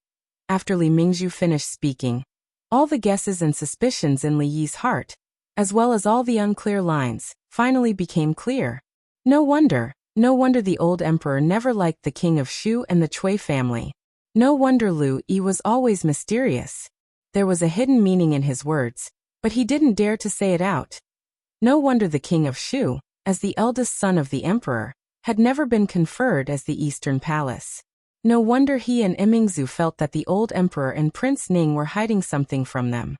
[SPEAKER 1] After Li Mingzhu finished speaking, all the guesses and suspicions in Li Yi's heart, as well as all the unclear lines, finally became clear. No wonder the old emperor never liked the king of Shu and the Chui family. No wonder Lu Yi was always mysterious. There was a hidden meaning in his words, but he didn't dare to say it out. No wonder the king of Shu, as the eldest son of the emperor, had never been conferred as the Eastern Palace. No wonder he and Imingzhu felt that the old emperor and Prince Ning were hiding something from them.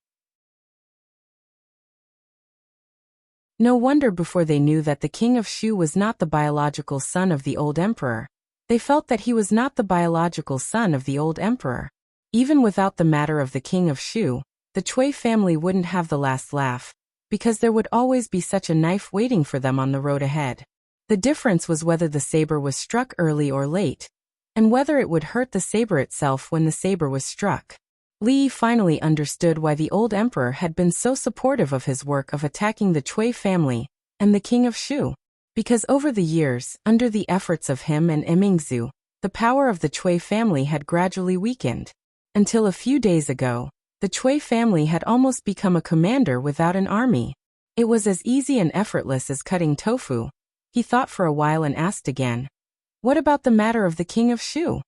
[SPEAKER 1] No wonder before they knew that the king of Shu was not the biological son of the old emperor, they felt that he was not the biological son of the old emperor. Even without the matter of the king of Shu, the Chui family wouldn't have the last laugh, because there would always be such a knife waiting for them on the road ahead. The difference was whether the saber was struck early or late, and whether it would hurt the saber itself when the saber was struck. Li Yi finally understood why the old emperor had been so supportive of his work of attacking the Chui family and the king of Shu. Because over the years, under the efforts of him and Imingzhu, the power of the Chui family had gradually weakened. Until a few days ago, the Chui family had almost become a commander without an army. It was as easy and effortless as cutting tofu. He thought for a while and asked again, what about the matter of the king of Shu?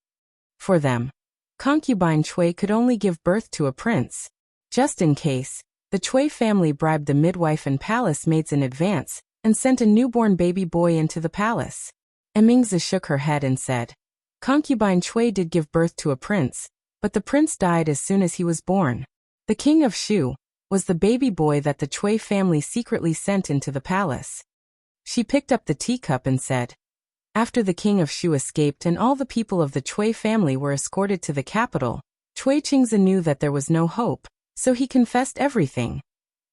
[SPEAKER 1] For them, concubine Chui could only give birth to a prince. Just in case, the Chui family bribed the midwife and palace maids in advance and sent a newborn baby boy into the palace. Imingzhu shook her head and said, concubine Chui did give birth to a prince, but the prince died as soon as he was born. The king of Shu was the baby boy that the Chui family secretly sent into the palace. She picked up the teacup and said, after the king of Shu escaped and all the people of the Chui family were escorted to the capital, Chui Qingzi knew that there was no hope, so he confessed everything.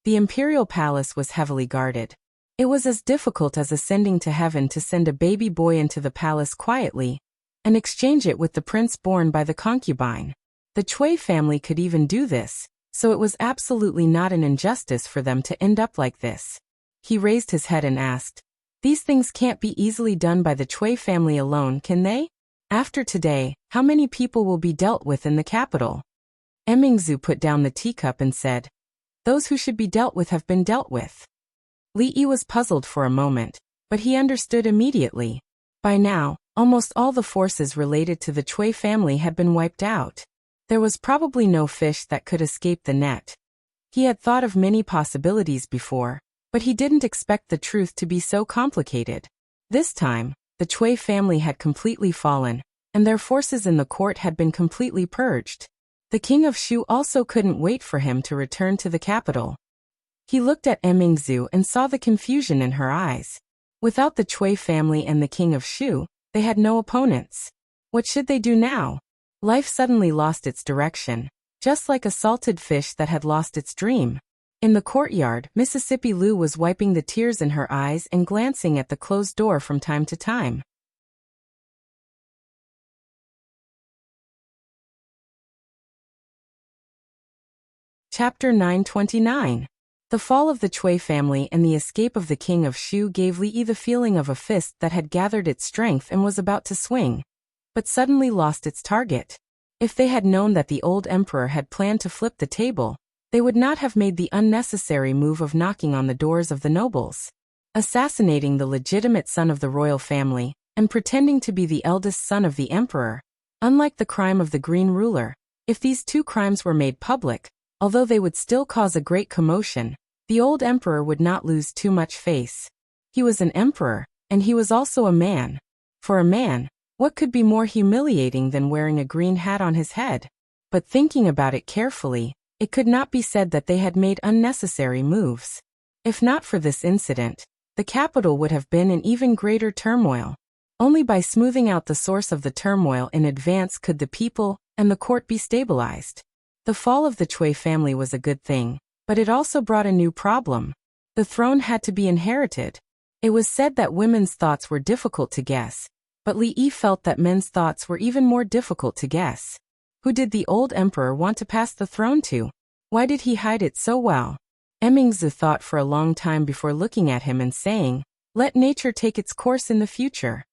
[SPEAKER 1] The imperial palace was heavily guarded. It was as difficult as ascending to heaven to send a baby boy into the palace quietly and exchange it with the prince born by the concubine. The Chui family could even do this, so it was absolutely not an injustice for them to end up like this. He raised his head and asked, these things can't be easily done by the Chui family alone, can they? After today, how many people will be dealt with in the capital? Imingzhu put down the teacup and said, those who should be dealt with have been dealt with. Li Yi was puzzled for a moment, but he understood immediately. By now, almost all the forces related to the Chui family had been wiped out. There was probably no fish that could escape the net. He had thought of many possibilities before, but he didn't expect the truth to be so complicated. This time, the Chui family had completely fallen, and their forces in the court had been completely purged. The king of Shu also couldn't wait for him to return to the capital. He looked at Imingzhu and saw the confusion in her eyes. Without the Chui family and the king of Shu, they had no opponents. What should they do now? Life suddenly lost its direction, just like a salted fish that had lost its dream. In the courtyard, Mississippi Lu was wiping the tears in her eyes and glancing at the closed door from time to time. Chapter 929. The fall of the Chui family and the escape of the king of Shu gave Li Yi the feeling of a fist that had gathered its strength and was about to swing, but suddenly lost its target. If they had known that the old emperor had planned to flip the table, they would not have made the unnecessary move of knocking on the doors of the nobles. Assassinating the legitimate son of the royal family, and pretending to be the eldest son of the emperor. Unlike the crime of the Green Ruler, if these two crimes were made public, although they would still cause a great commotion, the old emperor would not lose too much face. He was an emperor, and he was also a man. For a man, what could be more humiliating than wearing a green hat on his head? But thinking about it carefully, it could not be said that they had made unnecessary moves. If not for this incident, the capital would have been in even greater turmoil. Only by smoothing out the source of the turmoil in advance could the people and the court be stabilized. The fall of the Chui family was a good thing, but it also brought a new problem. The throne had to be inherited. It was said that women's thoughts were difficult to guess, but Li Yi felt that men's thoughts were even more difficult to guess. Who did the old emperor want to pass the throne to? Why did he hide it so well? Emingzu thought for a long time before looking at him and saying, "Let nature take its course in the future."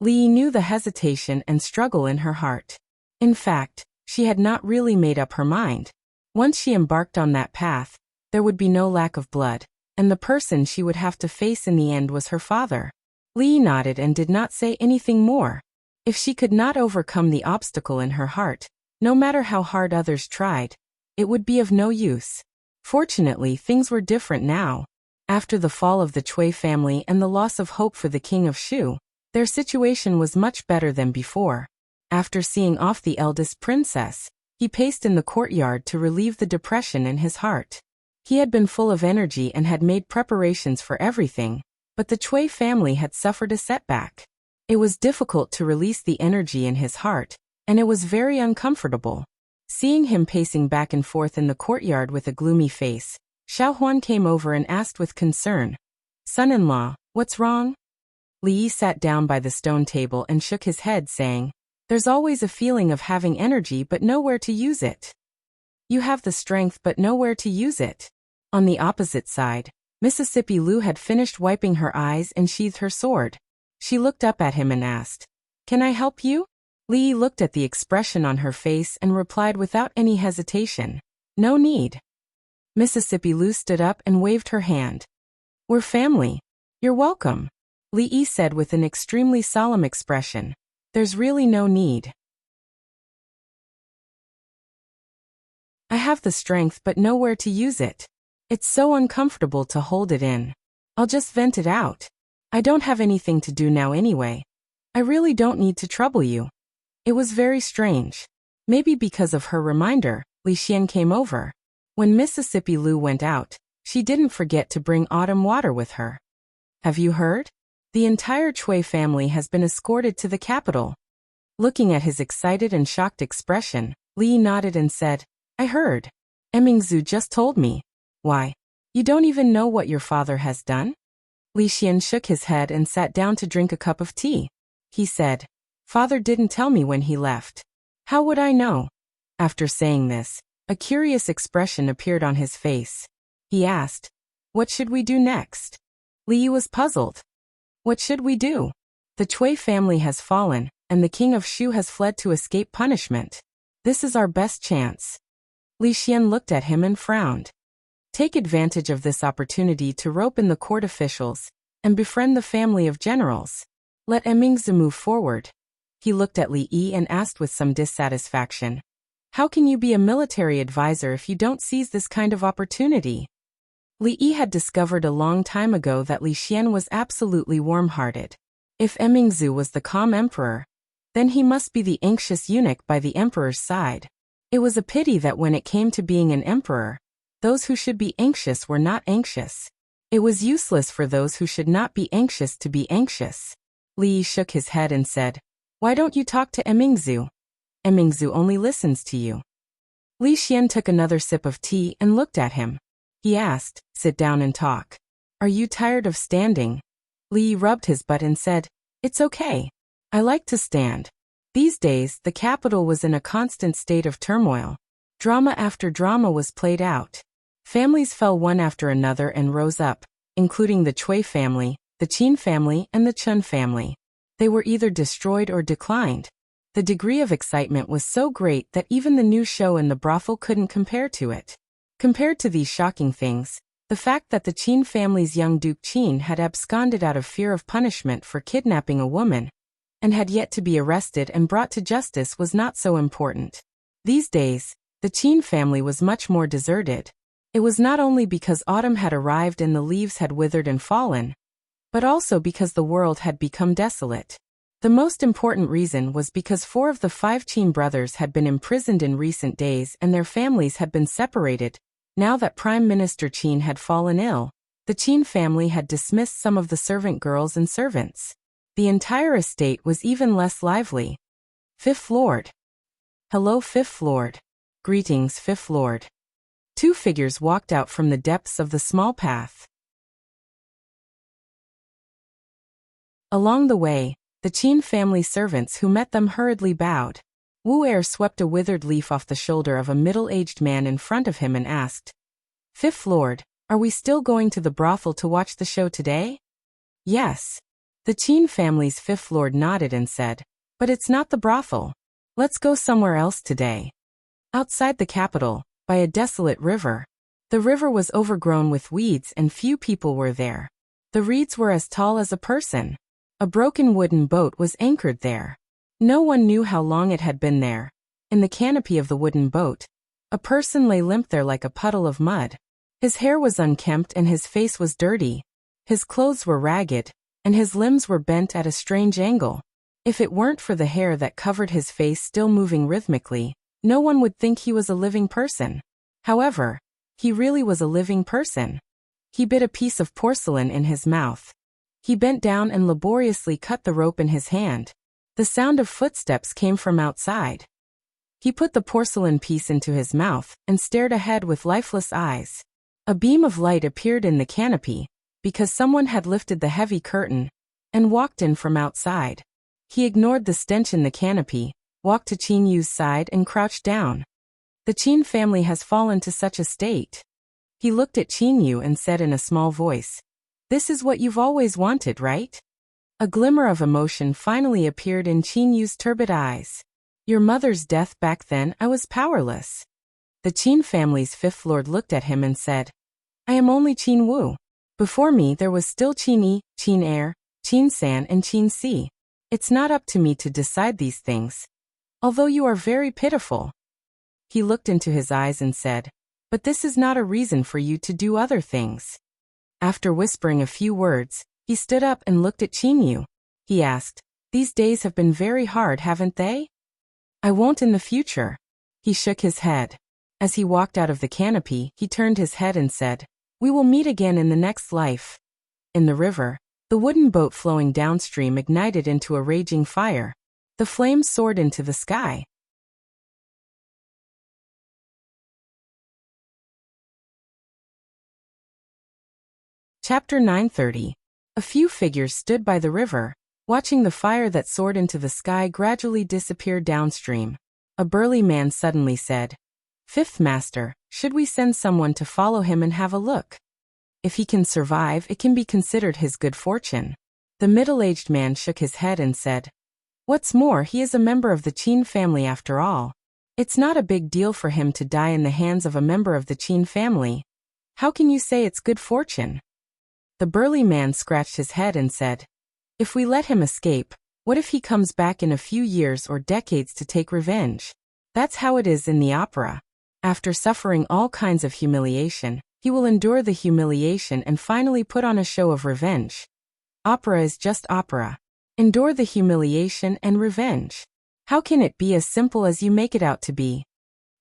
[SPEAKER 1] Li Yi knew the hesitation and struggle in her heart. In fact, she had not really made up her mind. Once she embarked on that path, there would be no lack of blood, and the person she would have to face in the end was her father. Li Yi nodded and did not say anything more. If she could not overcome the obstacle in her heart, no matter how hard others tried, it would be of no use. Fortunately, things were different now. After the fall of the Chui family and the loss of hope for the king of Shu, their situation was much better than before. After seeing off the eldest princess, he paced in the courtyard to relieve the depression in his heart. He had been full of energy and had made preparations for everything, but the Chui family had suffered a setback. It was difficult to release the energy in his heart, and it was very uncomfortable. Seeing him pacing back and forth in the courtyard with a gloomy face, Xiao Huan came over and asked with concern, "Son-in-law, what's wrong?" Li Yi sat down by the stone table and shook his head, saying, "There's always a feeling of having energy but nowhere to use it." "You have the strength but nowhere to use it." On the opposite side, Mississippi Lu had finished wiping her eyes and sheathed her sword. She looked up at him and asked, "Can I help you?" Li Yi looked at the expression on her face and replied without any hesitation, "No need." Mississippi Lu stood up and waved her hand. "We're family. You're welcome," Li Yi said with an extremely solemn expression. "There's really no need. I have the strength but nowhere to use it. It's so uncomfortable to hold it in. I'll just vent it out. I don't have anything to do now anyway. I really don't need to trouble you." It was very strange. Maybe because of her reminder, Li Xian came over. When Mississippi Lu went out, she didn't forget to bring autumn water with her. "Have you heard? The entire Chui family has been escorted to the capital." Looking at his excited and shocked expression, Li Yi nodded and said, "I heard. Emingzu just told me." "Why? You don't even know what your father has done?" Li Xian shook his head and sat down to drink a cup of tea. He said, "Father didn't tell me when he left. How would I know?" After saying this, a curious expression appeared on his face. He asked, "What should we do next?" Li Yi was puzzled. "What should we do? The Chui family has fallen, and the king of Shu has fled to escape punishment. This is our best chance." Li Xian looked at him and frowned. "Take advantage of this opportunity to rope in the court officials and befriend the family of generals. Let Emingzi move forward." He looked at Li Yi and asked with some dissatisfaction, "How can you be a military advisor if you don't seize this kind of opportunity?" Li Yi had discovered a long time ago that Li Xian was absolutely warm-hearted. If Emingzi was the calm emperor, then he must be the anxious eunuch by the emperor's side. It was a pity that when it came to being an emperor, those who should be anxious were not anxious. It was useless for those who should not be anxious to be anxious. Li Yi shook his head and said, "Why don't you talk to Emingzu? Emingzu only listens to you." Li Xian took another sip of tea and looked at him. He asked, "Sit down and talk. Are you tired of standing?" Li Yi rubbed his butt and said, "It's okay. I like to stand." These days, the capital was in a constant state of turmoil. Drama after drama was played out. Families fell one after another and rose up, including the Chui family, the Qin family, and the Chun family. They were either destroyed or declined. The degree of excitement was so great that even the new show in the brothel couldn't compare to it. Compared to these shocking things, the fact that the Qin family's young Duke Qin had absconded out of fear of punishment for kidnapping a woman, and had yet to be arrested and brought to justice was not so important. These days, the Qin family was much more deserted. It was not only because autumn had arrived and the leaves had withered and fallen, but also because the world had become desolate. The most important reason was because 4 of the 5 Qin brothers had been imprisoned in recent days and their families had been separated. Now that Prime Minister Qin had fallen ill, the Qin family had dismissed some of the servant girls and servants. The entire estate was even less lively. Fifth Lord. Hello, Fifth Lord. Greetings, Fifth Lord. Two figures walked out from the depths of the small path. Along the way, the Qin family servants who met them hurriedly bowed. Wu Er swept a withered leaf off the shoulder of a middle-aged man in front of him and asked, "Fifth Lord, are we still going to the brothel to watch the show today?" "Yes." The Qin family's Fifth Lord nodded and said, "But it's not the brothel. Let's go somewhere else today." Outside the capital, by a desolate river. The river was overgrown with weeds and few people were there. The reeds were as tall as a person. A broken wooden boat was anchored there. No one knew how long it had been there. In the canopy of the wooden boat, a person lay limp there like a puddle of mud. His hair was unkempt and his face was dirty. His clothes were ragged, and his limbs were bent at a strange angle. If it weren't for the hair that covered his face still moving rhythmically, no one would think he was a living person. However, he really was a living person. He bit a piece of porcelain in his mouth. He bent down and laboriously cut the rope in his hand. The sound of footsteps came from outside. He put the porcelain piece into his mouth and stared ahead with lifeless eyes. A beam of light appeared in the canopy, because someone had lifted the heavy curtain and walked in from outside. He ignored the stench in the canopy, walked to Qin Yu's side and crouched down. The Qin family has fallen to such a state. He looked at Qin Yu and said in a small voice, "This is what you've always wanted, right?" A glimmer of emotion finally appeared in Qin Yu's turbid eyes. "Your mother's death back then, I was powerless." The Qin family's Fifth Lord looked at him and said, "I am only Qin Wu. Before me there was still Qin Yi, Qin Er, Qin San and Qin Si. It's not up to me to decide these things. Although you are very pitiful." He looked into his eyes and said, "But this is not a reason for you to do other things." After whispering a few words, he stood up and looked at Qin Yu. He asked, "These days have been very hard, haven't they?" "I won't in the future." He shook his head. As he walked out of the canopy, he turned his head and said, "We will meet again in the next life." In the river, the wooden boat flowing downstream ignited into a raging fire. The flames soared into the sky. Chapter 930. A few figures stood by the river, watching the fire that soared into the sky gradually disappear downstream. A burly man suddenly said, "Fifth Master, should we send someone to follow him and have a look? If he can survive, it can be considered his good fortune." The middle-aged man shook his head and said, "What's more, he is a member of the Qin family after all. It's not a big deal for him to die in the hands of a member of the Qin family. How can you say it's good fortune?" The burly man scratched his head and said, "If we let him escape, what if he comes back in a few years or decades to take revenge? That's how it is in the opera. After suffering all kinds of humiliation, he will endure the humiliation and finally put on a show of revenge. Opera is just opera. Endure the humiliation and revenge. How can it be as simple as you make it out to be?"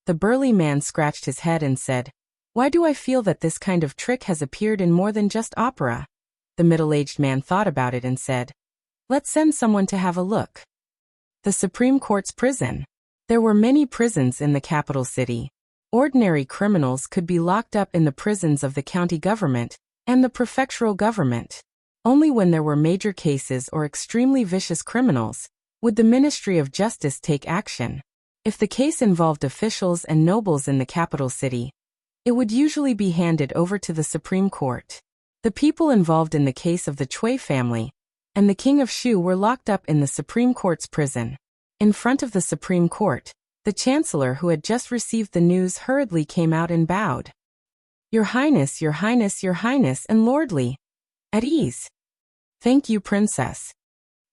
[SPEAKER 1] The burly man scratched his head and said, "Why do I feel that this kind of trick has appeared in more than just opera?" The middle-aged man thought about it and said, "Let's send someone to have a look." The Supreme Court's prison. There were many prisons in the capital city. Ordinary criminals could be locked up in the prisons of the county government and the prefectural government. Only when there were major cases or extremely vicious criminals would the Ministry of Justice take action. If the case involved officials and nobles in the capital city, it would usually be handed over to the Supreme Court. The people involved in the case of the Cui family and the King of Shu were locked up in the Supreme Court's prison. In front of the Supreme Court, the Chancellor who had just received the news hurriedly came out and bowed. "Your Highness, Your Highness, Your Highness, and Lordly. At ease." "Thank you, Princess."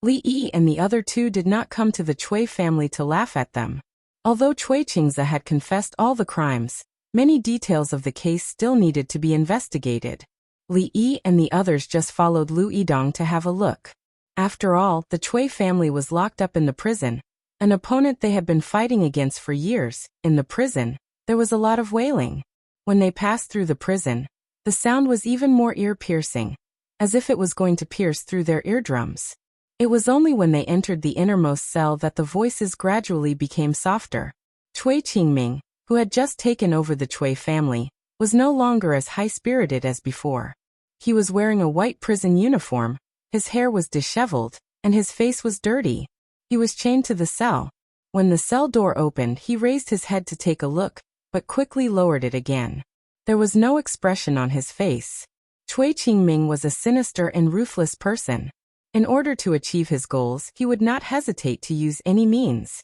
[SPEAKER 1] Li Yi and the other two did not come to the Cui family to laugh at them. Although Cui Qingze had confessed all the crimes, many details of the case still needed to be investigated. Li Yi and the others just followed Lu Yidong to have a look. After all, the Cui family was locked up in the prison, an opponent they had been fighting against for years. In the prison, there was a lot of wailing. When they passed through the prison, the sound was even more ear-piercing, as if it was going to pierce through their eardrums. It was only when they entered the innermost cell that the voices gradually became softer. Cui Qingming, who had just taken over the Cui family, was no longer as high-spirited as before. He was wearing a white prison uniform, his hair was disheveled, and his face was dirty. He was chained to the cell. When the cell door opened, he raised his head to take a look, but quickly lowered it again. There was no expression on his face. Cui Qingming was a sinister and ruthless person. In order to achieve his goals, he would not hesitate to use any means.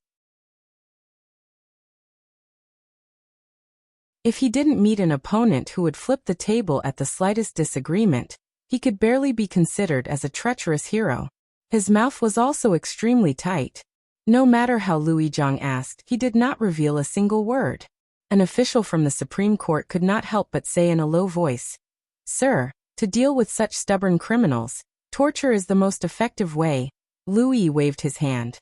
[SPEAKER 1] If he didn't meet an opponent who would flip the table at the slightest disagreement, he could barely be considered as a treacherous hero. His mouth was also extremely tight. No matter how Liu Zhang asked, he did not reveal a single word. An official from the Supreme Court could not help but say in a low voice, "Sir, to deal with such stubborn criminals, torture is the most effective way." Liu Yi waved his hand.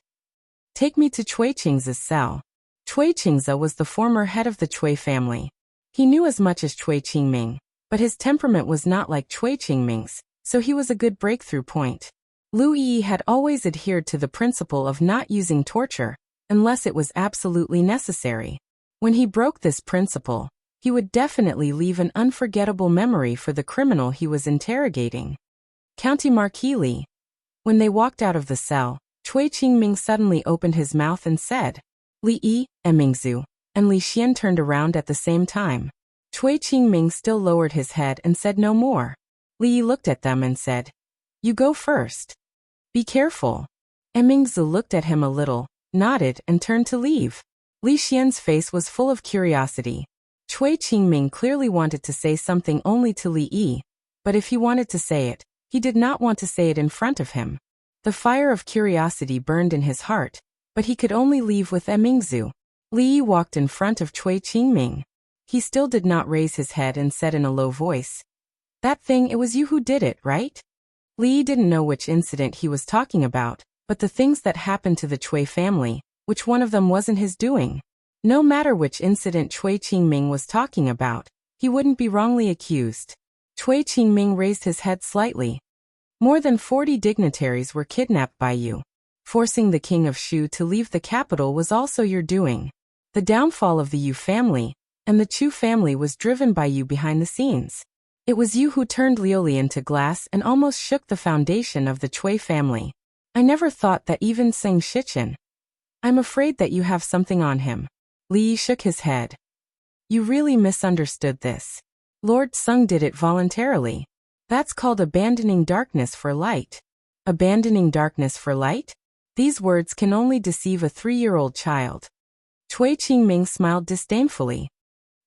[SPEAKER 1] "Take me to Cui Qing's cell." Cui Qingze was the former head of the Cui family. He knew as much as Cui Qingming, but his temperament was not like Cui Qingming's, so he was a good breakthrough point. Liu Yi had always adhered to the principle of not using torture, unless it was absolutely necessary. When he broke this principle, he would definitely leave an unforgettable memory for the criminal he was interrogating. County Marquis Li. When they walked out of the cell, Cui Qingming suddenly opened his mouth and said, "Li Yi, Emingzu," and Li Xian turned around at the same time. Cui Qingming still lowered his head and said no more. Li Yi looked at them and said, "You go first. Be careful." Emingzu looked at him a little, nodded and turned to leave. Li Xian's face was full of curiosity. Cui Qingming clearly wanted to say something only to Li Yi, but if he wanted to say it, he did not want to say it in front of him. The fire of curiosity burned in his heart, but he could only leave with Emingzu. Li Yi walked in front of Cui Qingming. He still did not raise his head and said in a low voice, "That thing, it was you who did it, right?" Li Yi didn't know which incident he was talking about, but the things that happened to the Cui family, which one of them wasn't his doing? No matter which incident Cui Qingming was talking about, he wouldn't be wrongly accused. Cui Qingming raised his head slightly. "More than 40 dignitaries were kidnapped by you. Forcing the king of Shu to leave the capital was also your doing. The downfall of the Yu family and the Chu family was driven by you behind the scenes. It was you who turned Liuli into glass and almost shook the foundation of the Cui family. I never thought that even Seng Shichen. I'm afraid that you have something on him." Li Yi shook his head. "You really misunderstood this. Lord Sung did it voluntarily. That's called abandoning darkness for light." Abandoning darkness for light? These words can only deceive a 3-year-old child. Cui Qingming smiled disdainfully.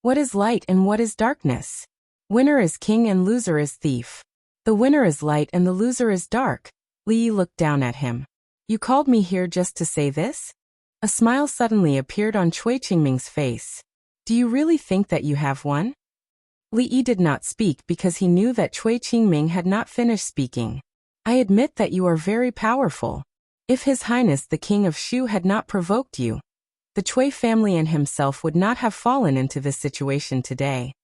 [SPEAKER 1] "What is light and what is darkness? Winner is king and loser is thief. The winner is light and the loser is dark." Li Yi looked down at him. "You called me here just to say this?" A smile suddenly appeared on Cui Qingming's face. "Do you really think that you have one?" Li Yi did not speak because he knew that Cui Qingming had not finished speaking. "I admit that you are very powerful. If His Highness the King of Shu had not provoked you, the Cui family and himself would not have fallen into this situation today."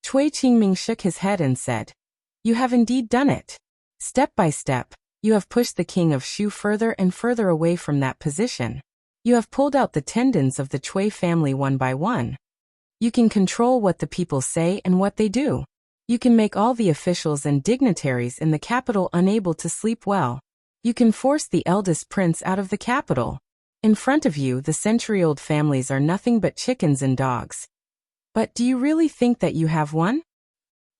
[SPEAKER 1] Cui Qingming shook his head and said, "You have indeed done it. Step by step, you have pushed the King of Shu further and further away from that position. You have pulled out the tendons of the Cui family one by one. You can control what the people say and what they do. You can make all the officials and dignitaries in the capital unable to sleep well. You can force the eldest prince out of the capital. In front of you, the century-old families are nothing but chickens and dogs. But do you really think that you have one?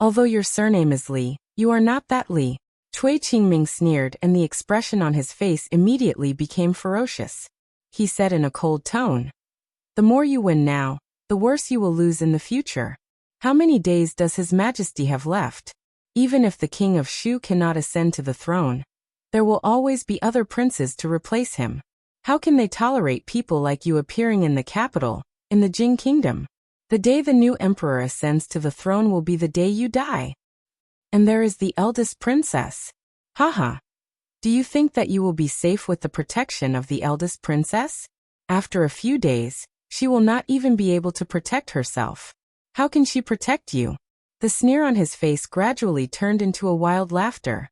[SPEAKER 1] Although your surname is Li, you are not that Li." Cui Qingming sneered and the expression on his face immediately became ferocious. He said in a cold tone, "The more you win now, the worse you will lose in the future. How many days does His Majesty have left? Even if the King of Shu cannot ascend to the throne, there will always be other princes to replace him. How can they tolerate people like you appearing in the capital, in the Jing Kingdom? The day the new emperor ascends to the throne will be the day you die. And there is the eldest princess. Haha. Do you think that you will be safe with the protection of the eldest princess? After a few days, she will not even be able to protect herself. How can she protect you?" The sneer on his face gradually turned into a wild laughter.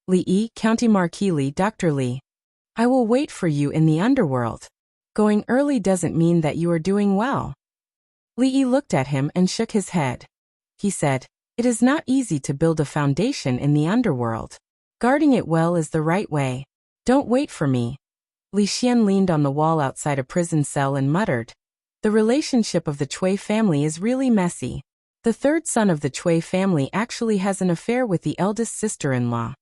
[SPEAKER 1] "Li Yi, County Marquis Li, Dr. Li. I will wait for you in the underworld. Going early doesn't mean that you are doing well. Li looked at him and shook his head. He said, it is not easy to build a foundation in the underworld. Guarding it well is the right way. Don't wait for me. Li Xian leaned on the wall outside a prison cell and muttered, the relationship of the Cui family is really messy. The third son of the Cui family actually has an affair with the eldest sister-in-law.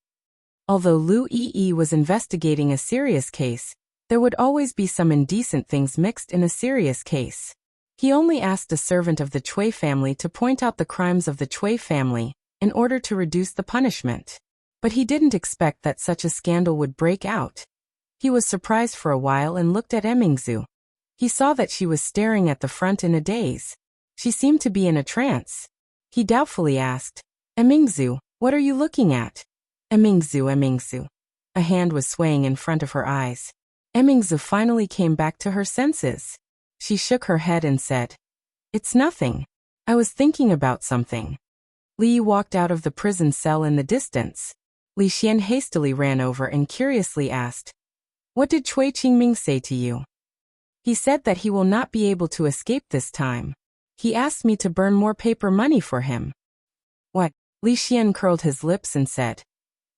[SPEAKER 1] Although Lu Yi was investigating a serious case, there would always be some indecent things mixed in a serious case. He only asked a servant of the Cui family to point out the crimes of the Cui family in order to reduce the punishment. But he didn't expect that such a scandal would break out. He was surprised for a while and looked at Emingzu. He saw that she was staring at the front in a daze. She seemed to be in a trance. He doubtfully asked, Emingzu, what are you looking at? Emingzu. A hand was swaying in front of her eyes. Emingzu finally came back to her senses. She shook her head and said, it's nothing. I was thinking about something. Li walked out of the prison cell in the distance. Li Xian hastily ran over and curiously asked, what did Cui Qingming say to you? He said that he will not be able to escape this time. He asked me to burn more paper money for him. What? Li Xian curled his lips and said,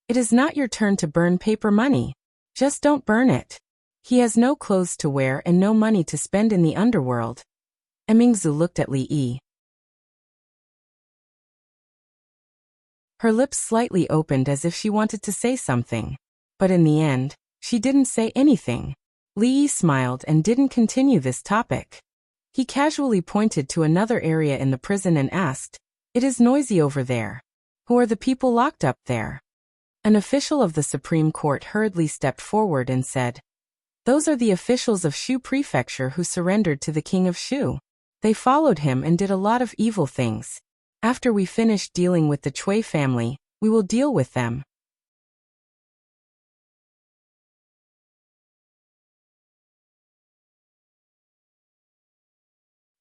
[SPEAKER 1] it is not your turn to burn paper money. Just don't burn it. He has no clothes to wear and no money to spend in the underworld. Emingzu looked at Li Yi. Her lips slightly opened as if she wanted to say something. But in the end, she didn't say anything. Li Yi smiled and didn't continue this topic. He casually pointed to another area in the prison and asked, it is noisy over there. Who are the people locked up there? An official of the Supreme Court hurriedly stepped forward and said, those are the officials of Shu Prefecture who surrendered to the king of Shu. They followed him and did a lot of evil things. After we finish dealing with the Cui family, we will deal with them.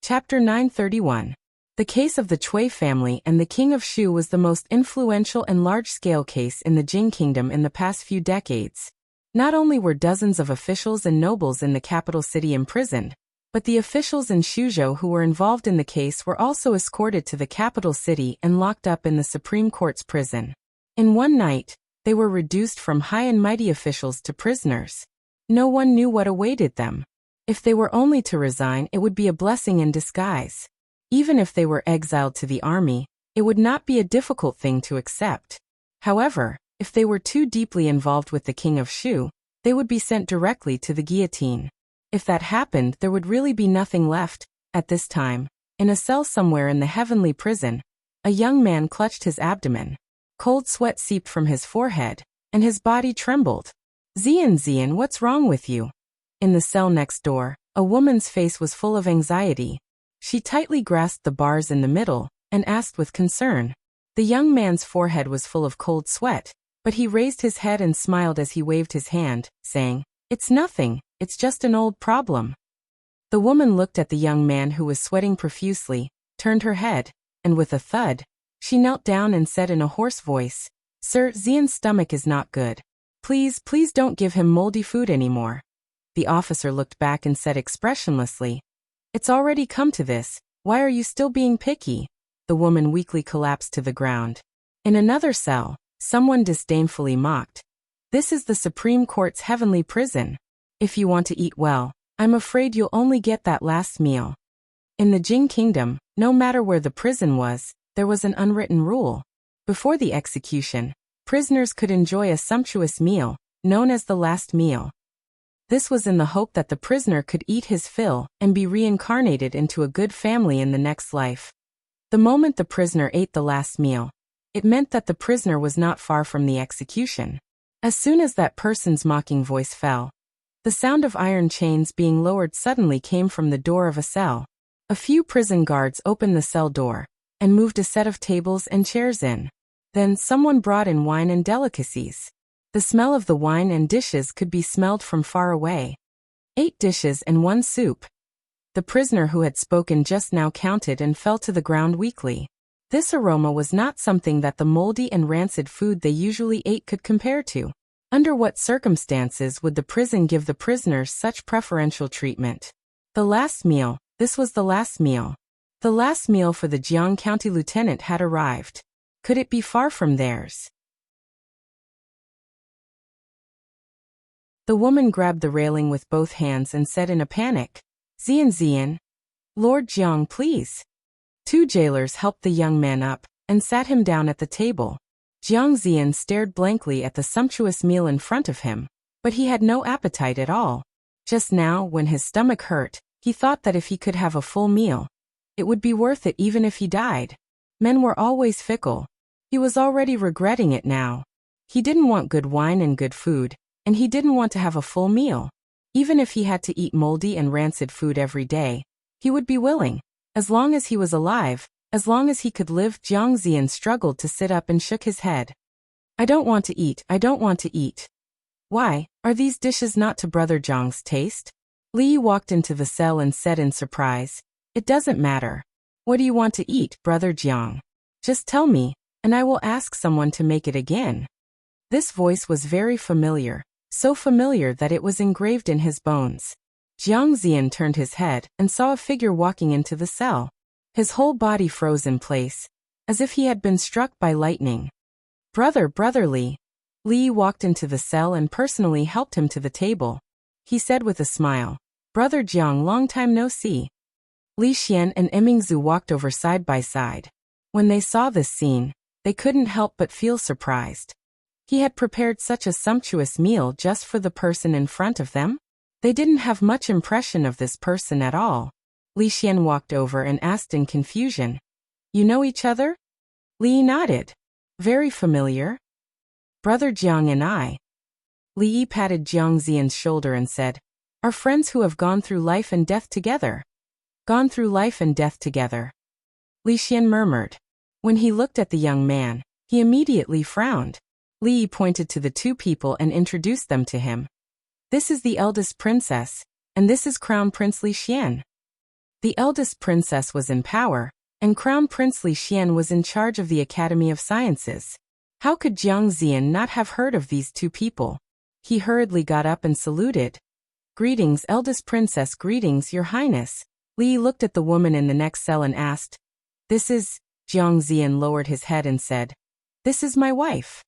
[SPEAKER 1] Chapter 931. The case of the Cui family and the king of Shu was the most influential and large-scale case in the Jing kingdom in the past few decades. Not only were dozens of officials and nobles in the capital city imprisoned, but the officials in Shuzhou who were involved in the case were also escorted to the capital city and locked up in the Supreme Court's prison. In one night, they were reduced from high and mighty officials to prisoners. No one knew what awaited them. If they were only to resign, it would be a blessing in disguise. Even if they were exiled to the army, it would not be a difficult thing to accept. However, if they were too deeply involved with the king of Shu, they would be sent directly to the guillotine. If that happened, there would really be nothing left. At this time, in a cell somewhere in the heavenly prison, a young man clutched his abdomen. Cold sweat seeped from his forehead, and his body trembled. Zian, what's wrong with you? In the cell next door, a woman's face was full of anxiety. She tightly grasped the bars in the middle and asked with concern. The young man's forehead was full of cold sweat, but he raised his head and smiled as he waved his hand, saying, it's nothing, it's just an old problem. The woman looked at the young man who was sweating profusely, turned her head, and with a thud, she knelt down and said in a hoarse voice, Sir, Zian's stomach is not good. Please don't give him moldy food anymore. The officer looked back and said expressionlessly, it's already come to this, why are you still being picky? The woman weakly collapsed to the ground. In another cell, someone disdainfully mocked, this is the Supreme Court's heavenly prison. If you want to eat well, I'm afraid you'll only get that last meal. In the Jing kingdom, no matter where the prison was, there was an unwritten rule. Before the execution, prisoners could enjoy a sumptuous meal, known as the last meal. This was in the hope that the prisoner could eat his fill and be reincarnated into a good family in the next life. The moment the prisoner ate the last meal, it meant that the prisoner was not far from the execution. As soon as that person's mocking voice fell, the sound of iron chains being lowered suddenly came from the door of a cell. A few prison guards opened the cell door and moved a set of tables and chairs in. Then someone brought in wine and delicacies. The smell of the wine and dishes could be smelled from far away. 8 dishes and 1 soup. The prisoner who had spoken just now counted and fell to the ground weakly. This aroma was not something that the moldy and rancid food they usually ate could compare to. Under what circumstances would the prison give the prisoners such preferential treatment? The last meal. This was the last meal. The last meal for the Jiang County lieutenant had arrived. Could it be far from theirs? The woman grabbed the railing with both hands and said in a panic, Zian. Lord Jiang, please. Two jailers helped the young man up and sat him down at the table. Jiang Zian stared blankly at the sumptuous meal in front of him, but he had no appetite at all. Just now, when his stomach hurt, he thought that if he could have a full meal, it would be worth it even if he died. Men were always fickle. He was already regretting it now. He didn't want good wine and good food, and he didn't want to have a full meal. Even if he had to eat moldy and rancid food every day, he would be willing. As long as he was alive, as long as he could live. Jiang Zian struggled to sit up and shook his head. I don't want to eat, I don't want to eat. Why, are these dishes not to Brother Jiang's taste? Li walked into the cell and said in surprise, It doesn't matter. What do you want to eat, Brother Jiang? Just tell me, and I will ask someone to make it again. This voice was very familiar, so familiar that it was engraved in his bones. Jiang Zian turned his head and saw a figure walking into the cell. His whole body froze in place, as if he had been struck by lightning. Brother Li. Li walked into the cell and personally helped him to the table. He said with a smile, Brother Jiang, long time no see. Li Xian and Emingzu walked over side by side. When they saw this scene, they couldn't help but feel surprised. He had prepared such a sumptuous meal just for the person in front of them? They didn't have much impression of this person at all. Li Xian walked over and asked in confusion, You know each other? Li nodded. Very familiar. Brother Jiang and I. Li patted Jiang Zian's shoulder and said, Are friends who have gone through life and death together. Gone through life and death together. Li Xian murmured. When he looked at the young man, he immediately frowned. Li pointed to the two people and introduced them to him. This is the eldest princess, and this is Crown Prince Li Xian. The eldest princess was in power, and Crown Prince Li Xian was in charge of the Academy of Sciences. How could Jiang Zian not have heard of these two people? He hurriedly got up and saluted. Greetings, eldest princess, greetings, your highness. Li looked at the woman in the next cell and asked, This is... Jiang Zian lowered his head and said, This is my wife.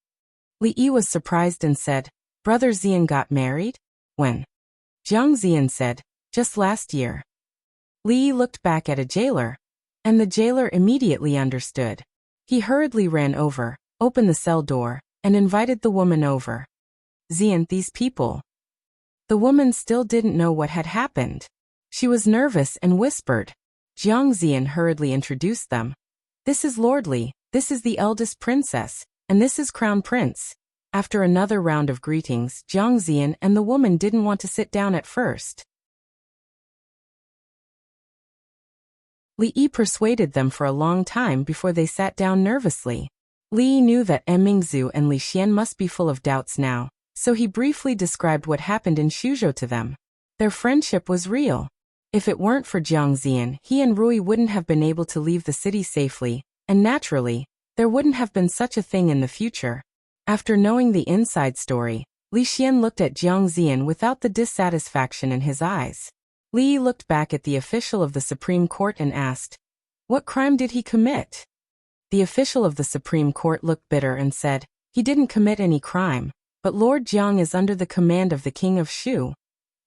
[SPEAKER 1] Li was surprised and said, Brother Zian got married? When? Jiang Zian said, Just last year. Li looked back at a jailer, and the jailer immediately understood. He hurriedly ran over, opened the cell door, and invited the woman over. Zian, these people. The woman still didn't know what had happened. She was nervous and whispered. Jiang Zian hurriedly introduced them. This is Lord Li, this is the eldest princess, and this is Crown Prince. After another round of greetings, Jiang Zian and the woman didn't want to sit down at first. Li persuaded them for a long time before they sat down nervously. Li knew that Emingzu and Li Xian must be full of doubts now, so he briefly described what happened in Shuzhou to them. Their friendship was real. If it weren't for Jiang Zian, he and Rui wouldn't have been able to leave the city safely, and naturally, there wouldn't have been such a thing in the future. After knowing the inside story, Li Xian looked at Jiang Zian without the dissatisfaction in his eyes. Li looked back at the official of the Supreme Court and asked, What crime did he commit? The official of the Supreme Court looked bitter and said, He didn't commit any crime, but Lord Jiang is under the command of the King of Shu.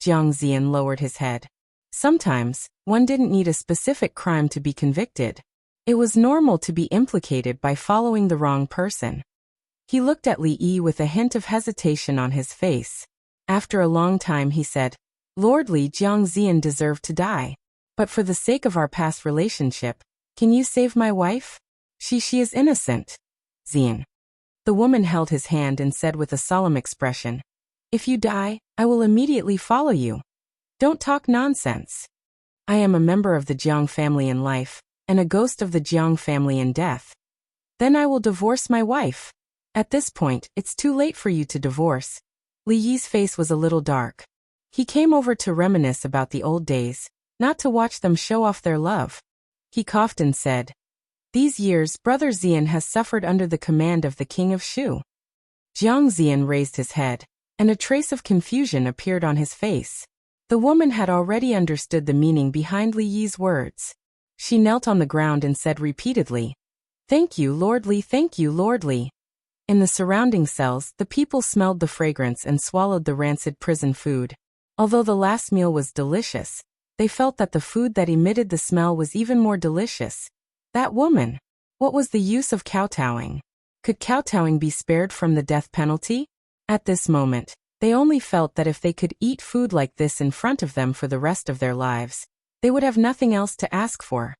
[SPEAKER 1] Jiang Zian lowered his head. Sometimes, one didn't need a specific crime to be convicted. It was normal to be implicated by following the wrong person. He looked at Li with a hint of hesitation on his face. After a long time he said, Lord Li, Jiang Zian deserved to die. But for the sake of our past relationship, can you save my wife? She is innocent. Zian. The woman held his hand and said with a solemn expression, If you die, I will immediately follow you. Don't talk nonsense. I am a member of the Jiang family in life, and a ghost of the Jiang family in death. Then I will divorce my wife. At this point, it's too late for you to divorce. Li Yi's face was a little dark. He came over to reminisce about the old days, not to watch them show off their love. He coughed and said, These years, Brother Zian has suffered under the command of the King of Shu. Jiang Zian raised his head, and a trace of confusion appeared on his face. The woman had already understood the meaning behind Li Yi's words. She knelt on the ground and said repeatedly, "Thank you, Lord Li, thank you, Lord Li." In the surrounding cells, the people smelled the fragrance and swallowed the rancid prison food. Although the last meal was delicious, they felt that the food that emitted the smell was even more delicious. That woman! What was the use of kowtowing? Could kowtowing be spared from the death penalty? At this moment, they only felt that if they could eat food like this in front of them for the rest of their lives, they would have nothing else to ask for.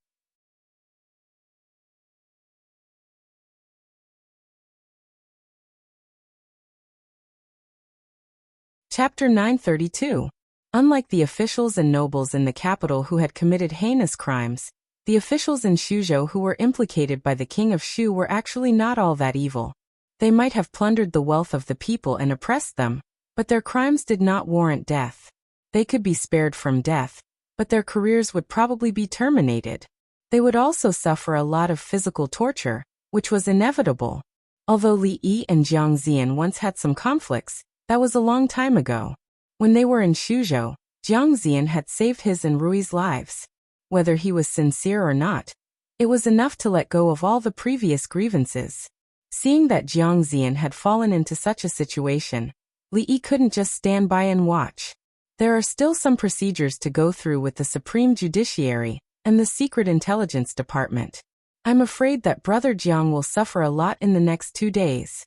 [SPEAKER 1] Chapter 932. Unlike the officials and nobles in the capital who had committed heinous crimes, the officials in Shuzhou who were implicated by the king of Shu were actually not all that evil. They might have plundered the wealth of the people and oppressed them, but their crimes did not warrant death. They could be spared from death, but their careers would probably be terminated. They would also suffer a lot of physical torture, which was inevitable. Although Li Yi and Jiang Zian once had some conflicts, that was a long time ago. When they were in Shuzhou, Jiang Zian had saved his and Rui's lives. Whether he was sincere or not, it was enough to let go of all the previous grievances. Seeing that Jiang Zian had fallen into such a situation, Li Yi couldn't just stand by and watch. There are still some procedures to go through with the Supreme Judiciary and the Secret Intelligence Department. I'm afraid that Brother Jiang will suffer a lot in the next 2 days.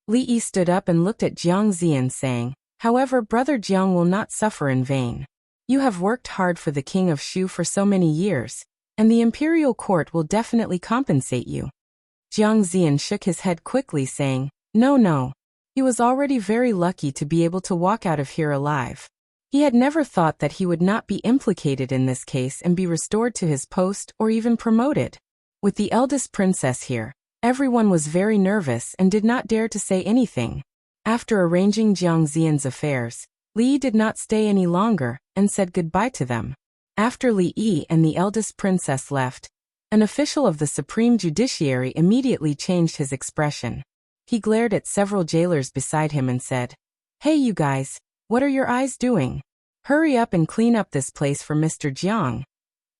[SPEAKER 1] Li Yi stood up and looked at Jiang Zian saying, "However, Brother Jiang will not suffer in vain. You have worked hard for the king of Shu for so many years, and the imperial court will definitely compensate you." Jiang Zian shook his head quickly saying, No. He was already very lucky to be able to walk out of here alive. He had never thought that he would not be implicated in this case and be restored to his post or even promoted. With the eldest princess here, everyone was very nervous and did not dare to say anything. After arranging Jiang Zian's affairs, Li Yi did not stay any longer and said goodbye to them. After Li Yi and the eldest princess left, an official of the Supreme Judiciary immediately changed his expression. He glared at several jailers beside him and said, "Hey you guys, what are your eyes doing? Hurry up and clean up this place for Mr. Jiang."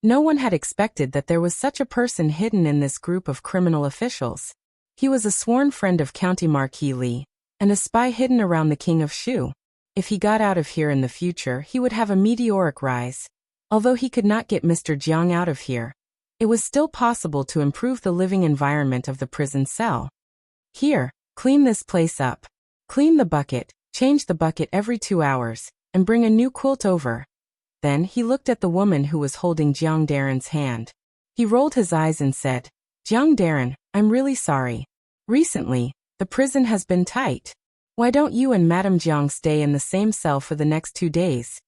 [SPEAKER 1] No one had expected that there was such a person hidden in this group of criminal officials. He was a sworn friend of County Marquis Li, and a spy hidden around the king of Shu. If he got out of here in the future, he would have a meteoric rise. Although he could not get Mr. Jiang out of here, it was still possible to improve the living environment of the prison cell. "Here, clean this place up. Clean the bucket, change the bucket every 2 hours, and bring a new quilt over." Then he looked at the woman who was holding Jiang Daren's hand. He rolled his eyes and said, "Jiang Daren, I'm really sorry. Recently, the prison has been tight. Why don't you and Madame Jiang stay in the same cell for the next 2 days?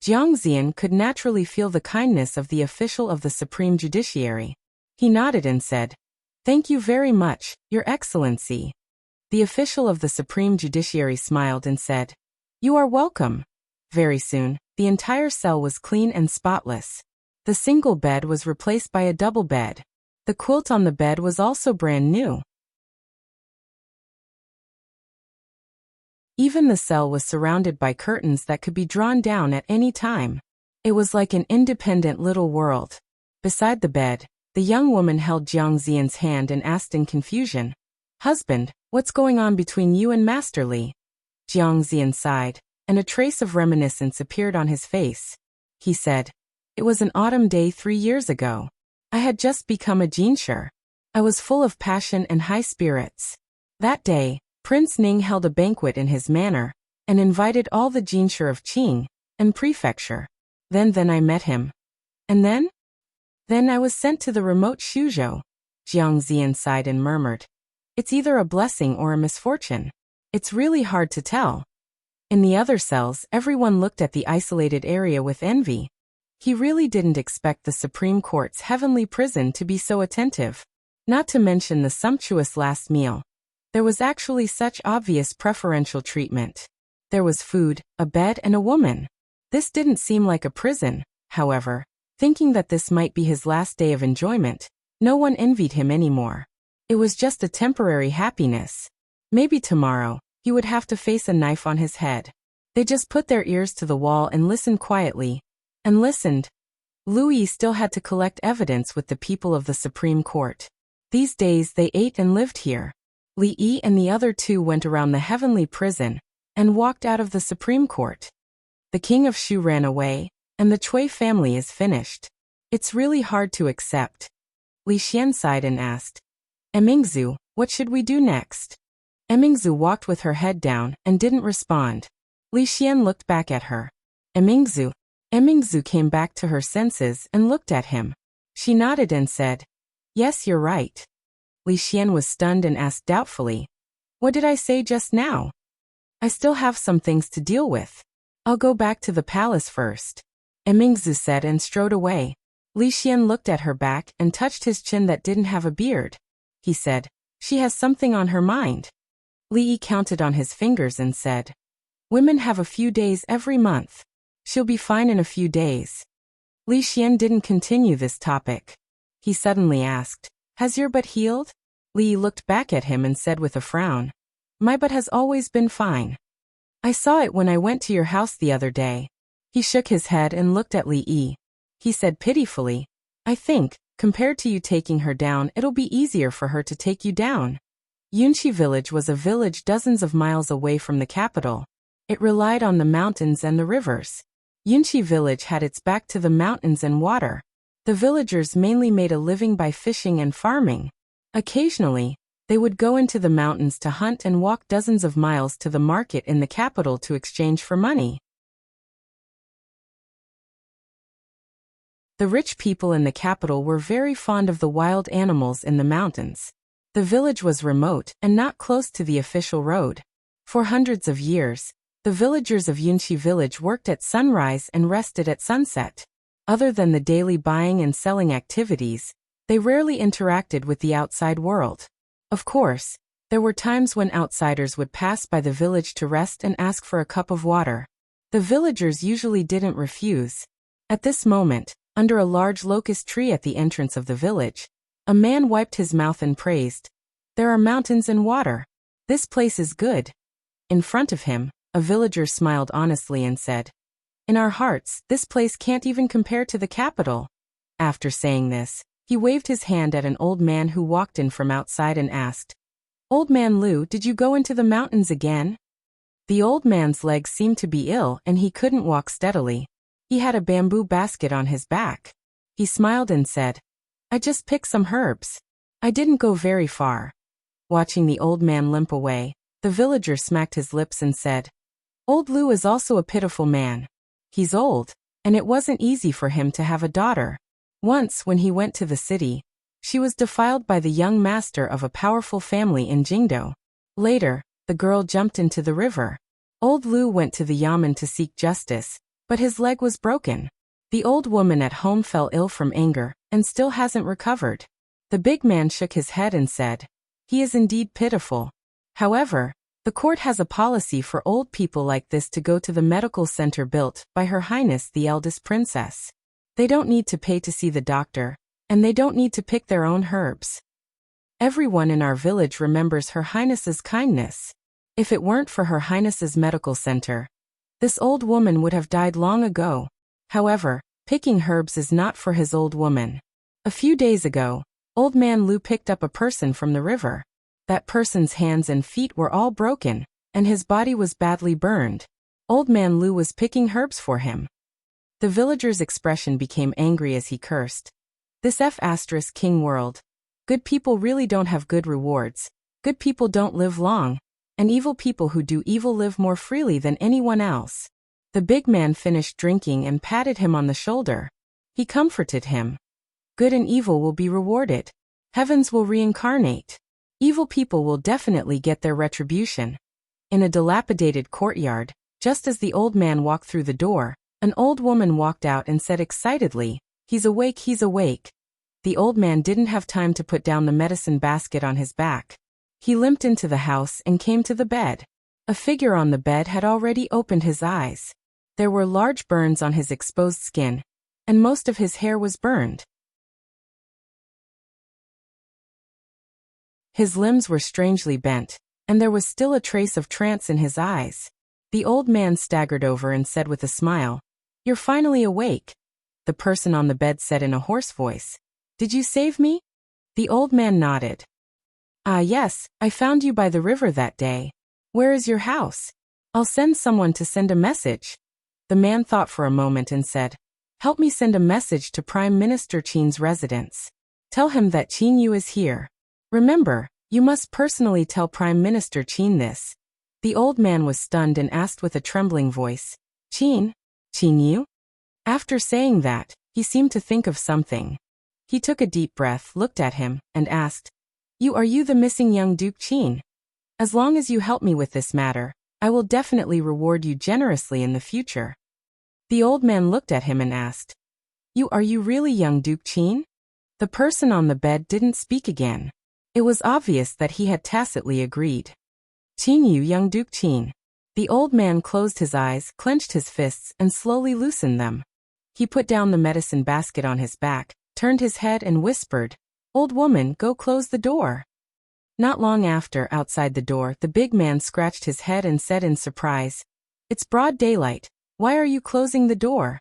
[SPEAKER 1] Jiang Zian could naturally feel the kindness of the official of the Supreme Judiciary. He nodded and said, "Thank you very much, Your Excellency." The official of the Supreme Judiciary smiled and said, "You are welcome." Very soon, the entire cell was clean and spotless. The single bed was replaced by a double bed. The quilt on the bed was also brand new. Even the cell was surrounded by curtains that could be drawn down at any time. It was like an independent little world. Beside the bed, the young woman held Jiang Zian's hand and asked in confusion, "Husband, what's going on between you and Master Li?" Jiang Zian sighed, and a trace of reminiscence appeared on his face. He said, "It was an autumn day 3 years ago. I had just become a jinshi. I was full of passion and high spirits. That day, Prince Ning held a banquet in his manor, and invited all the jinshi of Qing and prefecture. Then I met him. And then? Then I was sent to the remote Shuzhou." Jiang Zian sighed and murmured, "It's either a blessing or a misfortune. It's really hard to tell." In the other cells, everyone looked at the isolated area with envy. He really didn't expect the Supreme Court's heavenly prison to be so attentive. Not to mention the sumptuous last meal. There was actually such obvious preferential treatment. There was food, a bed, and a woman. This didn't seem like a prison, however. Thinking that this might be his last day of enjoyment, no one envied him anymore. It was just a temporary happiness. Maybe tomorrow, he would have to face a knife on his head. They just put their ears to the wall and listened quietly. And listened. Louis still had to collect evidence with the people of the Supreme Court. These days they ate and lived here. Li and the other two went around the heavenly prison and walked out of the Supreme Court. The king of Shu ran away, and the Cui family is finished. It's really hard to accept. Li Xian sighed and asked, Emingzu, what should we do next? Emingzu walked with her head down and didn't respond. Li Xian looked back at her. Emingzu. Emingzu came back to her senses and looked at him. She nodded and said, Yes, you're right. Li Xian was stunned and asked doubtfully, What did I say just now? I still have some things to deal with. I'll go back to the palace first. Emingzu said and strode away. Li Xian looked at her back and touched his chin that didn't have a beard. He said, She has something on her mind. Li counted on his fingers and said, Women have a few days every month. She'll be fine in a few days. Li Xian didn't continue this topic. He suddenly asked, Has your butt healed? Li looked back at him and said with a frown, My butt has always been fine. I saw it when I went to your house the other day. He shook his head and looked at Li. He said pitifully, I think, compared to you taking her down, it'll be easier for her to take you down. Yunxi village was a village dozens of miles away from the capital. It relied on the mountains and the rivers. Yunxi village had its back to the mountains and water. The villagers mainly made a living by fishing and farming. Occasionally, they would go into the mountains to hunt and walk dozens of miles to the market in the capital to exchange for money. The rich people in the capital were very fond of the wild animals in the mountains. The village was remote and not close to the official road. For hundreds of years, the villagers of Yunxi village worked at sunrise and rested at sunset. Other than the daily buying and selling activities, they rarely interacted with the outside world. Of course, there were times when outsiders would pass by the village to rest and ask for a cup of water. The villagers usually didn't refuse. At this moment, under a large locust tree at the entrance of the village, a man wiped his mouth and praised, There are mountains and water. This place is good. In front of him, a villager smiled honestly and said, In our hearts, this place can't even compare to the capital. After saying this, he waved his hand at an old man who walked in from outside and asked, Old man Lu, did you go into the mountains again? The old man's legs seemed to be ill and he couldn't walk steadily. He had a bamboo basket on his back. He smiled and said, I just picked some herbs. I didn't go very far. Watching the old man limp away, the villager smacked his lips and said, Old Lu is also a pitiful man. He's old, and it wasn't easy for him to have a daughter. Once when he went to the city, she was defiled by the young master of a powerful family in Jingdo. Later, the girl jumped into the river. Old Lu went to the yamen to seek justice, but his leg was broken. The old woman at home fell ill from anger and still hasn't recovered. The big man shook his head and said, He is indeed pitiful. However, the court has a policy for old people like this to go to the medical center built by Her Highness the eldest princess. They don't need to pay to see the doctor, and they don't need to pick their own herbs. Everyone in our village remembers Her Highness's kindness. If it weren't for Her Highness's medical center, this old woman would have died long ago. However, picking herbs is not for his old woman. A few days ago, old man Lu picked up a person from the river. That person's hands and feet were all broken, and his body was badly burned. Old man Lu was picking herbs for him. The villager's expression became angry as he cursed. This King world. Good people really don't have good rewards. Good people don't live long, and evil people who do evil live more freely than anyone else. The big man finished drinking and patted him on the shoulder. He comforted him. Good and evil will be rewarded. Heavens will reincarnate. Evil people will definitely get their retribution. In a dilapidated courtyard, just as the old man walked through the door, an old woman walked out and said excitedly, He's awake, he's awake. The old man didn't have time to put down the medicine basket on his back. He limped into the house and came to the bed. A figure on the bed had already opened his eyes. There were large burns on his exposed skin, and most of his hair was burned. His limbs were strangely bent, and there was still a trace of trance in his eyes. The old man staggered over and said with a smile, "You're finally awake." The person on the bed said in a hoarse voice, "Did you save me?" The old man nodded. "Ah, yes, I found you by the river that day. Where is your house? I'll send someone to send a message." The man thought for a moment and said, "Help me send a message to Prime Minister Qin's residence. Tell him that Qin Yu is here. Remember, you must personally tell Prime Minister Qin this." The old man was stunned and asked with a trembling voice, "Qin? Qin Yu?" After saying that, he seemed to think of something. He took a deep breath, looked at him, and asked, Are you the missing young Duke Qin? As long as you help me with this matter, I will definitely reward you generously in the future." The old man looked at him and asked, Are you really young Duke Qin?" The person on the bed didn't speak again. It was obvious that he had tacitly agreed. "Qin Yu, young Duke Qin." The old man closed his eyes, clenched his fists, and slowly loosened them. He put down the medicine basket on his back, turned his head and whispered, "Old woman, go close the door." Not long after, outside the door, the big man scratched his head and said in surprise, "It's broad daylight. Why are you closing the door?"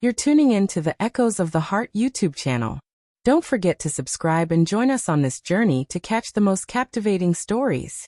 [SPEAKER 1] You're tuning in to the Echoes of the Heart YouTube channel. Don't forget to subscribe and join us on this journey to catch the most captivating stories.